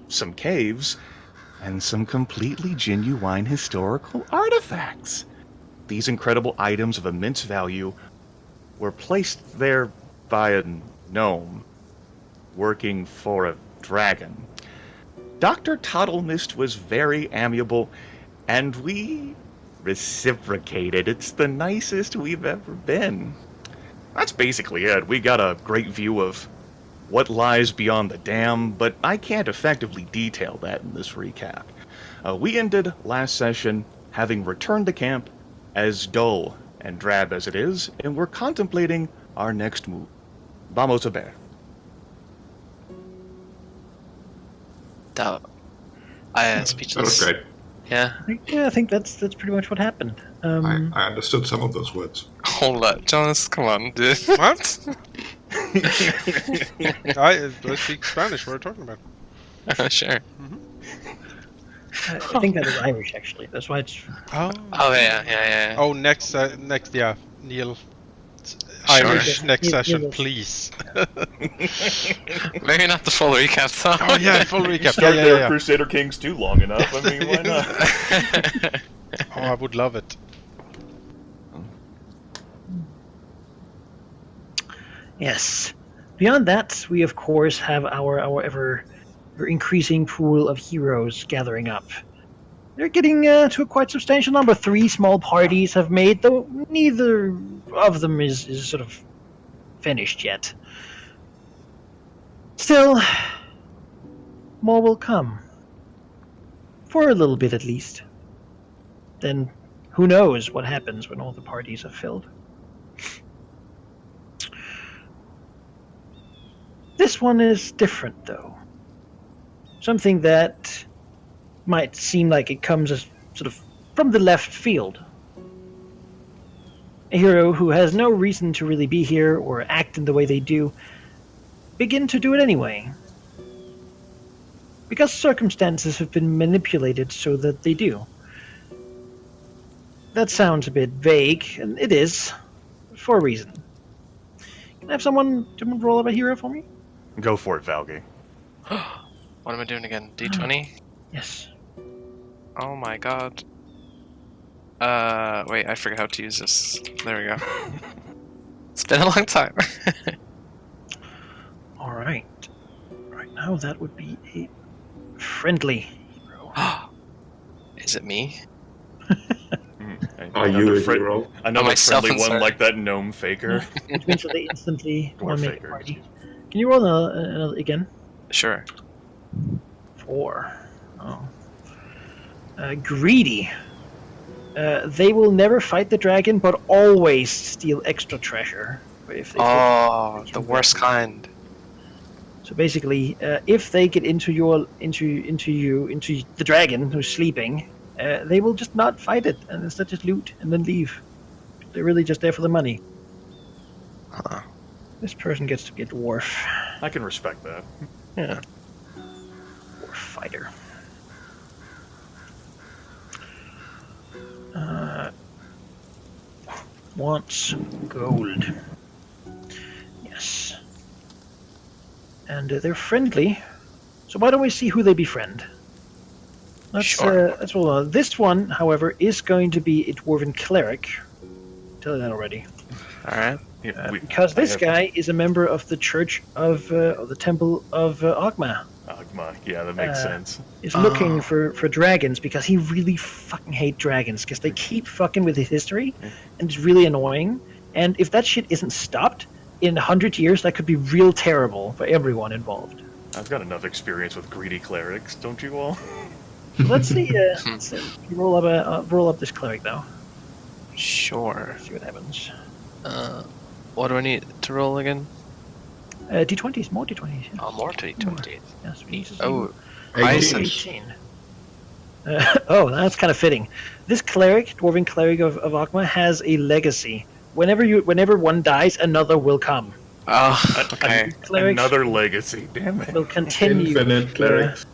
some caves, and some completely genuine historical artifacts. These incredible items of immense value were placed there by a gnome working for a dragon. Dr. Toddlemist was very amiable, and we reciprocated. It's the nicest we've ever been. That's basically it. We got a great view of what lies beyond the dam, but I can't effectively detail that in this recap. We ended last session having returned to camp, as dull and drab as it is, and we're contemplating our next move. Vamos a ver. Speechless. That was great. Yeah. I think that's pretty much what happened. I understood some of those words. Hold up, Jonas, come on, dude. What? I speak Spanish. What are you talking about? Sure. I think that is Irish, actually. That's why it's... Oh, yeah. Oh, next, yeah, Neil. Sure. Irish next session, Neil. please. Maybe not the full recap, though. Oh yeah, full recap. Start Yeah, there, yeah. Crusader Kings 2 long enough. I mean, why not? Oh, I would love it. Yes. Beyond that, we of course have our ever increasing pool of heroes gathering up. They're getting to a quite substantial number. 3 small parties have made, though neither of them is sort of finished yet. Still, more will come. For a little bit at least. Then who knows what happens when all the parties are filled. This one is different, though. Something that might seem like it comes as sort of from the left field. A hero who has no reason to really be here or act in the way they do, begin to do it anyway. Because circumstances have been manipulated so that they do. That sounds a bit vague, and it is, for a reason. Can I have someone roll up a hero for me? Go for it, Valgy. What am I doing again? D20? Yes. Oh my god. Wait, I forgot how to use this. There we go. It's been a long time. Alright. Right now that would be a friendly hero. Is it me? Are you a hero? Another myself friendly one inside. like that gnome faker. Which means that they instantly Or eliminate the faker. party. Can you roll another again? Sure. 4. Oh. Greedy. They will never fight the dragon, but always steal extra treasure. If they Oh, the worst kind. So basically, if they get into the dragon who's sleeping, they will just not fight it and instead just loot and then leave. They're really just there for the money. Huh. This person gets to be a dwarf. I can respect that. Yeah. Dwarf fighter. Wants gold. Yes. And they're friendly. So why don't we see who they befriend? Let's roll on. This one, however, is going to be a dwarven cleric. Tell you that already. Alright. Yeah, Because this guy is a member of the Church of the Temple of Ogma. Agma, yeah, that makes sense. Is looking for dragons because he really fucking hates dragons because they keep fucking with his history and it's really annoying. And if that shit isn't stopped, in 100 years that could be real terrible for everyone involved. I've got enough experience with greedy clerics, don't you all? Let's see. Roll up this cleric though. Sure. See what happens. What do I need to roll again? D20s, more D20s. Yes. Oh, more to 20. Yes, we need to see. Oh, 18. 18. Oh, that's kind of fitting. This cleric, dwarven cleric of Ogma, has a legacy. Whenever one dies, another will come. oh, okay. Clerics Another legacy, damn it. will continue. Infinite clerics.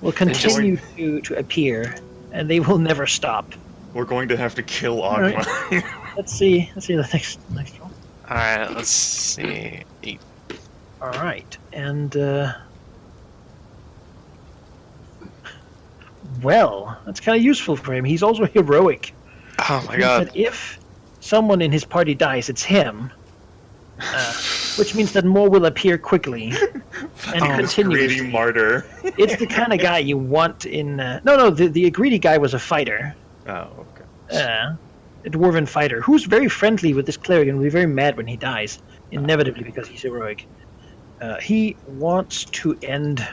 Will continue to appear, and they will never stop. We're going to have to kill Alright. Agma. Let's see the next one. Alright, let's see. 8. All right, and well. That's kind of useful for him. He's also heroic. Oh my Means god. that if someone in his party dies, it's him. Which means that more will appear quickly and This continuously. greedy martyr. It's the kind of guy you want in. No, the greedy guy was a fighter, Oh, okay. a dwarven fighter who's very friendly with this cleric and will be very mad when he dies, inevitably because he's heroic. He wants to end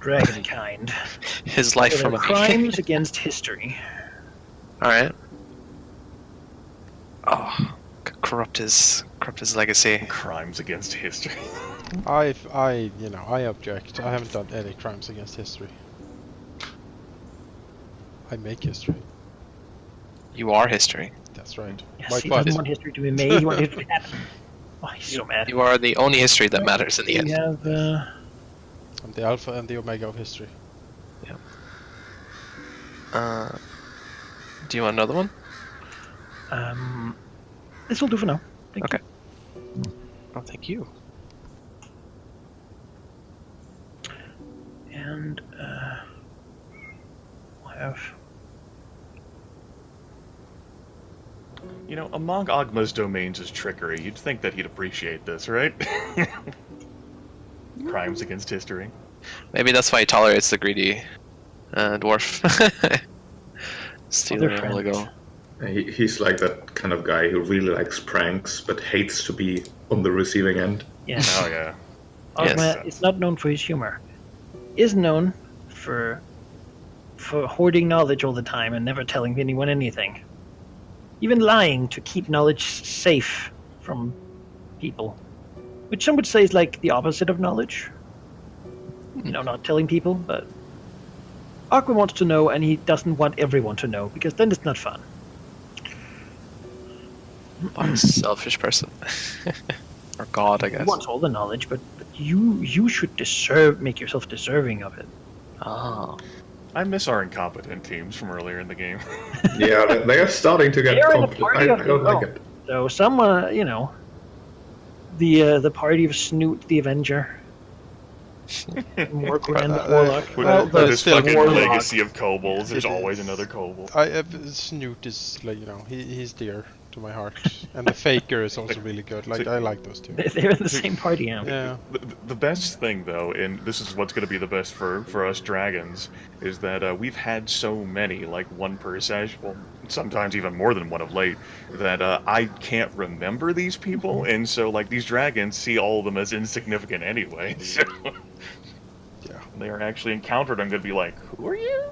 dragonkind. His life So from they're a crimes against history. Alright. Oh, corrupt his legacy. Crimes against history. I object. I haven't done any crimes against history. I make history. You are history. That's right. Yes, he doesn't want history to be made. He wants history to happen. Oh, he's so mad. You are the only history that matters in the end. We have. I'm the alpha and the omega of history. Do you want another one? This will do for now. Thank Okay. Oh, thank you. you. And we'll have. You know, among Ogma's domains is trickery. You'd think that he'd appreciate this, right? Crimes against history. Maybe that's why he tolerates the greedy dwarf. Stealing all the gold. He's like that kind of guy who really likes pranks, but hates to be on the receiving end. Yes. Oh, yeah. Ogma Yes. is not known for his humor. Is known for hoarding knowledge all the time and never telling anyone anything. Even lying to keep knowledge safe from people. Which some would say is like the opposite of knowledge. You know, not telling people, but Ogma wants to know and he doesn't want everyone to know, because then it's not fun. I'm a selfish person. Or God, I guess. He wants all the knowledge, but you should make yourself deserving of it. Oh. I miss our incompetent teams from earlier in the game. Yeah, they are starting to get They're in a competent. party I of don't their like own. it. So someone, the party of Snoot the Avenger, Morgren the Warlock. With, Well, with but this still fucking Warlock. legacy of kobolds, there's It always is. another kobold. Snoot is like he's dear to my heart, and the Faker is also really good. Like I like those two. They're in the same party now. Yeah. The best thing, though, and this is what's going to be the best for us dragons, is that we've had so many, like one per session, well, sometimes even more than one of late, that I can't remember these people, and so, like, these dragons see all of them as insignificant anyway, so... Yeah. When they are actually encountered, I'm going to be like, who are you?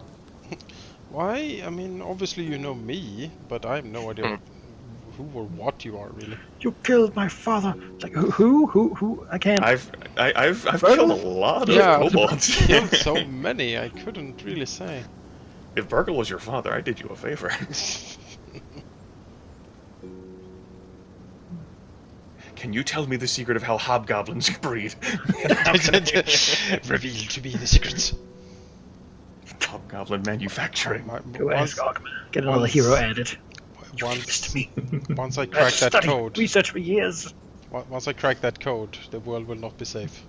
Why? I mean, obviously you know me, but I have no idea who or what you are really. You killed my father. It's like who? I can't. I've killed a lot of kobolds. Killed so many, I couldn't really say. If Burgle was your father, I did you a favor. Can you tell me the secret of how hobgoblins breed? Reveal to me the secrets. Hobgoblin manufacturing. Go ask Ogma. Get another hero added. Once, me. once I crack that Study, code, research for years. once I crack that code, the world will not be safe.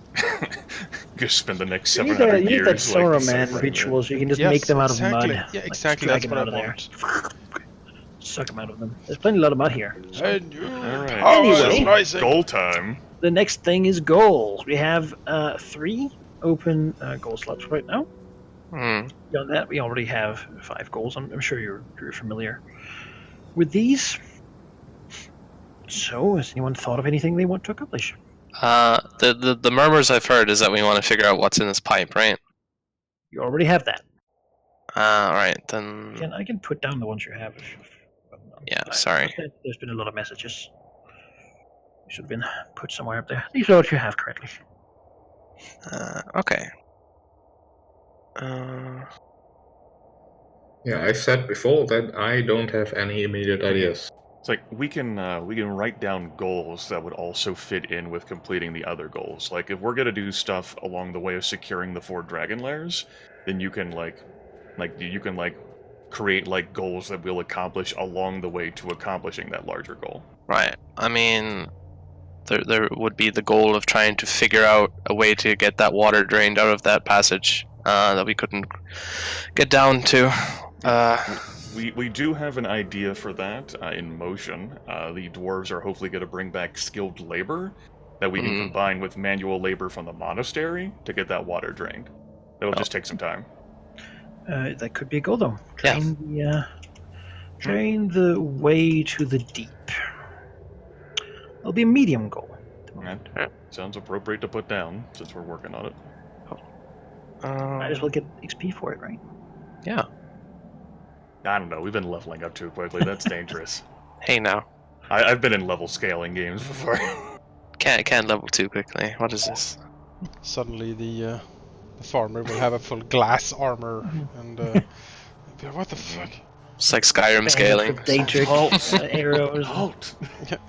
Just spend the next You need 700 that years Sauron man suffering ritual, so you can just Yes, make them out exactly. of mud. Yeah, Like, exactly. drag That's them what out I of there. Suck them out of them. There's plenty a lot of mud here. And you Alright. Anyway. rising. Goal time. The next thing is goals. We have 3 open goal slots right now. Hmm. Beyond that, we already have 5 goals. I'm sure you're familiar with these. So, has anyone thought of anything they want to accomplish? The murmurs I've heard is that we want to figure out what's in this pipe, right? You already have that. Alright, then... I can put down the ones you have. Yeah, sorry. There's been a lot of messages. You should have been put somewhere up there. These are what you have correctly. Okay. Yeah, I said before that I don't have any immediate ideas. It's like we can write down goals that would also fit in with completing the other goals. Like if we're gonna do stuff along the way of securing the 4 dragon lairs, then you can create like goals that we'll accomplish along the way to accomplishing that larger goal. Right. I mean, there would be the goal of trying to figure out a way to get that water drained out of that passage that we couldn't get down to. We do have an idea for that in motion. The dwarves are hopefully going to bring back skilled labor that we can combine with manual labor from the monastery to get that water drained. It'll just take some time. That could be a goal, though. Drain the way to the deep. It'll be a medium goal. That sounds appropriate to put down since we're working on it. Might as well get XP for it, right? Yeah. I don't know. We've been leveling up too quickly. That's dangerous. Hey now. I've been in level scaling games before. Can't level too quickly. What is this? Suddenly the farmer will have a full glass armor and what the fuck? It's like Skyrim scaling. Daedric arrows. Halt!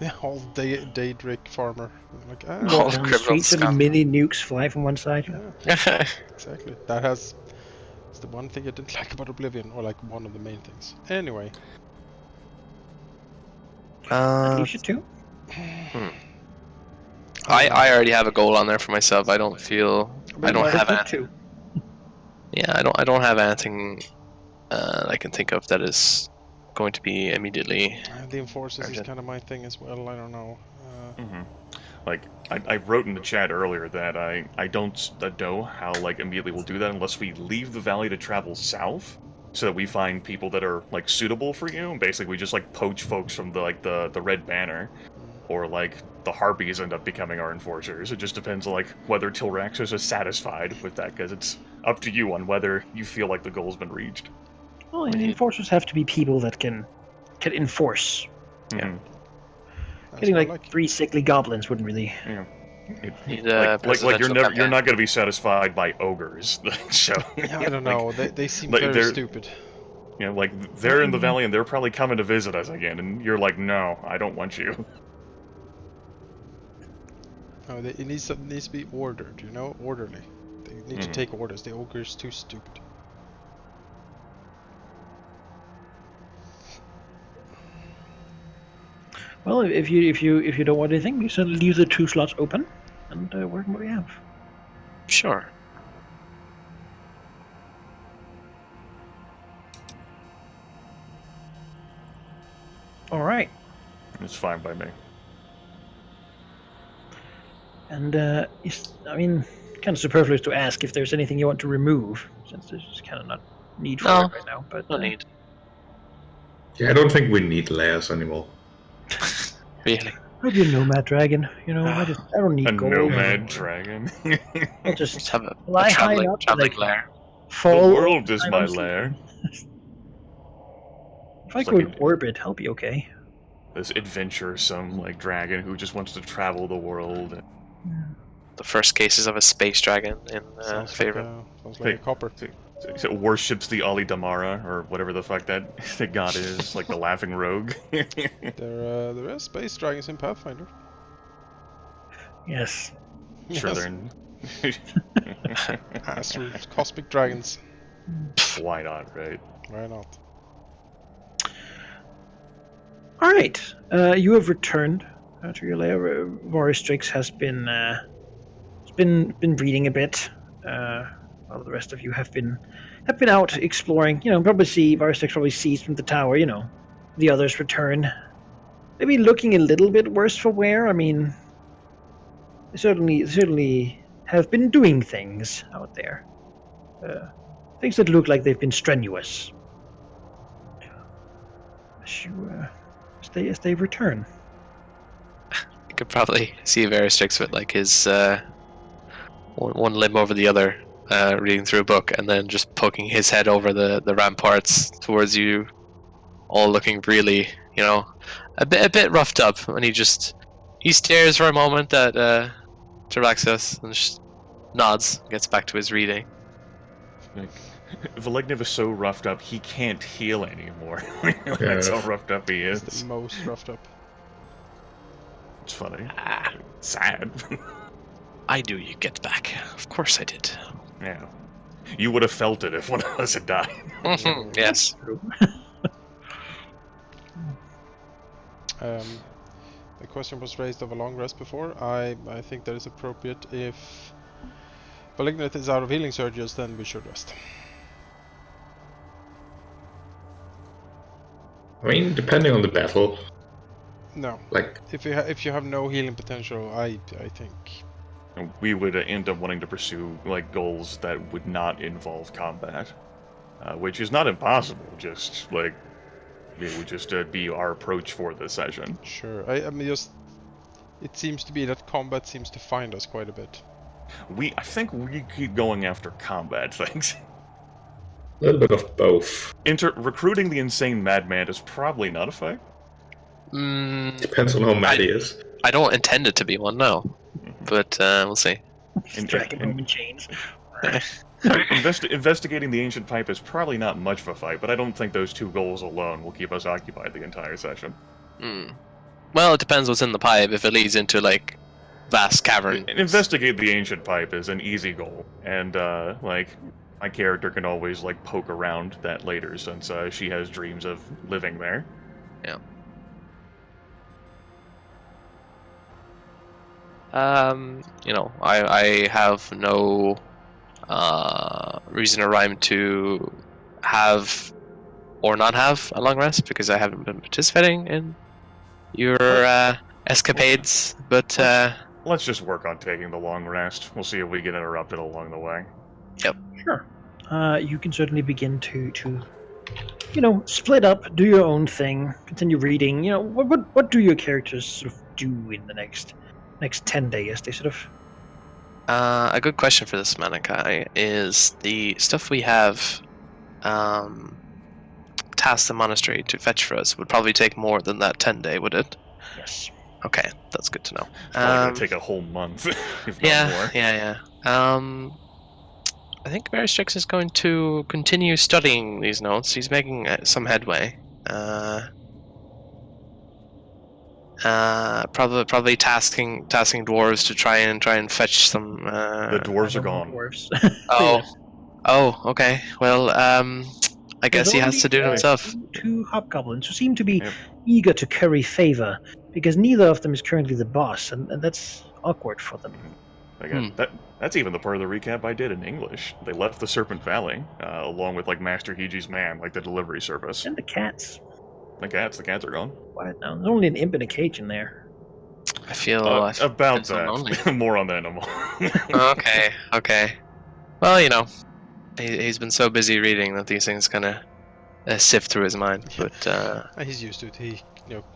Yeah, all Daedric farmer. Like, Walk down the streets and mini nukes fly from one side. Yeah. Exactly. That's the one thing I didn't like about Oblivion, or like one of the main things. Anyway. You should too. I already have a goal on there for myself. I don't feel I don't have anything. Yeah, I don't have anything I can think of that is going to be immediately. The enforcers is kind of my thing as well. I don't know. Like I wrote in the chat earlier that I don't know how like immediately we'll do that unless we leave the valley to travel south, so that we find people that are like suitable for you. And basically, we just like poach folks from the Red Banner, or like the Harpies end up becoming our enforcers. It just depends on like whether Tilraxis is satisfied with that, because it's up to you on whether you feel like the goal's been reached. Well, and enforcers have to be people that can enforce. Yeah. Getting like 3 sickly goblins wouldn't really. Yeah. Like you're not going to be satisfied by ogres. So yeah, I don't know. They seem like very stupid. You know, like they're in the valley and they're probably coming to visit us again, and you're like, no, I don't want you. No, it needs to be ordered. You know, orderly. They need to take orders. The ogre's too stupid. Well, if you don't want anything, we should leave the 2 slots open and work on what we have. Sure. All right. It's fine by me. And kind of superfluous to ask if there's anything you want to remove, since there's kind of not need for it right now. But no need. Yeah, I don't think we need layers anymore. Really? I'll be a nomad dragon. You know, I don't need a gold. nomad dragon. I'll just have a fly high up, traveling lair. Fall. The world is my lair. If I go in orbit, I'll be okay. This adventuresome like dragon who just wants to travel the world. The first cases of a space dragon in favor. Sounds like a copper. So worships the Halldamir or whatever the fuck that god is, like the laughing rogue. There are space dragons in Pathfinder. Yes. Sure, they're in... Astral cosmic dragons. Why not, right? Why not? All right. You have returned to your lair. Voristrix has been reading a bit. While the rest of you have been out exploring. You know, Voristrix probably sees from the tower. You know, the others return. Maybe looking a little bit worse for wear. I mean, they certainly have been doing things out there. Things that look like they've been strenuous. As they return. You could probably see Voristrix with like his one limb over the other, reading through a book, and then just poking his head over the ramparts towards you, all looking really, you know, a bit roughed up. And he stares for a moment at Taraxis and just nods, gets back to his reading. Like, Valegnev is so roughed up he can't heal anymore. Yeah. That's how roughed up he is. It's the most roughed up. It's funny. Sad. I knew you'd get back. Of course I did. Yeah. You would have felt it if one of us had died. Yes. The question was raised of a long rest before. I think that is appropriate if Malignant is out of healing surges, then we should rest. I mean, depending on the battle, No. like If you have no healing potential, I think. We would end up wanting to pursue like goals that would not involve combat, which is not impossible. Just like it would just be our approach for this session. Sure. I mean, just it seems to be that combat seems to find us quite a bit. I think we keep going after combat things. a little bit of both. Recruiting the insane madman is probably not a fight. Depends on how mad he is. I don't intend it to be one, no. But we'll see. Dragging home in chains. Investigating the ancient pipe is probably not much of a fight, but I don't think those two goals alone will keep us occupied the entire session. Well, it depends what's in the pipe. If it leads into like vast caverns. Investigate the ancient pipe is an easy goal, and like my character can always like poke around that later since she has dreams of living there. Yeah. You know, I have no reason or rhyme to have or not have a long rest because I haven't been participating in your escapades, but Let's just work on taking the long rest. We'll see if we get interrupted along the way. Sure. You can certainly begin to split up, do your own thing, continue reading. You know, what do your characters sort of do in the next 10 days? They sort of... a good question for this Manaki is the stuff we have tasked the monastery to fetch for us would probably take more than that 10-day, would it? Yes. Okay, that's good to know. Probably gonna take a whole month, if not more. Yeah. I think Veristrix is going to continue studying these notes. He's making some headway. Probably tasking dwarves to try and fetch some. The dwarves are gone. Dwarves. Oh, okay. Well, I guess he has to do it himself. Two hobgoblins who seem to be eager to curry favor because neither of them is currently the boss, and that's awkward for them. Again, that's even the part of the recap I did in English. They left the Serpent Valley, along with like Master Hiji's man, like the delivery service. And the cats. The cats are gone. What? No, there's only an imp in a cage in there. I feel about so lonely. that. More on that in a moment. Okay. Well, you know, he's been so busy reading that these things kind of sift through his mind. But He's used to it. He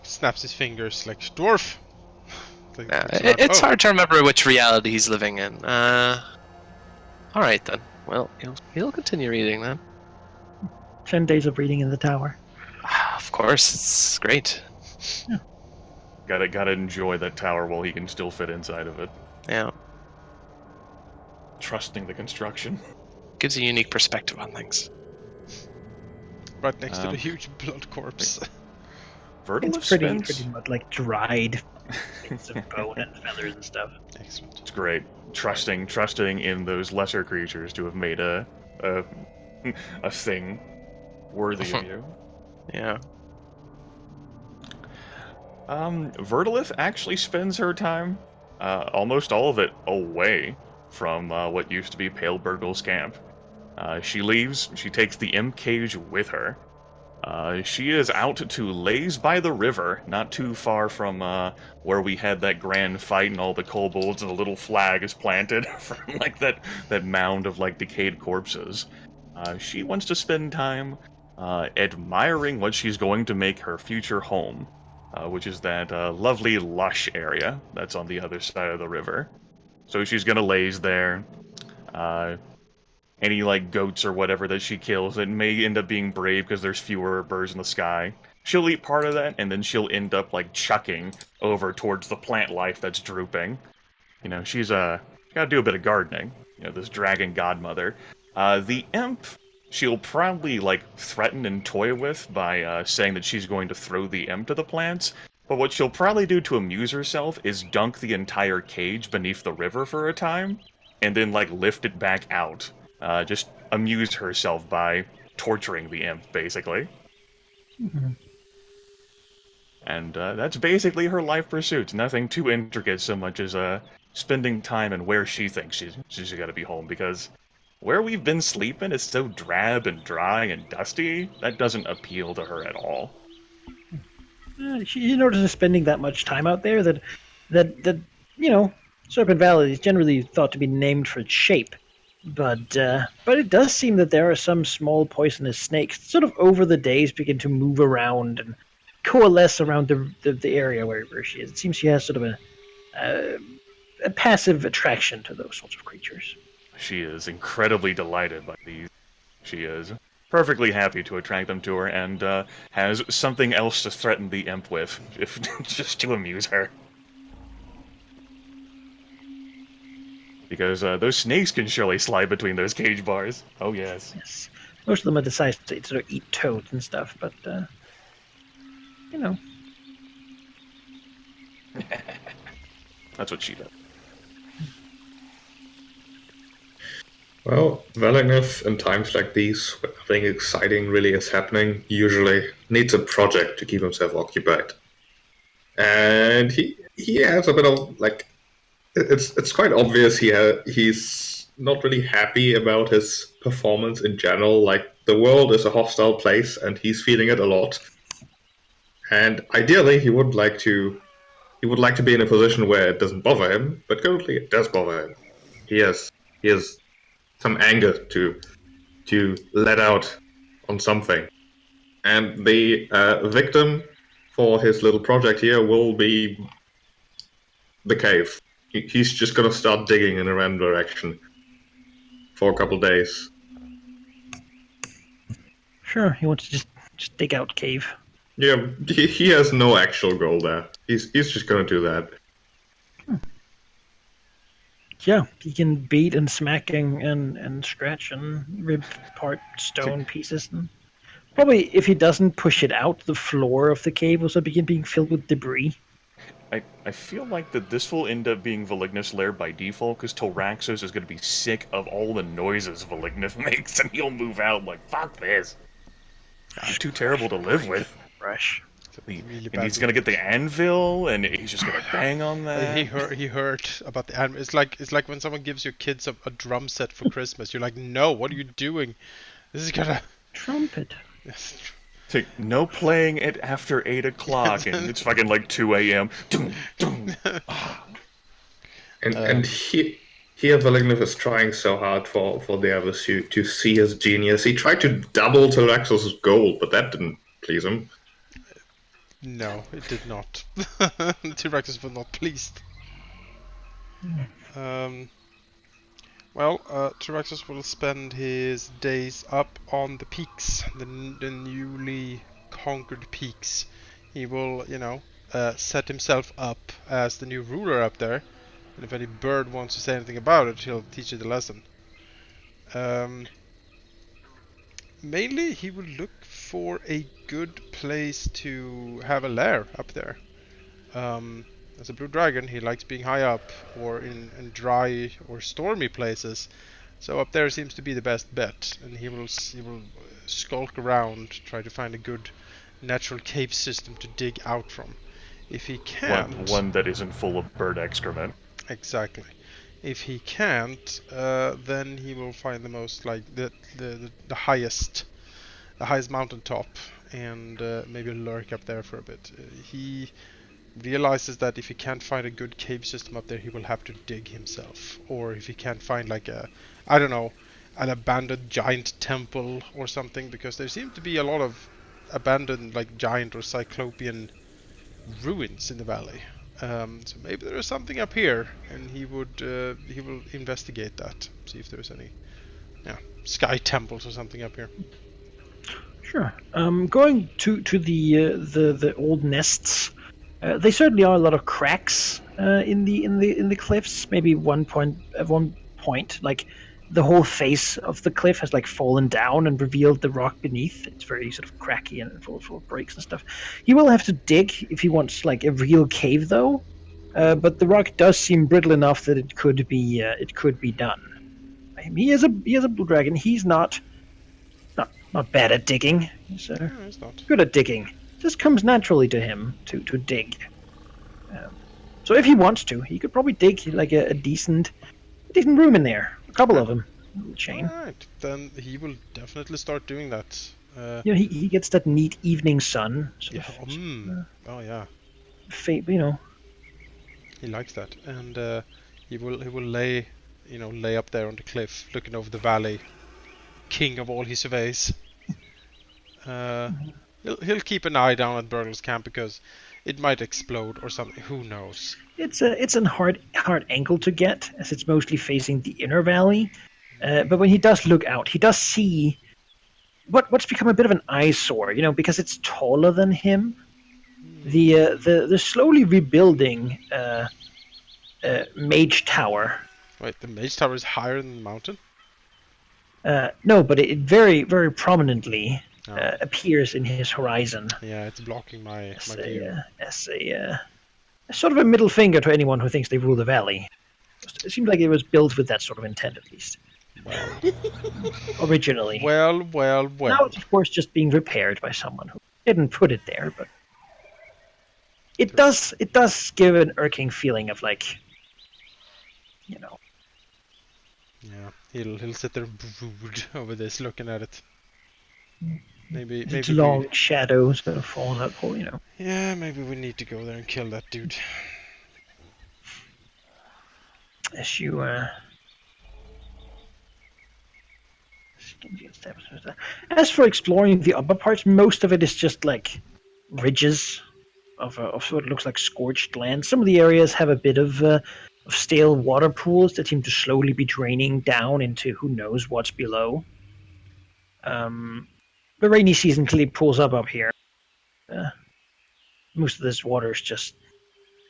snaps his fingers like dwarf. It's hard to remember which reality he's living in. All right then. Well, he'll continue reading then. 10 days of reading in the tower. Of course, it's great. Yeah. Gotta enjoy that tower while he can still fit inside of it. Yeah. Trusting the construction. Gives a unique perspective on things. Right next to the huge blood corpse. It's pretty much like dried bits of bone and feathers and stuff. Excellent. It's great. Trusting in those lesser creatures to have made a thing worthy of you. Yeah. Verdolith actually spends her time, almost all of it, away from what used to be Pale Burgle's camp. She leaves, she takes the imp cage with her. She is out to Lays by the river, not too far from where we had that grand fight and all the kobolds and the little flag is planted from like that mound of like decayed corpses. She wants to spend time admiring what she's going to make her future home, which is that lovely lush area that's on the other side of the river. So she's gonna laze there. Any like goats or whatever that she kills that may end up being brave because there's fewer birds in the sky. She'll eat part of that, and then she'll end up like chucking over towards the plant life that's drooping. You know, she's gotta do a bit of gardening. You know, this dragon godmother. The imp, she'll probably like threaten and toy with by saying that she's going to throw the imp to the plants. But what she'll probably do to amuse herself is dunk the entire cage beneath the river for a time, and then like lift it back out. Just amuse herself by torturing the imp, basically. Mm-hmm. And that's basically her life pursuits. Nothing too intricate so much as spending time in where she thinks she's got to be home, because where we've been sleeping is so drab and dry and dusty that doesn't appeal to her at all. She notices spending that much time out there that Serpent Valley is generally thought to be named for its shape, but it does seem that there are some small poisonous snakes that sort of over the days begin to move around and coalesce around the area where she is. It seems she has sort of a passive attraction to those sorts of creatures. She is incredibly delighted by these. She is perfectly happy to attract them to her, and has something else to threaten the imp with, if just to amuse her. Because those snakes can surely slide between those cage bars. Oh yes. Yes, most of them are decided to sort of eat toads and stuff, but That's what she does. Well, Valigneth in times like these, when nothing exciting really is happening, usually needs a project to keep himself occupied. And he has a bit of, like, it's quite obvious he's not really happy about his performance in general. Like, the world is a hostile place, and he's feeling it a lot. And ideally, he would like to be in a position where it doesn't bother him, but currently it does bother him. He has some anger to let out on something. And the victim for his little project here will be the cave. He's just gonna start digging in a random direction for a couple days. sure, he wants to just dig out cave. Yeah, he has no actual goal there. He's just gonna do that. Yeah, he can beat and smack and scratch and rip apart stone pieces. And probably, if he doesn't push it out, the floor of the cave will begin being filled with debris. I feel like that this will end up being Valignus' lair by default, because Tilraxos is going to be sick of all the noises Valignus makes, and he'll move out like, fuck this. It's too terrible to live with. Fresh. Really And he's going to get the anvil, and he's just going to bang on that. He heard about the anvil. It's like when someone gives your kids a drum set for Christmas. You're like, no, what are you doing? This is gonna Trumpet. Yes. It's like, no playing it after 8 o'clock, and it's fucking like 2 a.m. And here Valignus is trying so hard for the others to see his genius. He tried to double Tilraxos' gold, but that didn't please him. No, it did not. T-Rexes were not pleased. T-Rexes will spend his days up on the peaks, the newly conquered peaks. He will, set himself up as the new ruler up there. And if any bird wants to say anything about it, he'll teach it a lesson. Mainly, he will look for a good place to have a lair up there. As a blue dragon, he likes being high up or in dry or stormy places. So up there seems to be the best bet, and he will skulk around, try to find a good natural cave system to dig out from. If he can't, one that isn't full of bird excrement. Exactly. If he can't, then he will find the most the highest mountaintop and maybe lurk up there for a bit. He realizes that if he can't find a good cave system up there, he will have to dig himself. Or if he can't find an abandoned giant temple or something, because there seem to be a lot of abandoned giant or cyclopean ruins in the valley. So maybe there is something up here, and he will investigate that, see if there's any sky temples or something up here. Sure. Going to the old nests, they certainly are a lot of cracks in the cliffs. Maybe at one point, the whole face of the cliff has fallen down and revealed the rock beneath. It's very sort of cracky and full of breaks and stuff. He will have to dig if he wants a real cave, though. But the rock does seem brittle enough that it could be done. He is a blue dragon. He's not bad at digging. He's It's not. good at digging. It just comes naturally to him to dig. So if he wants to, he could probably dig like a decent room in there. A couple of them. Chain. Alright, then he will definitely start doing that. You know, he gets that neat evening sun. Yeah. Oh yeah, You know. he likes that, and he will lay, lay up there on the cliff, looking over the valley, king of all he surveys. He'll keep an eye down at Burgle's camp because it might explode or something. Who knows? It's a hard angle to get, as it's mostly facing the inner valley. But when he does look out, he does see what's become a bit of an eyesore, because it's taller than him. The slowly rebuilding Mage Tower. Wait, the Mage Tower is higher than the mountain? No, but it very, very prominently appears in his horizon. Yeah, it's blocking my view. As a sort of a middle finger to anyone who thinks they rule the valley. It seems like it was built with that sort of intent, at least. Well, originally. Well. Now it's, of course, just being repaired by someone who didn't put it there, but it does give an irking feeling of, like, Yeah, he'll sit there and brood over this, looking at it. Maybe its long shadows that have fallen out, Yeah, maybe we need to go there and kill that dude. As you as for exploring the upper parts, most of it is just like ridges of what looks like scorched land. Some of the areas have a bit of stale water pools that seem to slowly be draining down into who knows what's below. The rainy season clearly pulls up here. Most of this water is just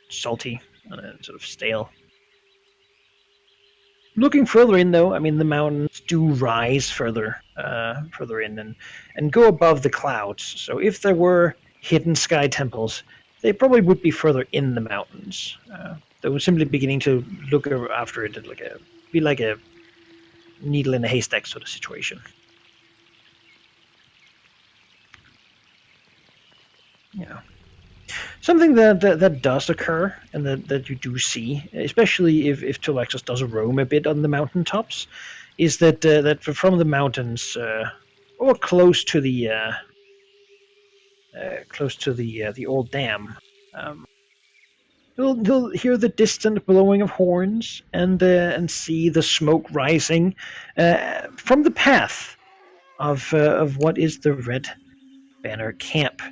salty and sort of stale. Looking further in, though, I mean, the mountains do rise further in and go above the clouds. So if there were hidden sky temples, they probably would be further in the mountains. They were simply beginning to look after it and be like a needle in a haystack sort of situation. Something that does occur and that you do see, especially if Telexus does roam a bit on the mountaintops, is that from the mountains or close to the old dam, you'll hear the distant blowing of horns and see the smoke rising from the path of what is the Red Banner camp.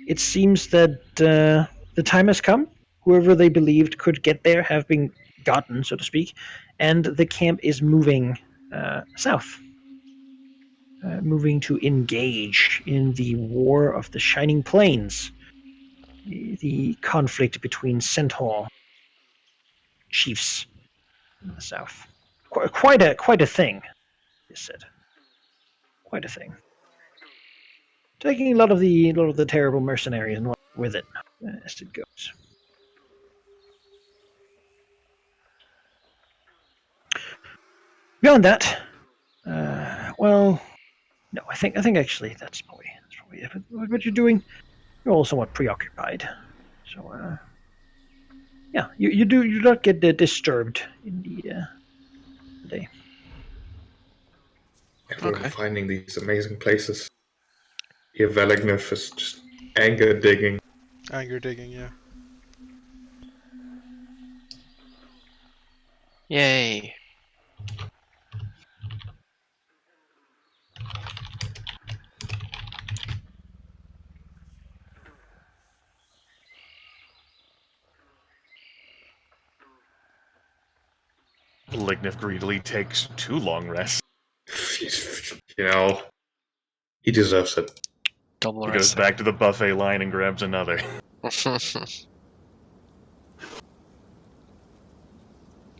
It seems that the time has come. Whoever they believed could get there have been gotten, so to speak, and the camp is moving south, moving to engage in the War of the Shining Plains, the conflict between Centaur chiefs in the south. Quite a thing, he said. Quite a thing. Taking a lot of the terrible mercenaries and with it as it goes. Beyond that, well, no, I think actually that's probably it. What you're doing, you're all somewhat preoccupied. So, yeah, you do not get disturbed in the day. We're finding these amazing places. Here, Velignif is just anger digging. Anger digging, yeah. Yay. Lignif greedily takes 2 long rests. He deserves it. Double He goes rest. back to the buffet line and grabs another.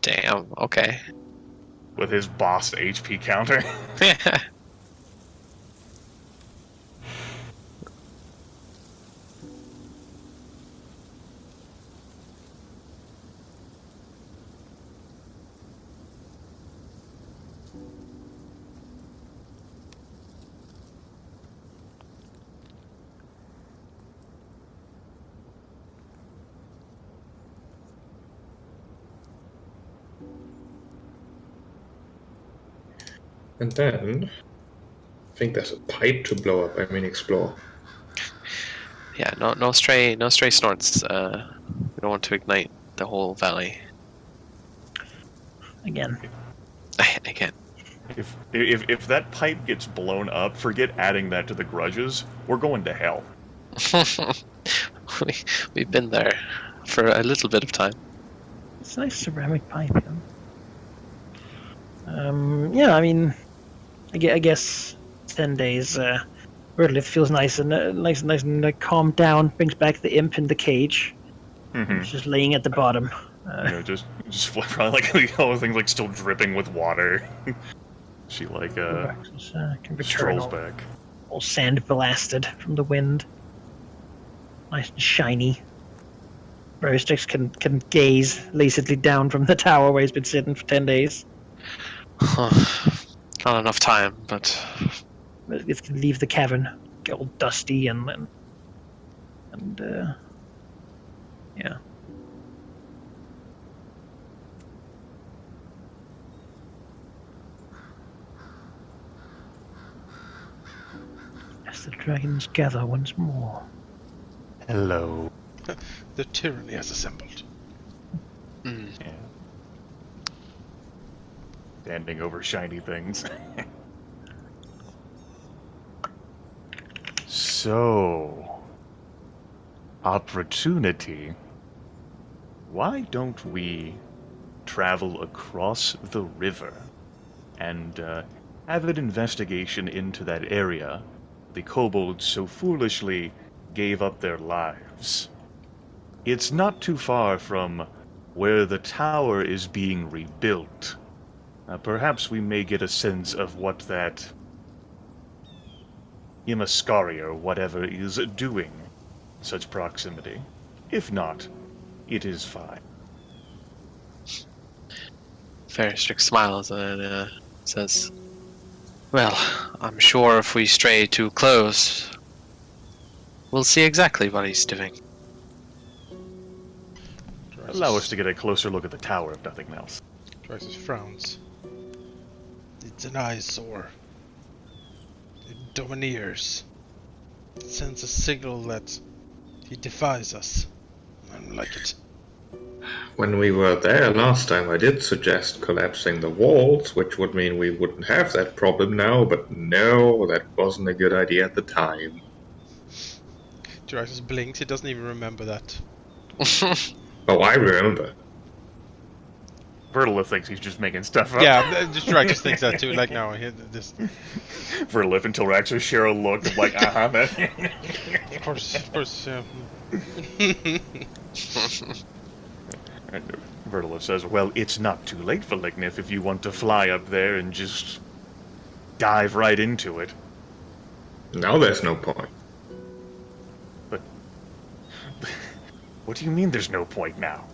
Damn, okay. With his boss HP counter. And then I think there's a pipe to blow up. I mean, explore. Yeah, no stray snorts. We don't want to ignite the whole valley. Again. Again. If that pipe gets blown up, forget adding that to the grudges. We're going to hell. We've been there for a little bit of time. It's a nice ceramic pipe. Yeah, I mean, I guess 10 days. Birdlift feels nice and calmed down. Brings back the imp in the cage. It's just laying at the bottom. Just flip around like the whole thing's like still dripping with water. She like can return strolls back. all sand blasted from the wind. Nice and shiny. Veristix can gaze lazily down from the tower where he's been sitting for 10 days. Not enough time, but It can leave the cavern, get all dusty and yeah. As the dragons gather once more. Hello. The tyranny has assembled. Yeah. Standing over shiny things. So, opportunity. Why don't we travel across the river and have an investigation into that area the kobolds so foolishly gave up their lives? It's not too far from where the tower is being rebuilt. Perhaps we may get a sense of what that Imascari or whatever is doing in such proximity. If not, it is fine. Veristrix smiles and says, "Well, I'm sure if we stray too close, we'll see exactly what he's doing." Allow us to get a closer look at the tower, if nothing else. Draxus frowns. It's an eyesore. It domineers. It sends a signal that he defies us. I don't like it. When we were there last time, I did suggest collapsing the walls, which would mean we wouldn't have that problem now, but no, that wasn't a good idea at the time. Draxus blinks, he doesn't even remember that. Oh, I remember. Vertolith thinks he's just making stuff up. Yeah, just Draxus thinks that too, like no, this... Vertolith and Tilraxus share a look of like, that. Of course, yeah. And Vertolith says, well, it's not too late for Lignif if you want to fly up there and just dive right into it. Now there's no point. But what do you mean there's no point now?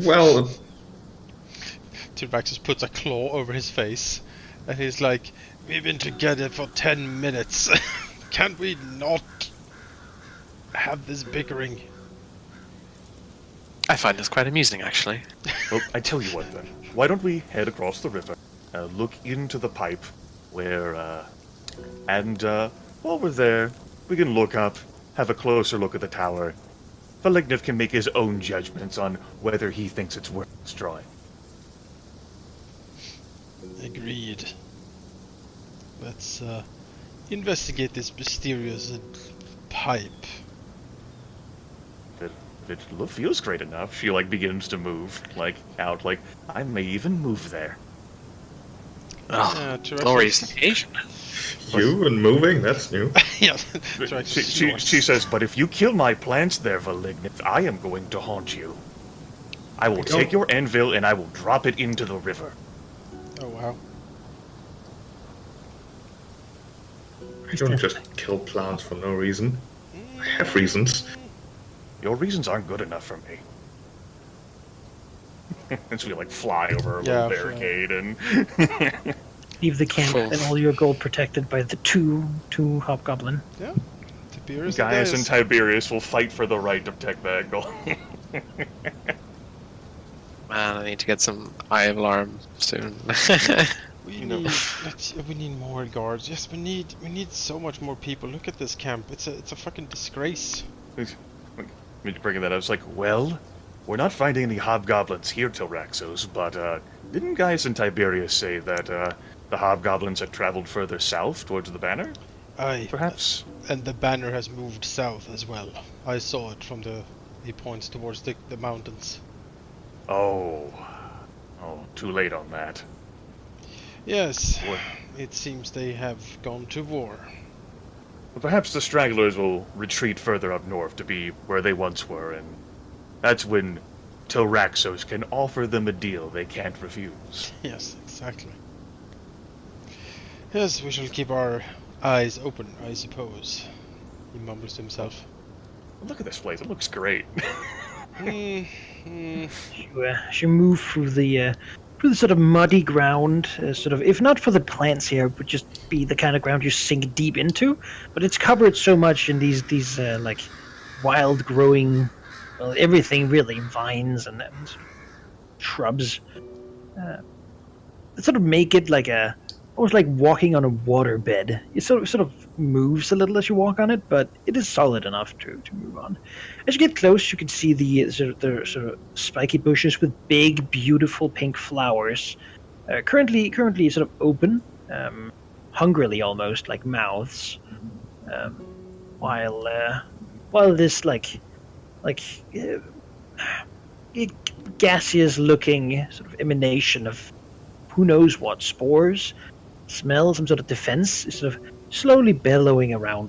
Well, Draxus puts a claw over his face, and he's like, "We've been together for 10 minutes. Can't we not have this bickering?" I find this quite amusing, actually. Well, I tell you what then. Why don't we head across the river, look into the pipe, where, and while we're there, we can look up, have a closer look at the tower. Valignif can make his own judgments on whether he thinks it's worth destroying. Agreed. Let's investigate this mysterious pipe. If it feels great enough, she like begins to move, like out, like I may even move there. Oh, glorious occasion. you and moving, that's new. Yeah, She says, but if you kill my plants there, Valignith, I am going to haunt you. I will take your anvil and I will drop it into the river. Oh wow. I don't just kill plants for no reason. I have reasons. Your reasons aren't good enough for me. And so we like fly over a Yeah, little barricade and Leave the camp and all your gold protected by the two hobgoblin. Yeah. Tiberius Gaius and and Tiberius will fight for the right to protect that gold. Man, I need to get some Eye of Alarm soon. We need more guards. Yes, we need so much more people. Look at this camp. It's a fucking disgrace. Me bringing that up, it's like, well, we're not finding any hobgoblins here till Raxos, but didn't Gaius and Tiberius say that the hobgoblins had traveled further south towards the banner? Aye. Perhaps. And the banner has moved south as well. I saw it from he points towards the mountains. Oh, too late on that. Yes. What? It seems they have gone to war. But perhaps the stragglers will retreat further up north to be where they once were, and that's when Tilraxos can offer them a deal they can't refuse. Yes, exactly. Yes, we shall keep our eyes open, I suppose. He mumbles to himself. Look at this place, it looks great. As you move through the sort of muddy ground, sort of, if not for the plants here, would just be the kind of ground you sink deep into. But it's covered so much in these like wild growing, well, everything really, vines and sort of shrubs. That sort of make it like almost like walking on a waterbed. It sort of moves a little as you walk on it, but it is solid enough to move on. As you get close, you can see the sort of spiky bushes with big, beautiful pink flowers, currently sort of open, hungrily almost, like mouths, while this gaseous-looking sort of emanation of who knows what spores. Smell some sort of defense is sort of slowly bellowing around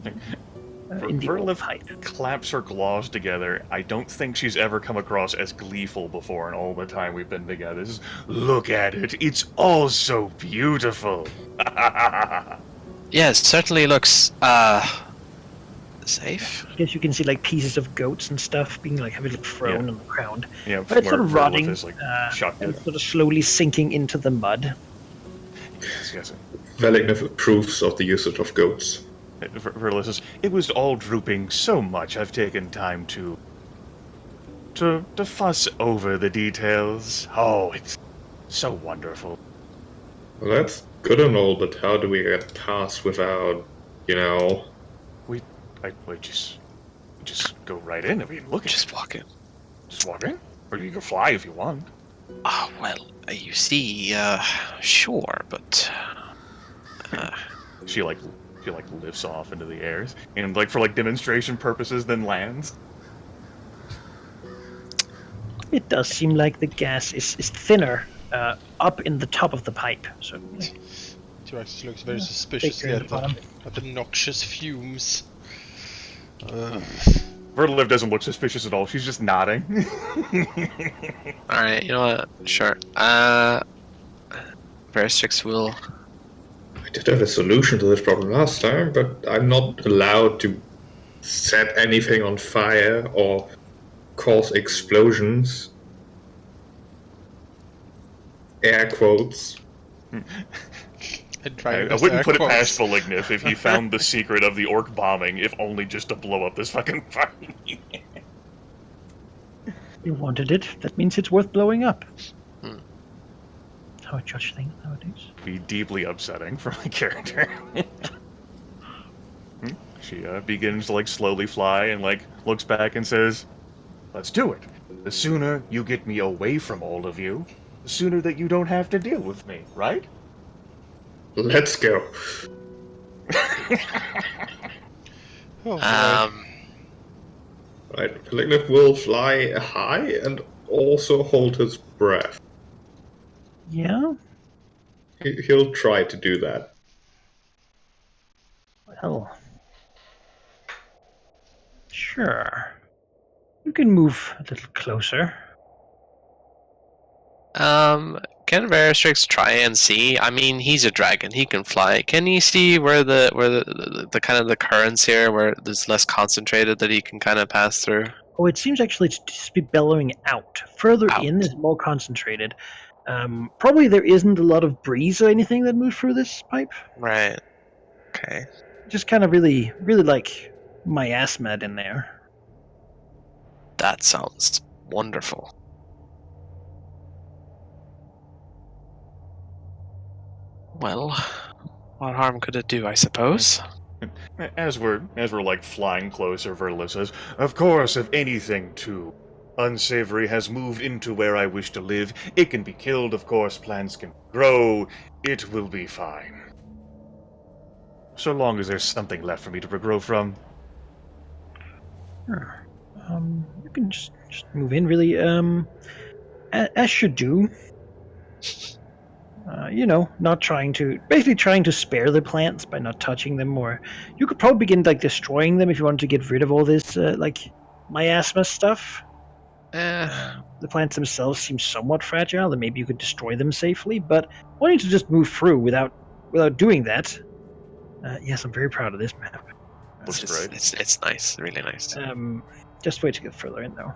in the old pipe. Claps her claws together. I don't think she's ever come across as gleeful before in all the time we've been together. Just, look at it. It's all so beautiful. Yeah, it certainly looks safe. I guess you can see like pieces of goats and stuff being like heavily thrown on the ground. Yeah, but it's sort of rotting is, like, and sort of slowly sinking into the mud. Yes. Velignev approves of the usage of goats. Verlis says, it was all drooping so much I've taken time to fuss over the details. Oh, it's so wonderful. Well, that's good and all, but how do we get past without, We just go right in. I mean, look at Just walk in. Just walk in. Or you can fly if you want. Ah, well, you see, sure, but She lifts off into the air and like for demonstration purposes then lands. It does seem like the gas is thinner up in the top of the pipe. So T-Rex looks very suspiciously at the noxious fumes. Vertiliv doesn't look suspicious at all. She's just nodding. alright, you know what? Sure. Verstrix will... I did have a solution to this problem last time, but I'm not allowed to set anything on fire or cause explosions. Air quotes. I wouldn't put it past Velignev if he found the secret of the orc bombing, if only just to blow up this fucking fight. You wanted it. That means it's worth blowing up. How I judge things nowadays. Be deeply upsetting for my character. She begins to slowly fly and looks back and says, "Let's do it. The sooner you get me away from all of you, the sooner that you don't have to deal with me, right?" Let's go. Right, Velignev will fly high and also hold his breath. Yeah? He'll try to do that. Well... Sure. You can move a little closer. Can Verstrix try and see? I mean, he's a dragon. He can fly. Can he see where the kind of the currents here, where there's less concentrated, that he can kind of pass through? Oh, it seems actually to just be bellowing out. Further in is more concentrated. Probably there isn't a lot of breeze or anything that moves through this pipe. Right. Okay. Just kind of really like miasma in there. That sounds wonderful. Well, what harm could it do, I suppose? As we're like flying closer, Verla says, "Of course, if anything too unsavory has moved into where I wish to live, it can be killed, of course, plants can grow, it will be fine. So long as there's something left for me to regrow from." Sure. You can just move in, really, as you do. Not trying to spare the plants by not touching them, or you could probably begin like destroying them if you wanted to get rid of all this miasma stuff. The plants themselves seem somewhat fragile, and maybe you could destroy them safely. But wanting to just move through without doing that, yes, I'm very proud of this map. Looks great. It's nice, really nice. Just wait to get further in, though.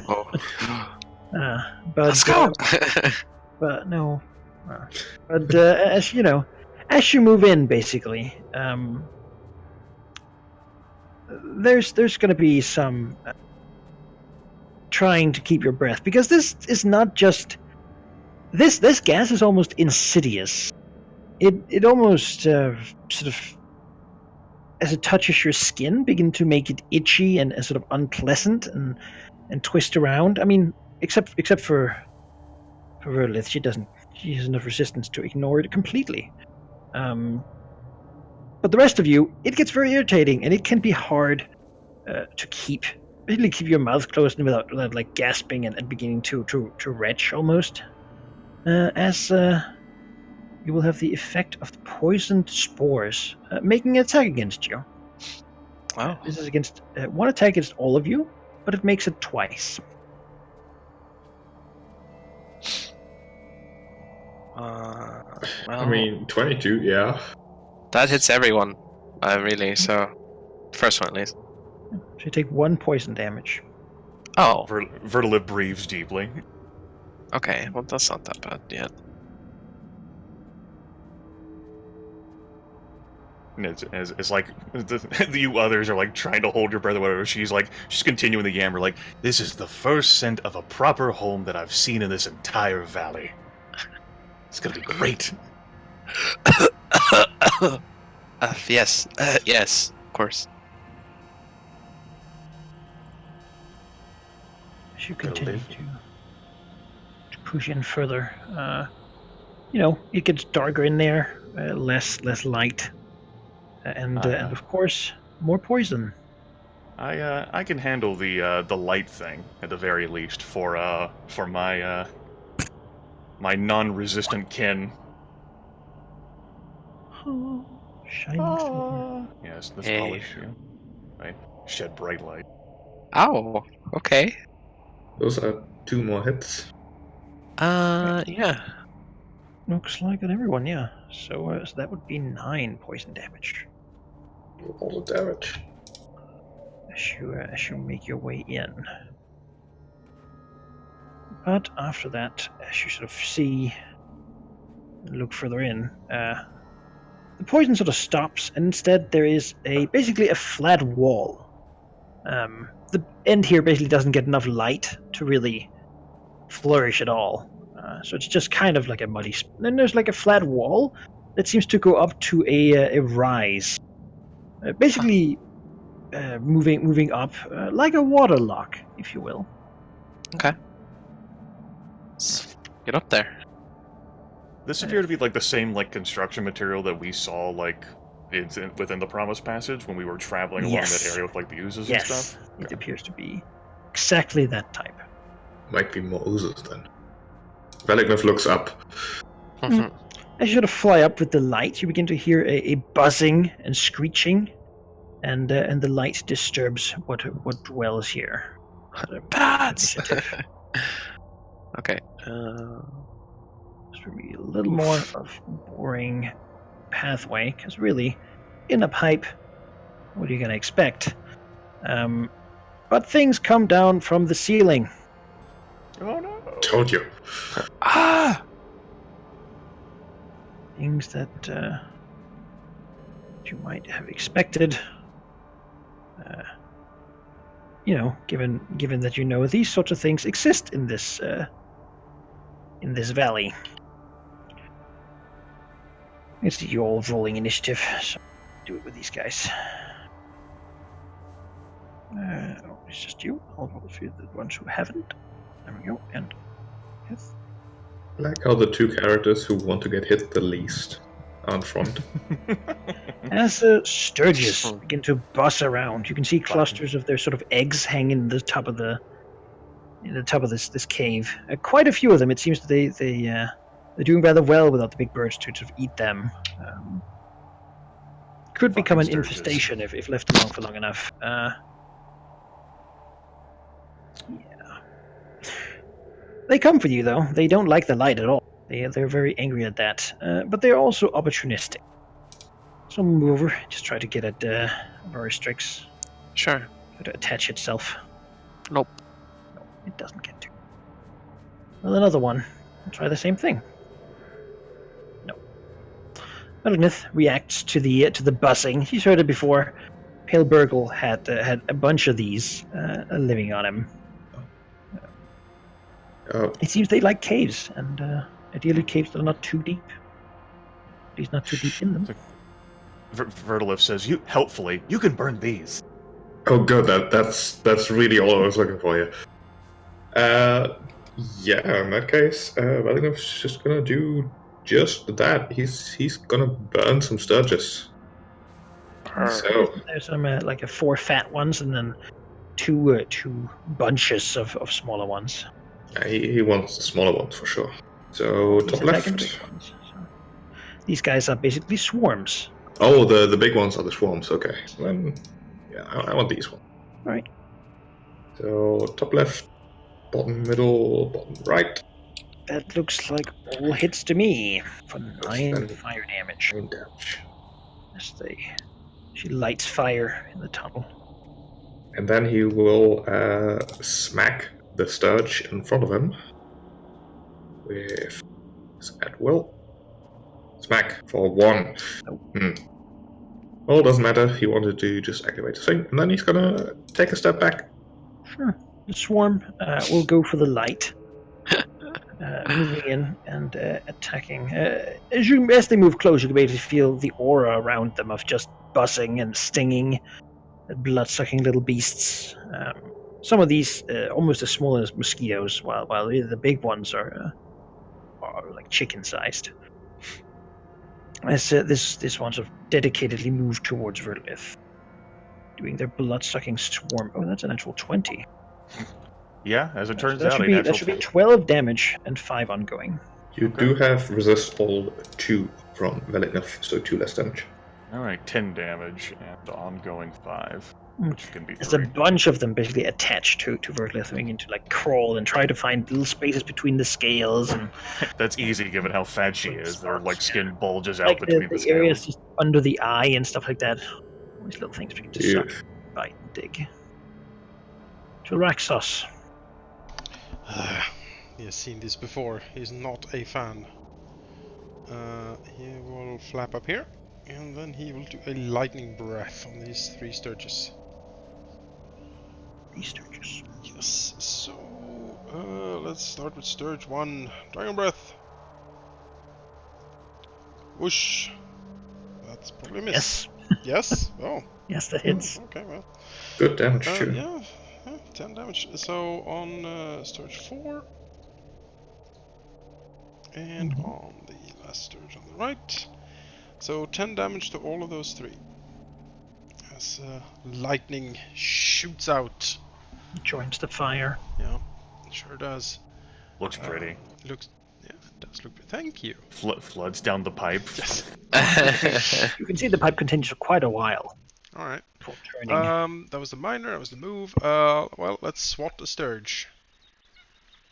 Oh, But let's go. but no. But as you move in, basically, there's going to be some trying to keep your breath, because this is not just this gas is almost insidious. It almost sort of, as it touches your skin, begin to make it itchy and sort of unpleasant and twist around. I mean, except for Verlith, she has enough resistance to ignore it completely. But the rest of you, it gets very irritating, and it can be hard to keep your mouth closed without like gasping and beginning to retch almost. As you will have the effect of the poisoned spores making an attack against you. Wow. This is against one attack against all of you, but it makes it twice. Well, I mean, 22, yeah. that hits everyone, really. So, first one at least. So you take 1 poison damage. Oh, Verla breathes deeply. okay. Well, that's not that bad yet. And it's like you others are like trying to hold your breath or whatever. She's continuing the yammer, like, "This is the first scent of a proper home that I've seen in this entire valley. It's gonna be great." Yes, yes, of course. As you continue live. to push in further, it gets darker in there, less light, and of course more poison. I can handle the light thing at the very least for my my non-resistant kin. Oh, shining silver. Yes, this Hey. polish. Yeah. Right. Shed bright light. Oh, okay. Those are 2 more hits. Yeah. Looks like on everyone, yeah. So that would be 9 poison damage All the damage. as you make your way in. But after that, as you sort of look further in, the poison sort of stops, and instead there is basically a flat wall. The end here basically doesn't get enough light to really flourish at all. So it's just kind of like a muddy. Then there's like a flat wall that seems to go up to a rise, basically moving up like a water lock, if you will. Okay. Let's get up there. This appeared to be like the same like construction material that we saw within the Promised Passage when we were traveling along Yes. that area with like the oozes and Yes, stuff. it appears to be exactly that type. Might be more oozes then. Velignev looks up. As you sort of fly up with the light, you begin to hear a buzzing and screeching, and the light disturbs what dwells here. Bats. Okay. This would be a little more of boring pathway, because really, in a pipe, what are you going to expect? But things come down from the ceiling. Oh no! Told you. Ah! Things that you might have expected. Given that you know these sorts of things exist in this valley. It's the old rolling initiative, so do it with these guys. Oh, it's just you. I'll roll for the ones who haven't. There we go. And yes. I like how the two characters who want to get hit the least are in front. As stirges begin to buzz around, you can see clusters of their sort of eggs hanging in the top of this cave. Quite a few of them. It seems that they're doing rather well without the big birds to sort of eat them. Could become an Stirges. infestation if left alone for long enough. Yeah. They come for you though. They don't like the light at all. They're very angry at that. But they're also opportunistic. So move over. Just try to get at Strix. Sure. Try to attach itself. Nope. No, it doesn't get to. Well, another one. I'll try the same thing. No. Melanith reacts to the buzzing. He's heard it before. Pale Burgle had a bunch of these living on him. It seems they like caves, and ideally caves that are not too deep. He's not too deep in them. Vertilif says, "You helpfully, you can burn these." Oh, good. That's really all I was looking for here. Yeah. In that case, Velingov's just gonna do just that. He's gonna burn some stirges. So There's some like 4 fat ones, and then two bunches of smaller ones. he wants the smaller ones for sure. So He's top attacking left. big ones, so. These guys are basically swarms. Oh, the big ones are the swarms. Okay. Then, yeah, I want these ones. All right. So top left, bottom middle, bottom right. That looks like all hits to me for 9 Then- fire damage. 9 damage. As she lights fire in the tunnel. And then he will smack the Stirge in front of him with at will. Smack for 1. Well, doesn't matter. He wanted to just activate the thing, and then he's gonna take a step back. Sure. The swarm will go for the light. Moving in and attacking. As they move close, you can basically feel the aura around them of just buzzing and stinging, blood-sucking little beasts. Some of these almost as small as mosquitoes, while the big ones are like chicken-sized. As this one sort of dedicatedly moved towards Verlith, doing their blood-sucking swarm. Oh, that's an actual 20. Yeah, as it turns that out, should be 12 damage and 5 ongoing. You do have resist all 2 from Velinov, so 2 less damage. All right, 10 damage and ongoing 5, which can be There's 3. a bunch of them basically attached to Verlith, having to like crawl and try to find little spaces between the scales, and That's easy given how fat she is. Their like skin bulges out like between the the areas scales. just under the eye and stuff like that. All these little things begin to suck, bite, and dig. To Raxos. He has seen this before. He's not a fan. He will flap up here, and then he will do a lightning breath on these 3 Stirges. These Stirges. Yes, so let's start with Stirge 1. Dragon Breath. Whoosh. That's probably a miss. Yes. Yes? Oh. Yes, that hits. Okay, well. Good damage too. Yeah, 10 damage. So on Stirge 4. And on the last Stirge on the right. So 10 damage to all of those 3. As lightning shoots out. Joins the fire. Yeah, it sure does. Looks pretty. Yeah, it does look pretty. Thank you. Floods down the pipe. Yes. You can see the pipe continues for quite a while Alright. before turning. That was the minor, that was the move. Well, let's swat the Stirge.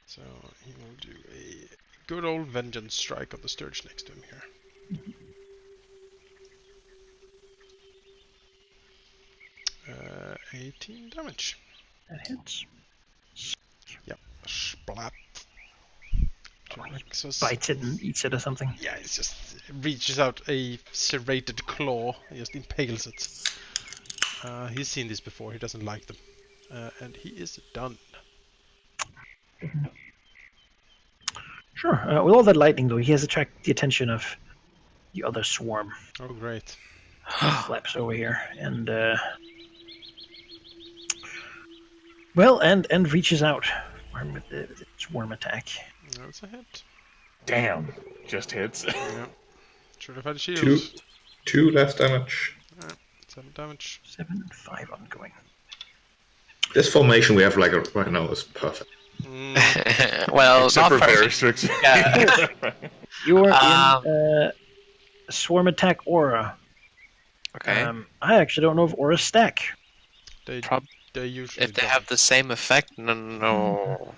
So he will do a good old vengeance strike on the Stirge next to him here. 18 damage. That hits. Yep. Splat. Bites it and eats it or something. Yeah, it just reaches out a serrated claw and just impales it. He's seen this before, he doesn't like them. And he is done. Sure. With all that lightning, though, he has attracted the attention of the other swarm Oh, great. flaps over here and and reaches out with the swarm attack. That's a hit. Damn. Just hits. Yeah. Should have had a shield. Two less damage. 7 damage. 7 and 5 ongoing. This formation we have like right now is perfect. Well, Except not for very perfect. strict. Yeah. You are Um, in swarm attack aura. Okay. I actually don't know if auras stack. They Prob- usually If they don't. have the same effect, no.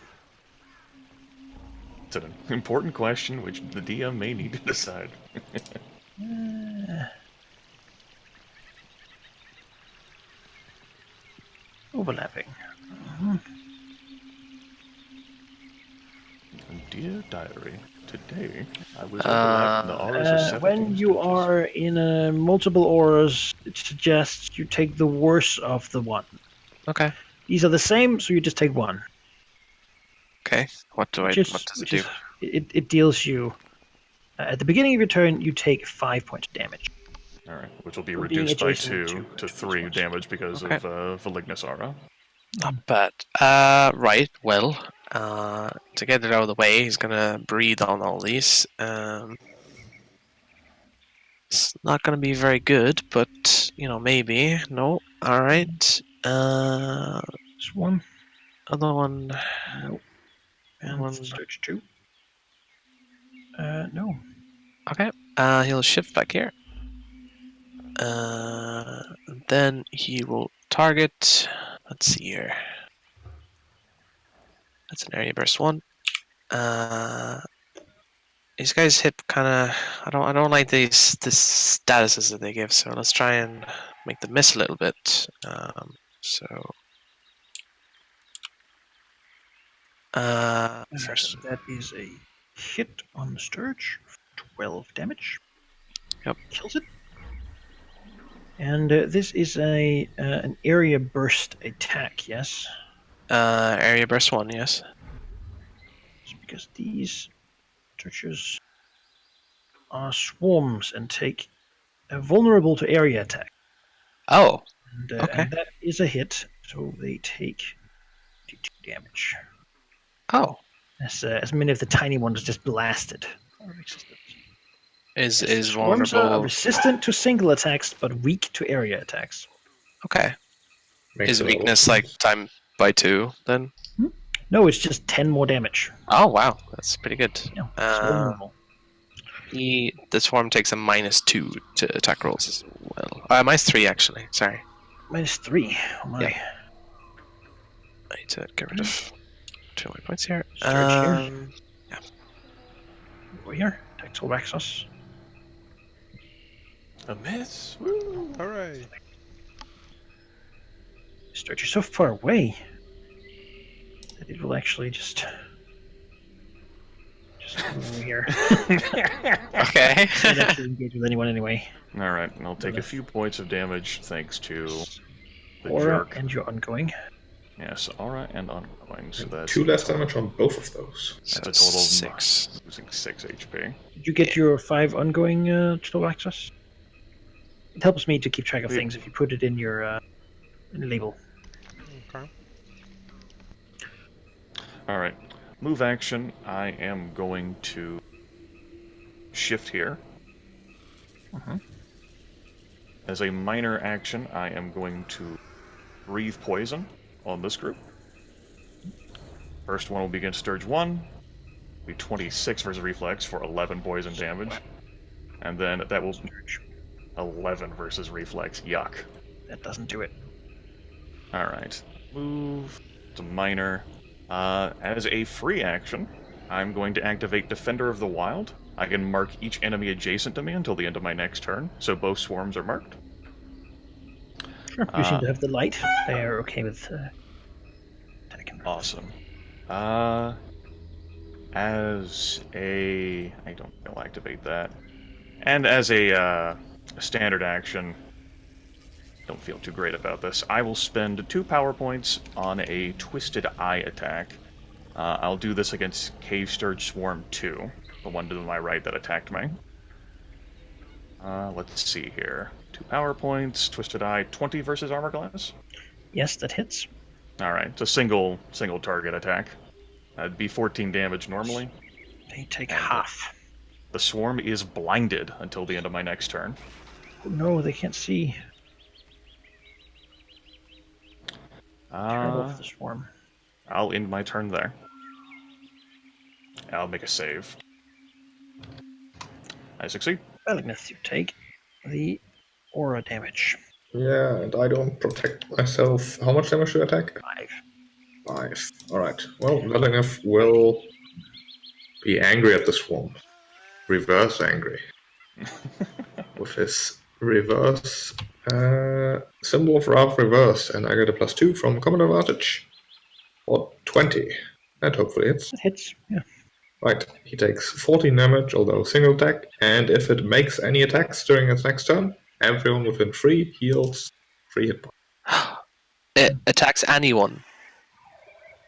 It's an important question which the DM may need to decide. Overlapping. Dear diary, today I was overlapping the auras of 17 When you stitches. are in multiple auras, it suggests you take the worst of the one. Okay. These are the same, so you just take one. Okay. What does it do? It deals you. At the beginning of your turn, you take 5 points of damage. Alright, which will be For being reduced by adjacent 2 to to 3 ones. damage because Okay. of Valignus Aura. Not bad. Right. Well, to get it out of the way, he's gonna breathe on all these. It's not gonna be very good, but maybe. No. All right. Swarm. Other one. No. And And one. Stirge 2. No. Okay. He'll shift back here. Then he will target. Let's see here. That's an area burst 1. These guys hit kind of. I don't like these statuses that they give. So let's try and make them miss a little bit. First. That is a hit on the Stirge. 12 damage. Yep. Kills it. And this is an area burst attack, yes? Area burst 1, yes. It's because these Stirges are swarms and take a vulnerable to area attack. Oh. And, Okay. and that is a hit, so they take 2 damage. Oh. As many of the tiny ones just blasted. Is Swarms are vulnerable. resistant to single attacks, but weak to area attacks. Okay. Makes Is a lot of weakness sense. like time by 2 then? No, it's just 10 more damage. Oh wow, that's pretty good. No, it's vulnerable. The swarm takes a -2 to attack rolls as well. -3 actually. Sorry. -3. Oh my. Yeah. I need to get rid of 2 of my points here. Stirge here. Go here. Attack Raxos. A miss? Woo. Hooray! Stirge, you're so far away that it will actually just come over here. Okay. Can't actually engage with anyone anyway. Alright, and I'll take a few points of damage thanks to the Aura jerk. and your ongoing. Yes, aura and ongoing. So that's 2 less damage on both of those. That's So a total of 6. losing 6 HP. Did you get your 5 ongoing Chill Access? It helps me to keep track of Yeah. things if you put it in your label. Okay. Alright, move action. I am going to shift here. Mhm. As a minor action, I am going to breathe poison on this group. First one will be against Stirge 1. Be 26 versus reflex for 11 poison damage. And then that will 11 versus reflex. Yuck. That doesn't do it. Alright. Move to minor. As a free action, I'm going to activate Defender of the Wild. I can mark each enemy adjacent to me until the end of my next turn, so both swarms are marked. Sure. You seem to have the light. They are okay with attacking. Awesome. As a... I don't know, activate that. And as a standard action, don't feel too great about this. I will spend 2 power points on a Twisted Eye attack. I'll do this against Cave Stirge Swarm 2, the one to my right that attacked me. Let's see here. 2 power points, Twisted Eye, 20 versus Armor Class. Yes, that hits. Alright, it's a single target attack. That'd be 14 damage normally. They take And half. The swarm is blinded until the end of my next turn. Oh, no, they can't see. Terrible for the swarm. I'll end my turn there. I'll make a save. I succeed. Bellingness, you take the aura damage. Yeah, and I don't protect myself. How much damage do I take? 5. 5. Alright. Well, Velingeth will be angry at the swarm. Reverse angry. With his reverse symbol of wrath reverse, and I get a +2 from common advantage. Or 20. That hopefully hits. It hits, yeah. Right, he takes 14 damage, although single attack, and if it makes any attacks during its next turn, everyone within 3 heals 3 hit points. It attacks anyone.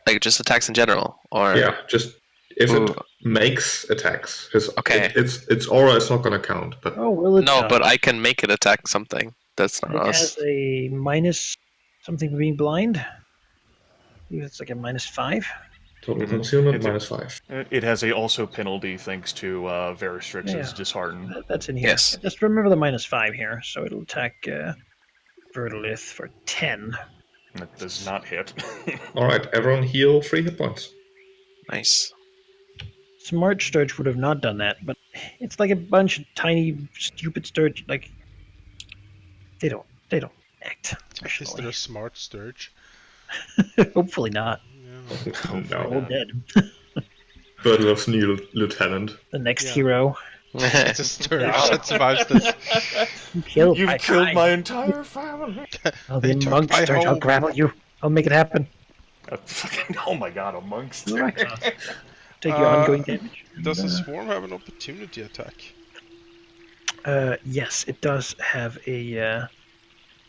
Like, just attacks in general? Or... Yeah, just if Ooh. it makes attacks. Okay. Its aura is not going to count, but Oh, will it? No, but I can make it attack something. That's not It us. has a minus something for being blind. I believe it's like a -5. total concealment It's a- -5. It has a also penalty thanks to Veristrix's Yeah. Dishearten. That's in here. Yes. Just remember the -5 here, so it'll attack Verdolith for 10. That does not hit. Alright, everyone heal 3 hit points. Nice. Smart Stirge would have not done that, but it's like a bunch of tiny, stupid Stirge. Like they don't act. Is there a smart Stirge? Hopefully not. Yeah. They're all No. dead. Birdlove's new lieutenant. The next Yeah. hero. It's a Stirge that survives this. You killed You've my killed kind. my entire family. I'll They be took monk my Stirge. I'll home. grapple you. I'll make it happen. Oh my god, a monk's Right. Take your ongoing damage. Does the And, swarm have an opportunity attack? yes, it does have a.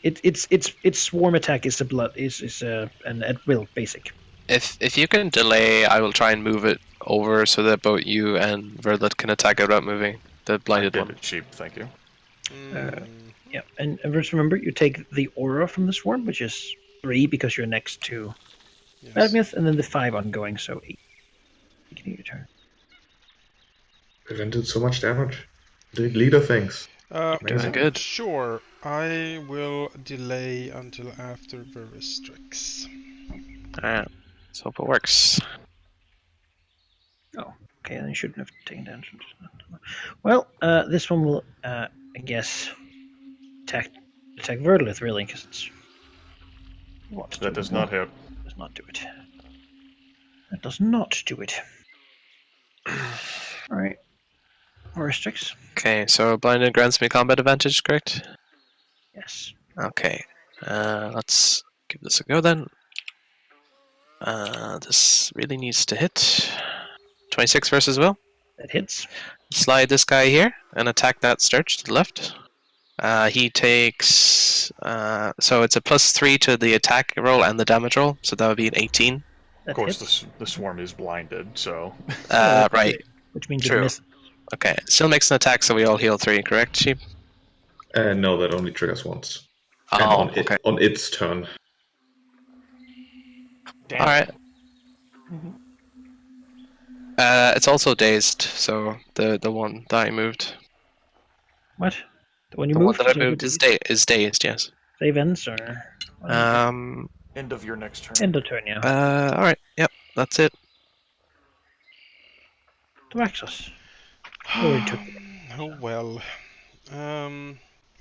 Its swarm attack is an at will basic. If you can delay, I will try and move it over so that both you and Verdlet can attack it without moving. The blinded Did one. it cheap, thank you. Yeah, and just remember, you take the aura from the swarm, which is 3 because you're next to Yes. Bellingneth, and then the 5 ongoing, so 8. Beginning of your turn. Prevented so much damage. The leader things. Doing good. Sure, I will delay until after Veristrix. Alright. Let's hope it works. Oh, okay, then you shouldn't have taken damage. Well, this one will, I guess, attack Verdolith, really, because it's. That does not hit. Does not do it. That does not do it. Alright. Restricts? Okay, so blinded grants me combat advantage, correct? Yes. Okay. Let's give this a go then. This really needs to hit. 26 versus will. That hits. Slide this guy here and attack that Stirge to the left. He takes so it's a +3 to the attack roll and the damage roll, so that would be an 18. That Of course, hits, the swarm is blinded, so Right. which means True. you miss. Okay. Still makes an attack, so we all heal 3, correct, Sheep? No, that only triggers once. And Oh, on, okay. on its turn. damn. Alright. It's also dazed, so the one that I moved. What? The one you The one moved? that I moved is dazed, yes. Save ends or End of your next turn. end of turn, yeah. Alright, yep, that's it. To Axos. Or to Oh well.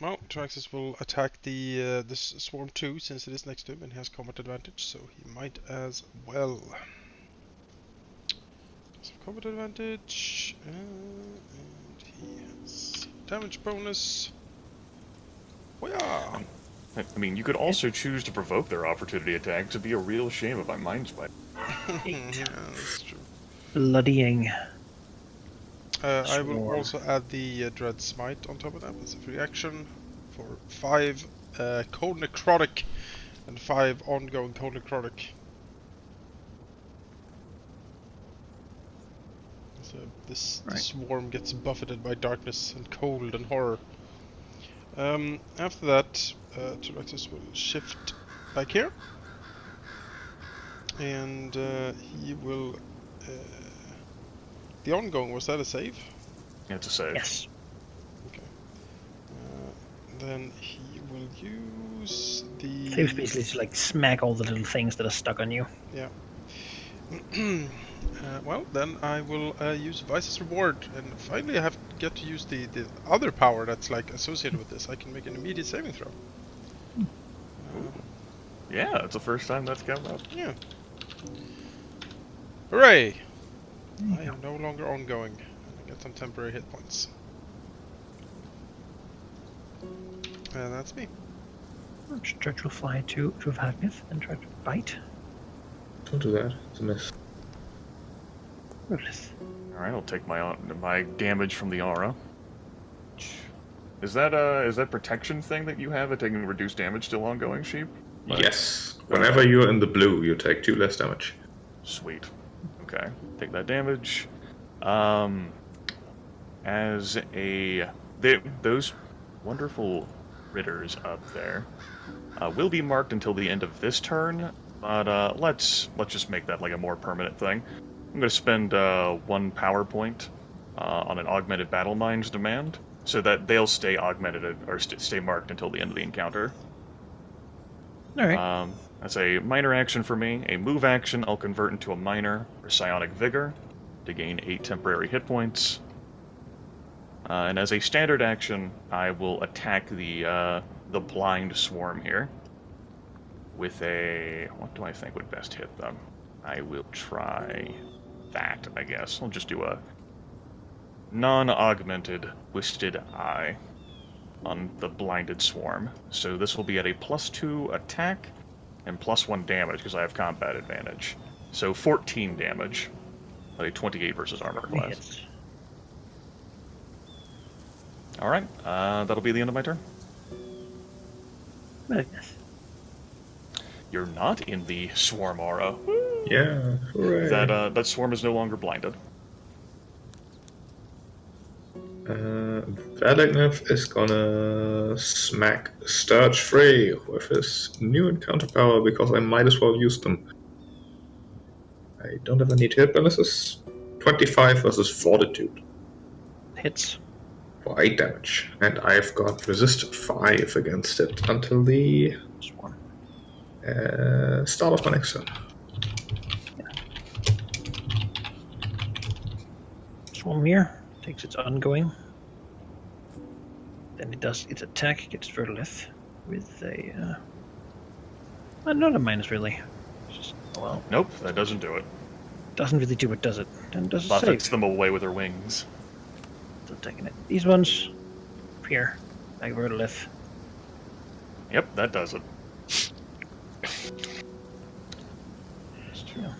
Well, Traxxas will attack the swarm too, since it is next to him and has combat advantage, so he might as well. So combat advantage, and he has damage bonus. Oh yeah! I mean, you could also choose to provoke their opportunity attack. It'd be a real shame if I mind spite. Yeah, that's true. bloodying. I will Swarm. also add the Dread Smite on top of that. It's a free action for 5 Cold Necrotic and 5 ongoing Cold Necrotic. So the Right. swarm gets buffeted by darkness and cold and horror. After that, Tyractus will shift back here, and he will. The ongoing, was that a save? It's a save. Yes. Okay. Then he will use the. Saves basically to like smack all the little things that are stuck on you. Yeah. Well, then I will use Vice's Reward, and finally I get to use the other power that's like associated with this. I can make an immediate saving throw. Yeah, it's the first time that's come up. Yeah. Hooray! There you I am no longer ongoing. I get some temporary hit points. And that's me. Stirge will fly to Vagnith and try to bite. Don't do that. It's a miss. Ruthless. All right, I'll take my damage from the aura. Is that protection thing that you have at taking reduced damage still ongoing, Sheep? Like- Yes. Whenever you're in the blue, you take 2 less damage. Sweet. Okay, take that damage. Those wonderful critters up there will be marked until the end of this turn, but let's just make that like a more permanent thing. I'm going to spend 1 power point on an augmented battle mind's demand, so that they'll stay augmented or stay marked until the end of the encounter. All right. That's a minor action for me. A move action, I'll convert into a minor for Psionic Vigor to gain 8 temporary hit points. And as a standard action, I will attack the blind swarm here with a... What do I think would best hit them? I will try that, I guess. I'll just do a non-augmented Twisted Eye on the blinded swarm. So this will be at a +2 attack and +1 damage because I have combat advantage. So 14 damage. A 28 versus armor class. Hits. Alright, that'll be the end of my turn. Vagnith. You're not in the swarm aura. Yeah, hooray. That swarm is no longer blinded. Blackguard is gonna smack Stirge free with his new encounter power because I might as well use them. I don't have any hit bonuses. 25 versus Fortitude Hits. for 8 damage. And I've got resist 5 against it until the Swarm. start of my next turn. Swarm here takes its ongoing. Then it does its attack, gets Verlith with a not a minus really. It's just, well, Nope, that doesn't do it. doesn't really do it, does it? Then does it Buffets save? them away with her wings. Still taking it. These ones up here, like Verlith. Yep, that does it. Yeah.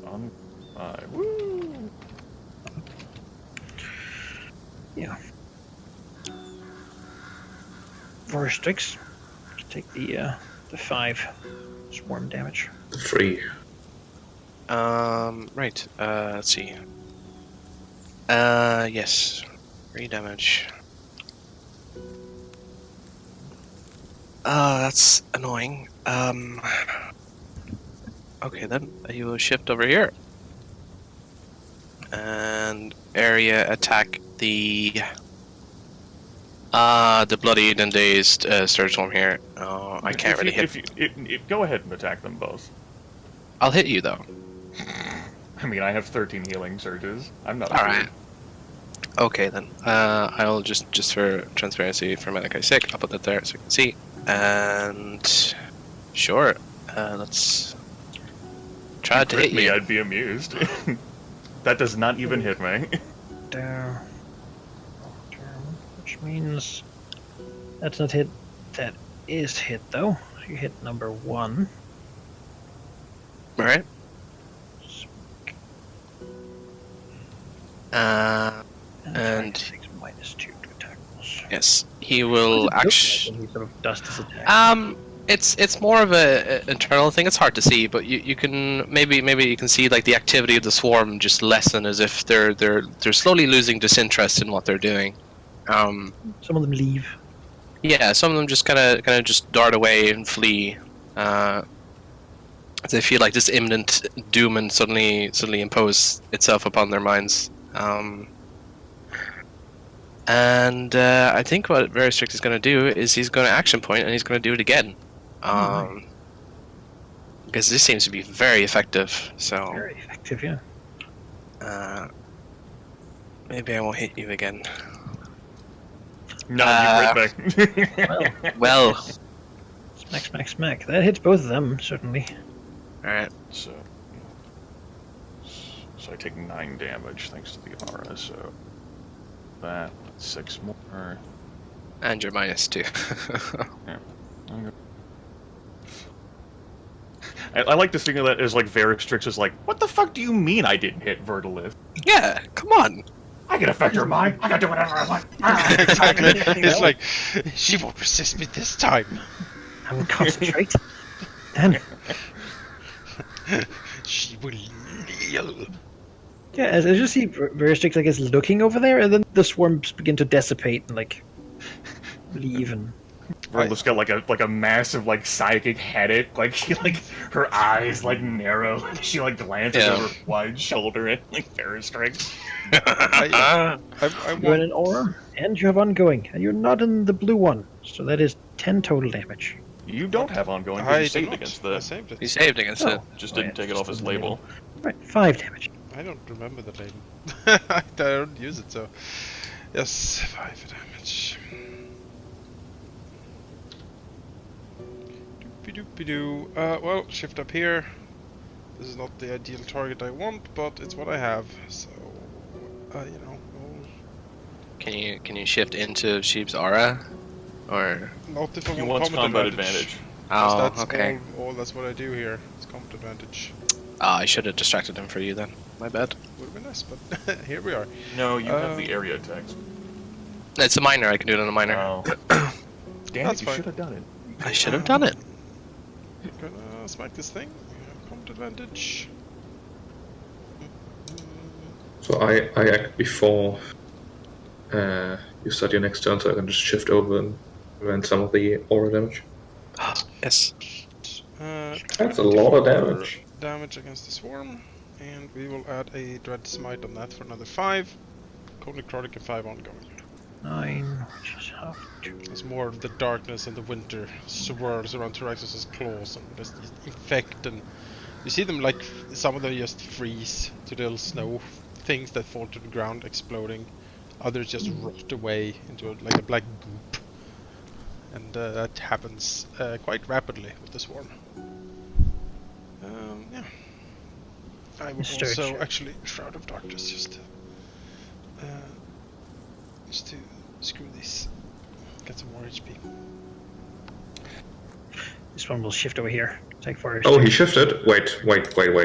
On 5. Woo! Yeah. Vorstrix. Take the 5 swarm damage. The 3. Right. Let's see. Yes. 3 damage. That's annoying. Okay, then you will shift over here. And area attack the bloodied and dazed Stirge Swarm here. Oh, I can't really hit. Go ahead and attack them both. I'll hit you though. I mean, I have 13 healing surges. I'm not. Alright. Okay then. I'll just for transparency for Manaki's sake, I'll put that there so you can see. And sure, let's try to hit me. you. I'd be amused. That does not even hit me. There. Which means that's not hit. That is hit though. You hit number 1. Alright. And takes -2 to attack rolls. yes, he will What does it look actually. like when he sort of does this attack? It's more of a internal thing. It's hard to see, but you can maybe you can see like the activity of the swarm just lessen as if they're slowly losing disinterest in what they're doing. Some of them leave. Yeah, some of them just kind of just dart away and flee. They feel like this imminent doom and suddenly impose itself upon their minds. And I think what Veristrix is going to do is he's going to action point and he's going to do it again. Because this seems to be very effective. So Very effective, yeah. maybe I won't hit you again. No, you right back. Well, Smack. That hits both of them, certainly. all right. So I take 9 damage thanks to the aura. So that's 6 more. And you're -2. Yeah. I like to think of that as like Veristrix is like, what the fuck do you mean I didn't hit Vertilith? Yeah, come on. I can affect her mind. I can do whatever I want. Exactly. It's like, she won't resist me this time. I will concentrate. Then, She will kneel. yeah, as you see, Veristrix like is looking over there, and then the swarms begin to dissipate and like leave and. Vertilith's got like a massive like psychic headache. Like she like her eyes like narrow. She like glances over her wide shoulder at like Veristrix. I You're in an aura, and you have ongoing, and you're not in the blue one, so that is 10 total damage. You don't have ongoing. I You saved did not. against I the. saved it. You saved against it. Just Oh, didn't yeah, take it off his just label. Right, 5 damage. I don't remember the label. I don't use it, so... Yes, 5 damage. Doopy-doopy-doo. Well, shift up here. This is not the ideal target I want, but it's what I have, so... you know... Can you shift into Sheep's aura? Or Not if I He want wants combat advantage. Because oh, that's okay. all that's what I do here. It's combat advantage. I should have distracted him for you then. My bad. Would have been nice, but here we are. No, you have the area attacks. It's a minor. I can do it on a minor. Oh. Damn That's it, you fine. should have done it. I should have done it. Gonna smack this thing. Combat advantage. So I act before you start your next turn, so I can just shift over and prevent some of the aura damage. Yes. That's a lot of damage. Damage against the swarm, and we will add a dread smite on that for another 5. Cold necrotic and 5 ongoing. 9, which is half 2. As more of the darkness and the winter swirls around Tyrax's claws and just infect, and you see them like some of them just freeze to little snow things that fall to the ground, exploding. Others just rot away into like a black goop, and that happens quite rapidly with the swarm. Yeah. I will Stirge. also actually Shroud of Darkness just to screw these. Get some more HP. This one will shift over here. Take fire. Oh, he shifted. Wait.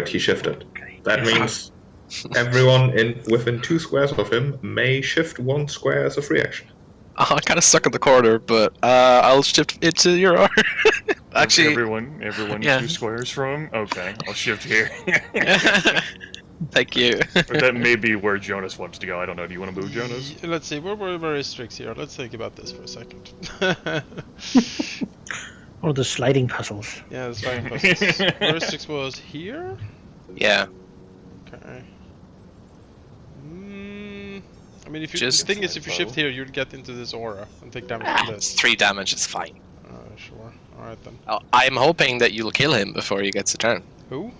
He shifted. Okay. That means everyone within 2 squares of him may shift 1 square as a free action. I'm kind of stuck in the corner, but I'll shift into your aura. Actually, everyone yeah. 2 squares from him? Okay, I'll shift here. Thank you. But that may be where Jonas wants to go. I don't know. Do you want to move Jonas? Let's see, we're very strict here. Let's think about this for a second. One of the sliding puzzles. Yeah, the sliding puzzles. Veristix was here? Yeah. Okay. I mean, if you, Just the thing is, if you shift here, you'll get into this aura and take damage from It's this. 3 damage. It's fine. Sure. Alright then. I'm hoping that you'll kill him before he gets a turn. Who?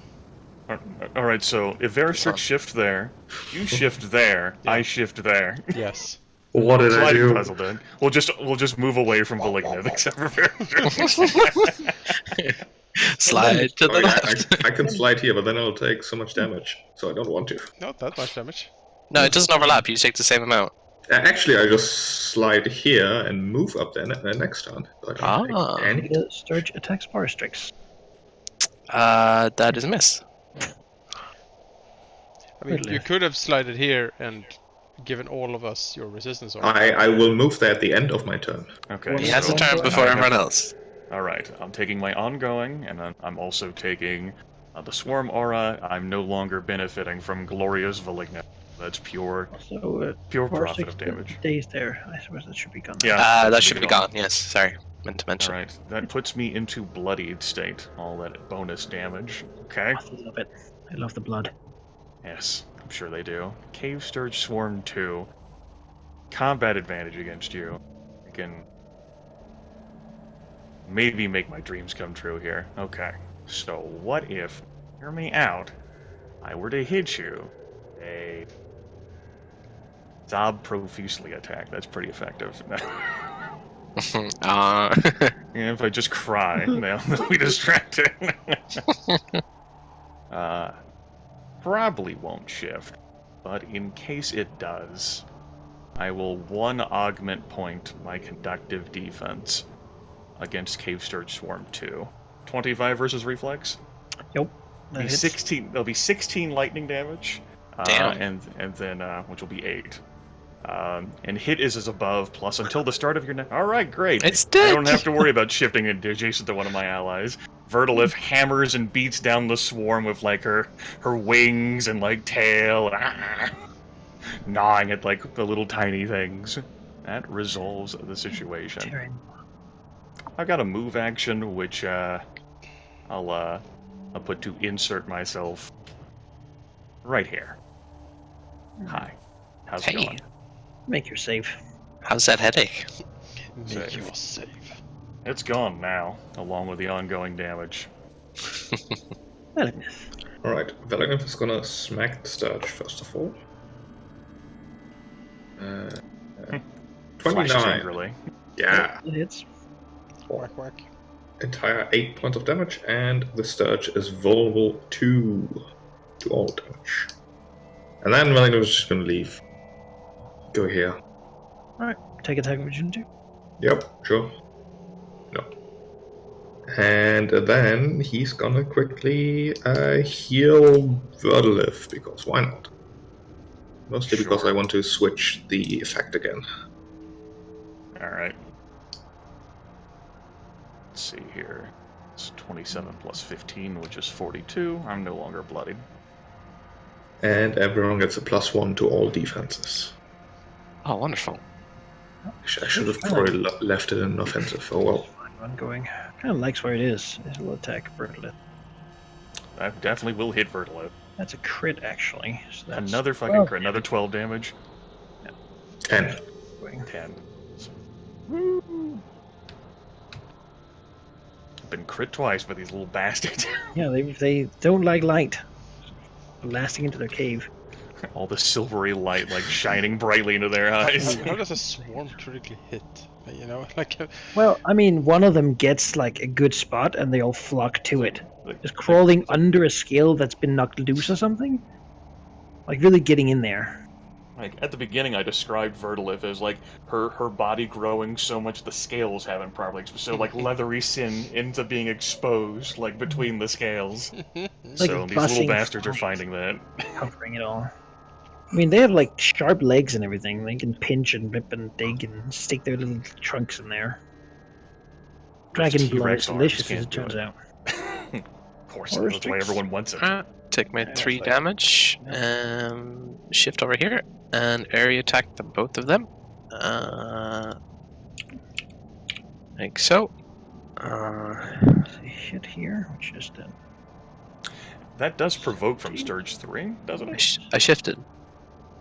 Alright, so if Veristrix shift there, you shift there, Yeah. I shift there. Yes. What did I Sliding do? puzzle then. We'll just move away from Malignant except for Veristrix. Slide to the Oh, yeah, left. I can slide here, but then I'll take so much damage, so I don't want to. Not that much damage. No, it doesn't overlap. You take the same amount. Actually, I just slide here and move up there next turn. So I don't take any. The Stirge attacks Veristrix. That is a miss. I mean, you could have slided here and given all of us your resistance on. I will move there at the end of my turn. Okay. He has so a turn before everyone else. All right, I'm taking my ongoing, and I'm also taking the swarm aura. I'm no longer benefiting from glorious malignant. That's pure So, profit 4-6 of damage. days there. I suppose that should be gone. now. Yeah, That should be gone. Yes, sorry, meant to All mention. right, that puts me into bloodied state. All that bonus damage. Okay. I love it. I love the blood. Yes, I'm sure they do. Cave Stirge Swarm 2. Combat advantage against you. I can maybe make my dreams come true here. Okay. So what if, hear me out, I were to hit you a sob profusely attack? That's pretty effective. Uh, And if I just cry, they'll be distracted. Probably won't shift, but in case it does, I will 1 augment point my conductive defense against Cave Stirge Swarm 2. 25 versus reflex? Yep. That Be hits. 16. There'll be 16 lightning damage. Damn. And then which will be 8. And hit is above plus until the start of your next. All right, great. It's I dead. don't have to worry about shifting it adjacent to one of my allies. Vertilif hammers and beats down the swarm with like her wings and like tail, gnawing at like the little tiny things. That resolves the situation. Tearing. I've got a move action which I'll put to insert myself right here. Hi. How's it Hey. going? Make your save. How's that headache? Make Save. your save. It's gone now, along with the ongoing damage. Malignus. Alright, Valignant is gonna smack the Stirge first of all. Flashes 29. angrily. Yeah. It hits. Whack whack. Entire 8 points of damage, and the Stirge is vulnerable to all damage. And then Valignant is just gonna leave. Go here. Alright. Take attack of opportunity. Yep, sure. No. And then he's gonna quickly heal Vertilif, because why not? Mostly because Sure. I want to switch the effect again. Alright. Let's see here. It's 27 plus 15, which is 42. I'm no longer bloodied. And everyone gets a +1 to all defenses. Oh, wonderful. I should have probably left it in offensive. Oh well. Ongoing. Kind of likes where it is. It'll attack Vertilith. That definitely will hit Vertilith. That's a crit, actually. So that's Another fucking 12 crit. Another 12 damage. 10. ongoing. 10. Woo! Been crit twice by these little bastards. Yeah, they don't like light. Blasting into their cave. All the silvery light like shining brightly into their eyes. How does a swarm critically hit? You know, like Well, I mean, one of them gets like a good spot, and they all flock to it. Just crawling under a scale that's been knocked loose or something. Like really getting in there. Like at the beginning, I described Vertilif as like her body growing so much the scales haven't properly exposed. So like leathery sin ends up being exposed like between the scales. Like So these little buzzing bastards are flies. finding that. Covering it all. I mean, they have like sharp legs and everything. They can pinch and rip and dig and stick their little trunks in there. Dragon blood T-Rex is arms delicious, as can't it do turns it. out. Of course, Or that's why sticks. everyone wants it. Take my Yeah, 3 it's like- damage. Shift over here and area attack them, both of them. Like so. So hit here, which is then. That does provoke from Stirge 3, doesn't it? I shifted.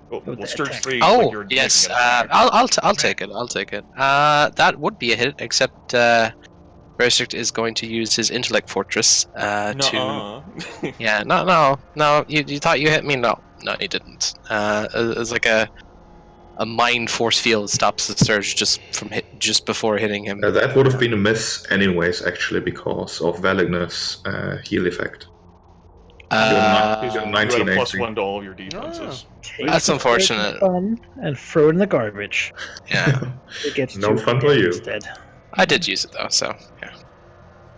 Well, Oh, the Stirge attack. 3. Oh, like you're yes. making an attack. I'll take it. I'll take it. That would be a hit, except Berserk is going to use his intellect fortress to. Nuh-uh. Yeah, no. You thought you hit me? No, you didn't. It's like a mind force field stops the Stirge just before hitting him. That would have been a miss anyways, actually, because of Valignus heal effect. You You're had a 19 plus AC. 1 to all of your defenses. Take That's the unfortunate. fun and throw it in the garbage. Yeah, It gets No 2 fun for dead you. Instead. I did use it though, so yeah.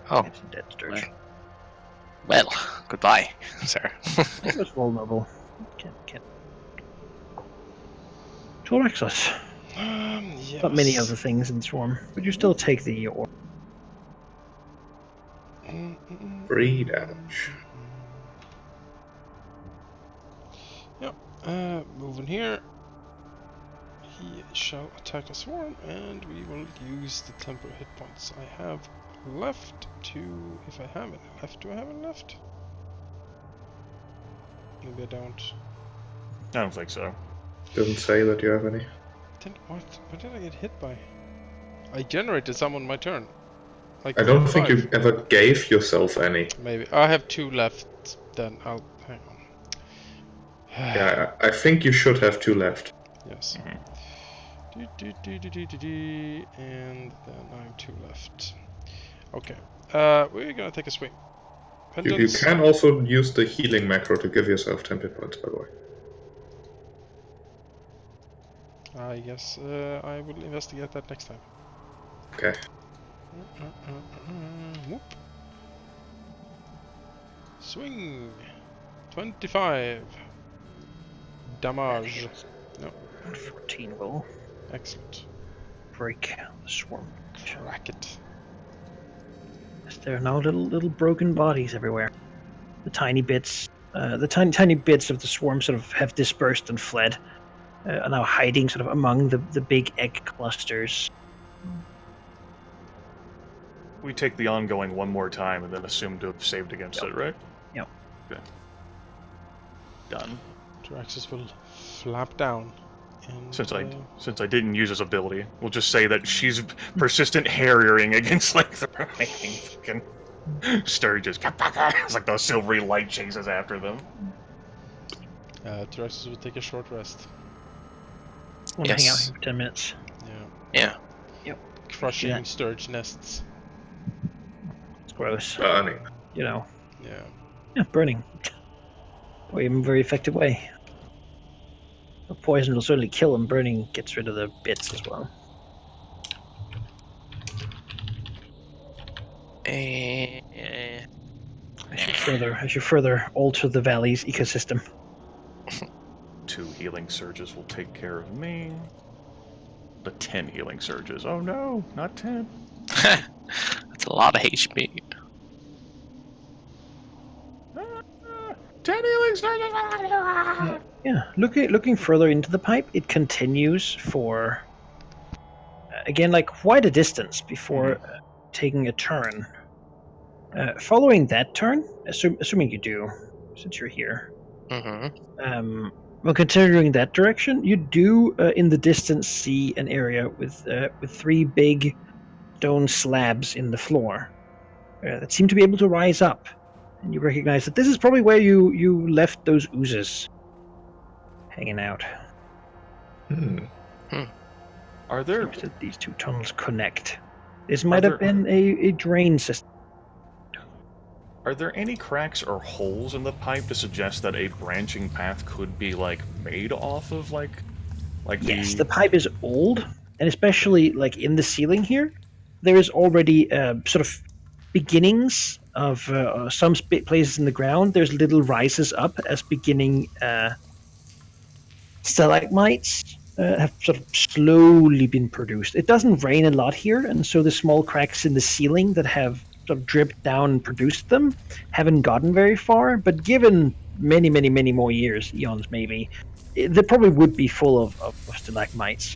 Oh, It's a dead Stirge. well, goodbye, sir. It was vulnerable. Can't. Torexus. yes. Not many other things in Swarm, but you still take the orb. 3 damage. Yep. Moving here. He shall attack the swarm, and we will use the temporary hit points I have left to... If I have it left. Do I have it left? Maybe I don't. I don't think so. Doesn't say that you have any. Then what? What did I get hit by? I generated some on my turn. Like I don't think 5. you ever gave yourself any. Maybe. I have 2 left, then I'll... Hang on. Yeah, I think you should have 2 left. Yes. Mhm. And then I have 2 left. Okay. We're gonna take a swing. You Pendants. can also use the healing macro to give yourself 10 hit points, by the way. I guess I will investigate that next time. Okay. Whoop. Swing. 25. Damage. No. 14 will Excellent. break the swarm. Racket. There are now little broken bodies everywhere. The tiny bits of the swarm sort of have dispersed and fled, are now hiding sort of among the big egg clusters. We take the ongoing one more time and then assume to have saved against it, right? Yep. Okay. Done. Tyraxis will flap down. And, Since I didn't use his ability, we'll just say that she's persistent harrying against like the remaining fucking Stirges. It's like the silvery light chases after them. Tyraxis will take a short rest. We'll Yes. hang out here for 10 minutes. Yeah. Yeah. Crushing Yeah. Stirge nests. It's gross. Burning. You know. Yeah. Yeah, burning. Or even a very effective way. The poison will certainly kill him. Burning gets rid of the bits as well. I should further alter the valley's ecosystem. 2 healing surges will take care of me. The 10 healing surges. Oh no, not 10. That's a lot of HP. 10 healing surges! Yeah, looking further into the pipe, it continues for again like quite a distance before taking a turn. Following that turn, assuming you do, since you're here. Mm-hmm. Well, considering that direction, you do in the distance see an area with 3 big stone slabs in the floor that seem to be able to rise up, and you recognize that this is probably where you left those oozes hanging out. Are there Seems that these 2 tunnels connect. This might have been a drain system. Are there any cracks or holes in the pipe to suggest that a branching path could be like made off of like Yes, the pipe is old, and especially like in the ceiling here, there is already sort of beginnings of some places in the ground. There's little rises up as beginning stalagmites have sort of slowly been produced. It doesn't rain a lot here, and so the small cracks in the ceiling that have sort of dripped down and produced them haven't gotten very far. But given many more years, eons maybe, they probably would be full of stalagmites.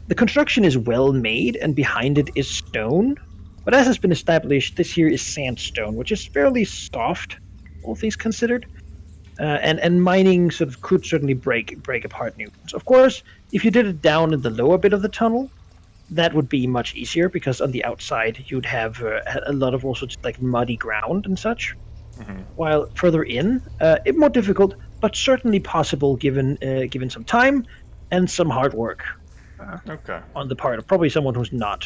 The construction is well made, and behind it is stone. But as has been established, this here is sandstone, which is fairly soft, all things considered. And mining sort of could certainly break apart new ones. Of course, if you did it down in the lower bit of the tunnel, that would be much easier, because on the outside you'd have a lot of also just like muddy ground and such. Mhm. While further in, it's more difficult, but certainly possible given some time and some hard work Okay. on the part of probably someone who's not.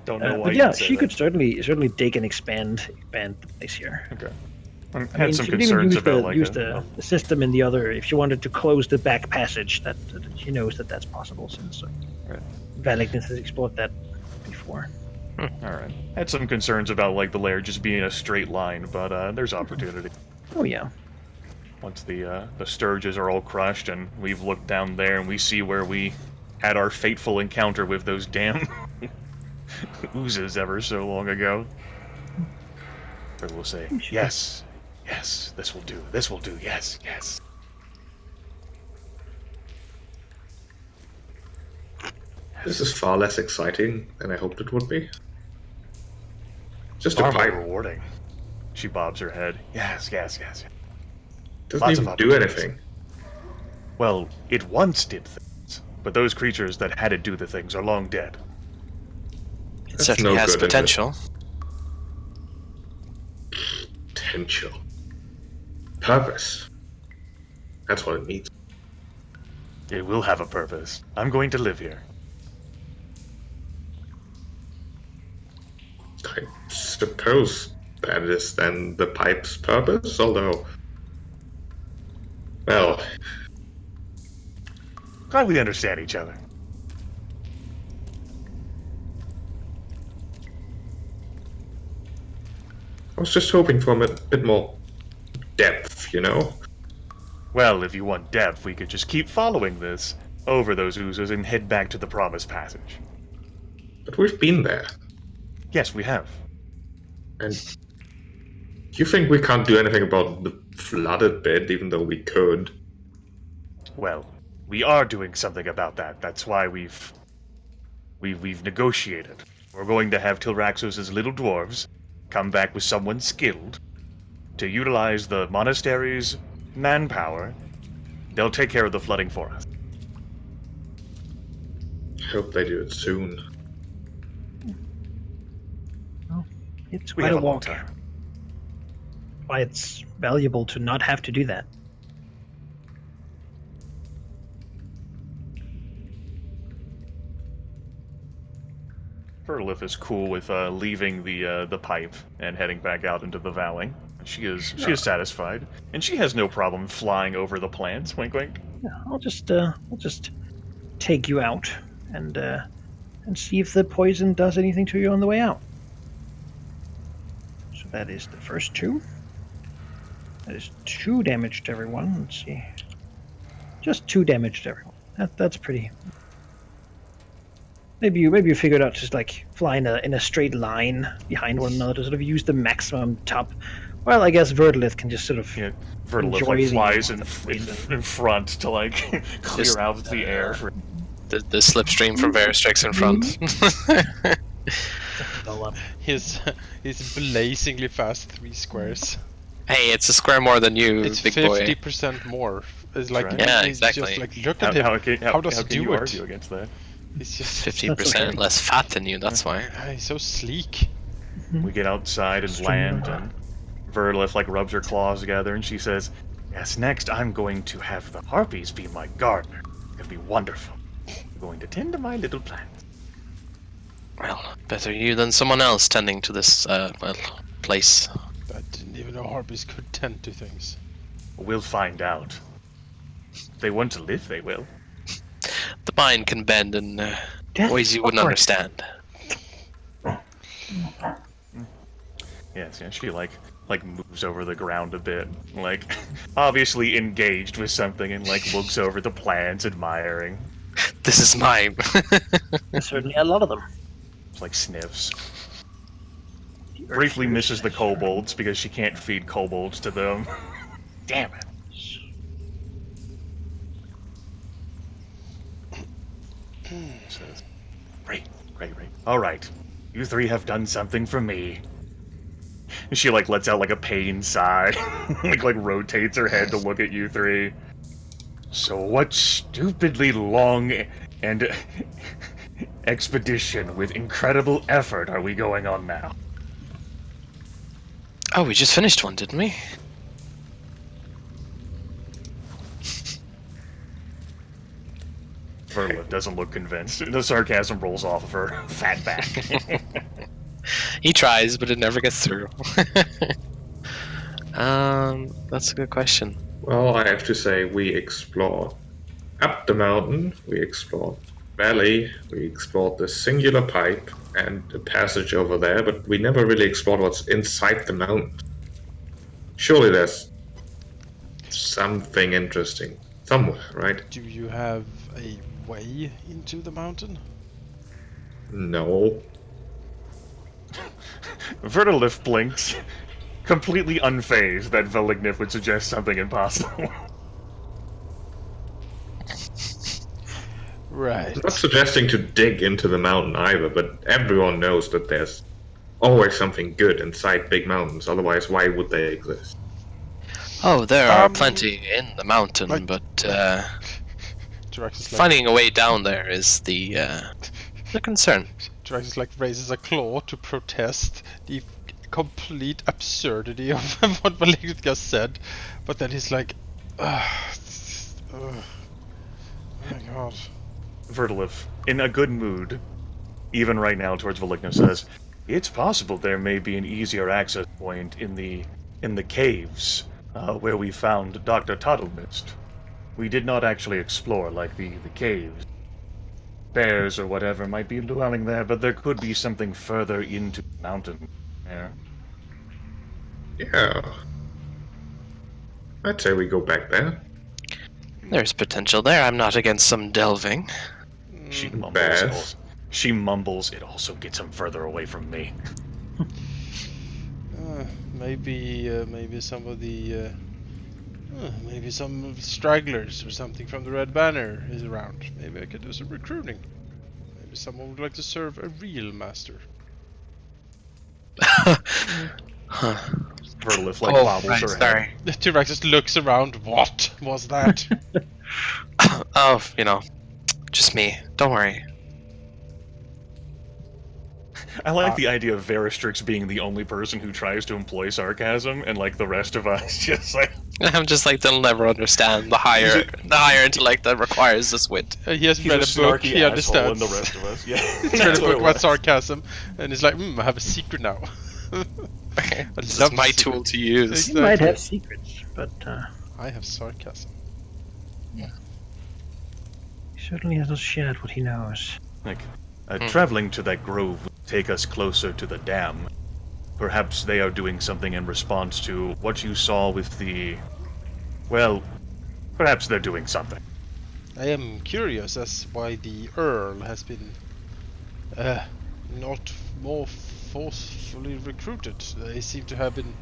Don't know why. But you'd yeah, say she that. could certainly dig and expand the place here. Okay. I I had mean, some she could even concerns use about the like use a- the system in the other if she wanted to close the back passage. That she knows that that's possible, since Right. Valignant has explored that before. All right. Had some concerns about like the layer just being a straight line, but there's opportunity. Oh yeah, Once the Stirges are all crushed and we've looked down there and we see where we had our fateful encounter with those damn oozes ever so long ago. Or we'll say, yes, yes, this will do, yes, yes. This is far less exciting than I hoped it would be. Just a Far more pipe. rewarding. She bobs her head. Yes, yes, yes. Doesn't Lots of even do opportunities. anything. Well, it once did things, but those creatures that had it do the things are long dead. It That's certainly no has good, is it? potential. Potential. Purpose. That's what it needs. It will have a purpose. I'm going to live here. I suppose that is then the pipe's purpose, although... Well, Glad we understand each other. I was just hoping for a bit more depth, you know? Well, if you want depth, we could just keep following this over those oozes and head back to the Promised Passage. But we've been there. Yes, we have. And you think we can't do anything about the flooded bit, even though we could? Well, we are doing something about that. That's why we've negotiated. We're going to have Tilraxos' little dwarves come back with someone skilled to utilize the monastery's manpower. They'll take care of the flooding for us. Hope they do it soon. It's We quite have a a long walk. time. Why it's valuable to not have to do that. Fertilith is cool with leaving the pipe and heading back out into the valley. She is satisfied, and she has no problem flying over the plants. Wink, wink. Yeah, I'll just take you out and see if the poison does anything to you on the way out. So that is the first 2. That is 2 damage to everyone. Let's see. Just 2 damage to everyone. That's pretty. Maybe you figured out just like fly in a straight line behind one another to sort of use the maximum top. Well, I guess Vertilith can just sort of Yeah, Vertilith enjoy like the- flies in the poison. in front to like clear Just, out the air. For... The slipstream from Veristrix in front. fill up. His blazingly fast 3 squares. Hey, it's a square more than you, It's big boy. 50% more. It's like right. Yeah, it's exactly. Just like look at him. How does he can do you it? argue against that? He's just 50% okay. less fat than you, that's why. he's so sleek. We get outside and land, and Vertilith like rubs her claws together, and she says, "Yes, next I'm going to have the harpies be my gardener. It'll be wonderful. I'm going to tend to my little plants." Well, better you than someone else tending to this, place. I didn't even know harpies could tend to things. We'll find out. If they want to live, they will. The mind can bend in Death ways you wouldn't upright. understand. Yes, yeah, she like moves over the ground a bit, like obviously engaged with something, and like looks over the plants, admiring. This is mine. There's certainly a lot of them. Like sniffs. Briefly misses the kobolds because she can't feed kobolds to them. Damn it. Says, great. All right, you 3 have done something for me. And she like lets out like a pain sigh, like rotates her head to look at you 3. So what stupidly long and expedition with incredible effort are we going on now? Oh, we just finished one, didn't we? Vertilith doesn't look convinced. The sarcasm rolls off of her fat back. He tries, but it never gets through. That's a good question. Well, I have to say, we explored up the mountain, we explored valley, we explored the singular pipe and the passage over there, but we never really explored what's inside the mountain. Surely there's something interesting somewhere, right? Do you have a way into the mountain? No. Vertilif blinks, completely unfazed that Velignif would suggest something impossible. Right. I'm not suggesting to dig into the mountain either, but everyone knows that there's always something good inside big mountains. Otherwise, why would they exist? Oh, there are plenty in the mountain, like- but Drax is like, finding a way down there is the concern. Drax like raises a claw to protest the complete absurdity of what Malignant just said, but then he's like, oh my god. Vertilif, in a good mood, even right now towards Velignif, says, "It's possible there may be an easier access point in the caves where we found Dr. Toddlemist. We did not actually explore like the caves. Bears or whatever might be dwelling there, but there could be something further into the mountain there." Yeah. I'd say we go back there. There's potential there. I'm not against some delving. She mumbles. Bears. She mumbles. It also gets him further away from me. Maybe some of the maybe some stragglers or something from the Red Banner is around. Maybe I could do some recruiting. Maybe someone would like to serve a real master. Vertilif wobbles right, her sorry. head. The T-Rex just looks around. What was that? Oh, just me. Don't worry. I like the idea of Veristrix being the only person who tries to employ sarcasm, and like the rest of us just like. I'm just like, they'll never understand the higher intellect that requires this wit. He has He's read a a book. snarky He asshole, understands. and the rest of us, yeah. He's read a book about sarcasm, and he's like, I have a secret now. This is love my the secret. tool to use. Exactly. He might have secrets, but I have sarcasm. he certainly has not shared what he knows. Like, traveling to that grove would take us closer to the dam. Perhaps they are doing something in response to what you saw with the. Well, perhaps they're doing something. I am curious as why the Earl has been not more forcefully recruited. They seem to have been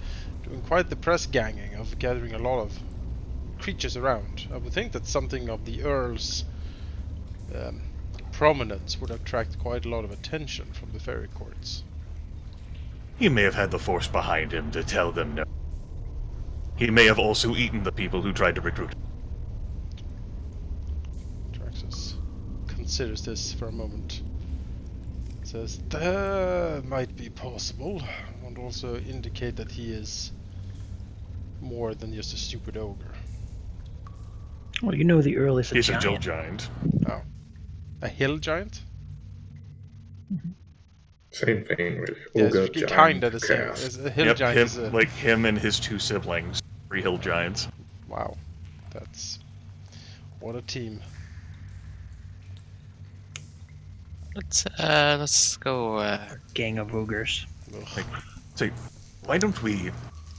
doing quite the press ganging of gathering a lot of creatures around. I would think that something of the Earl's prominence would attract quite a lot of attention from the fairy courts. He may have had the force behind him to tell them no. He may have also eaten the people who tried to recruit him. Traxxas considers this for a moment. Says that might be possible, and also indicate that he is more than just a stupid ogre. Well, you know the Earl is a He's giant. a Jill giant. Oh, a hill giant? Same thing, really. Yeah, Ogre, it's giant, kinda the same. chaos. As a hill Yep, giant him, is a like him and his two siblings, 3 hill giants. wow. That's what a team. Let's go. Gang of ogres. Ugh. So, why don't we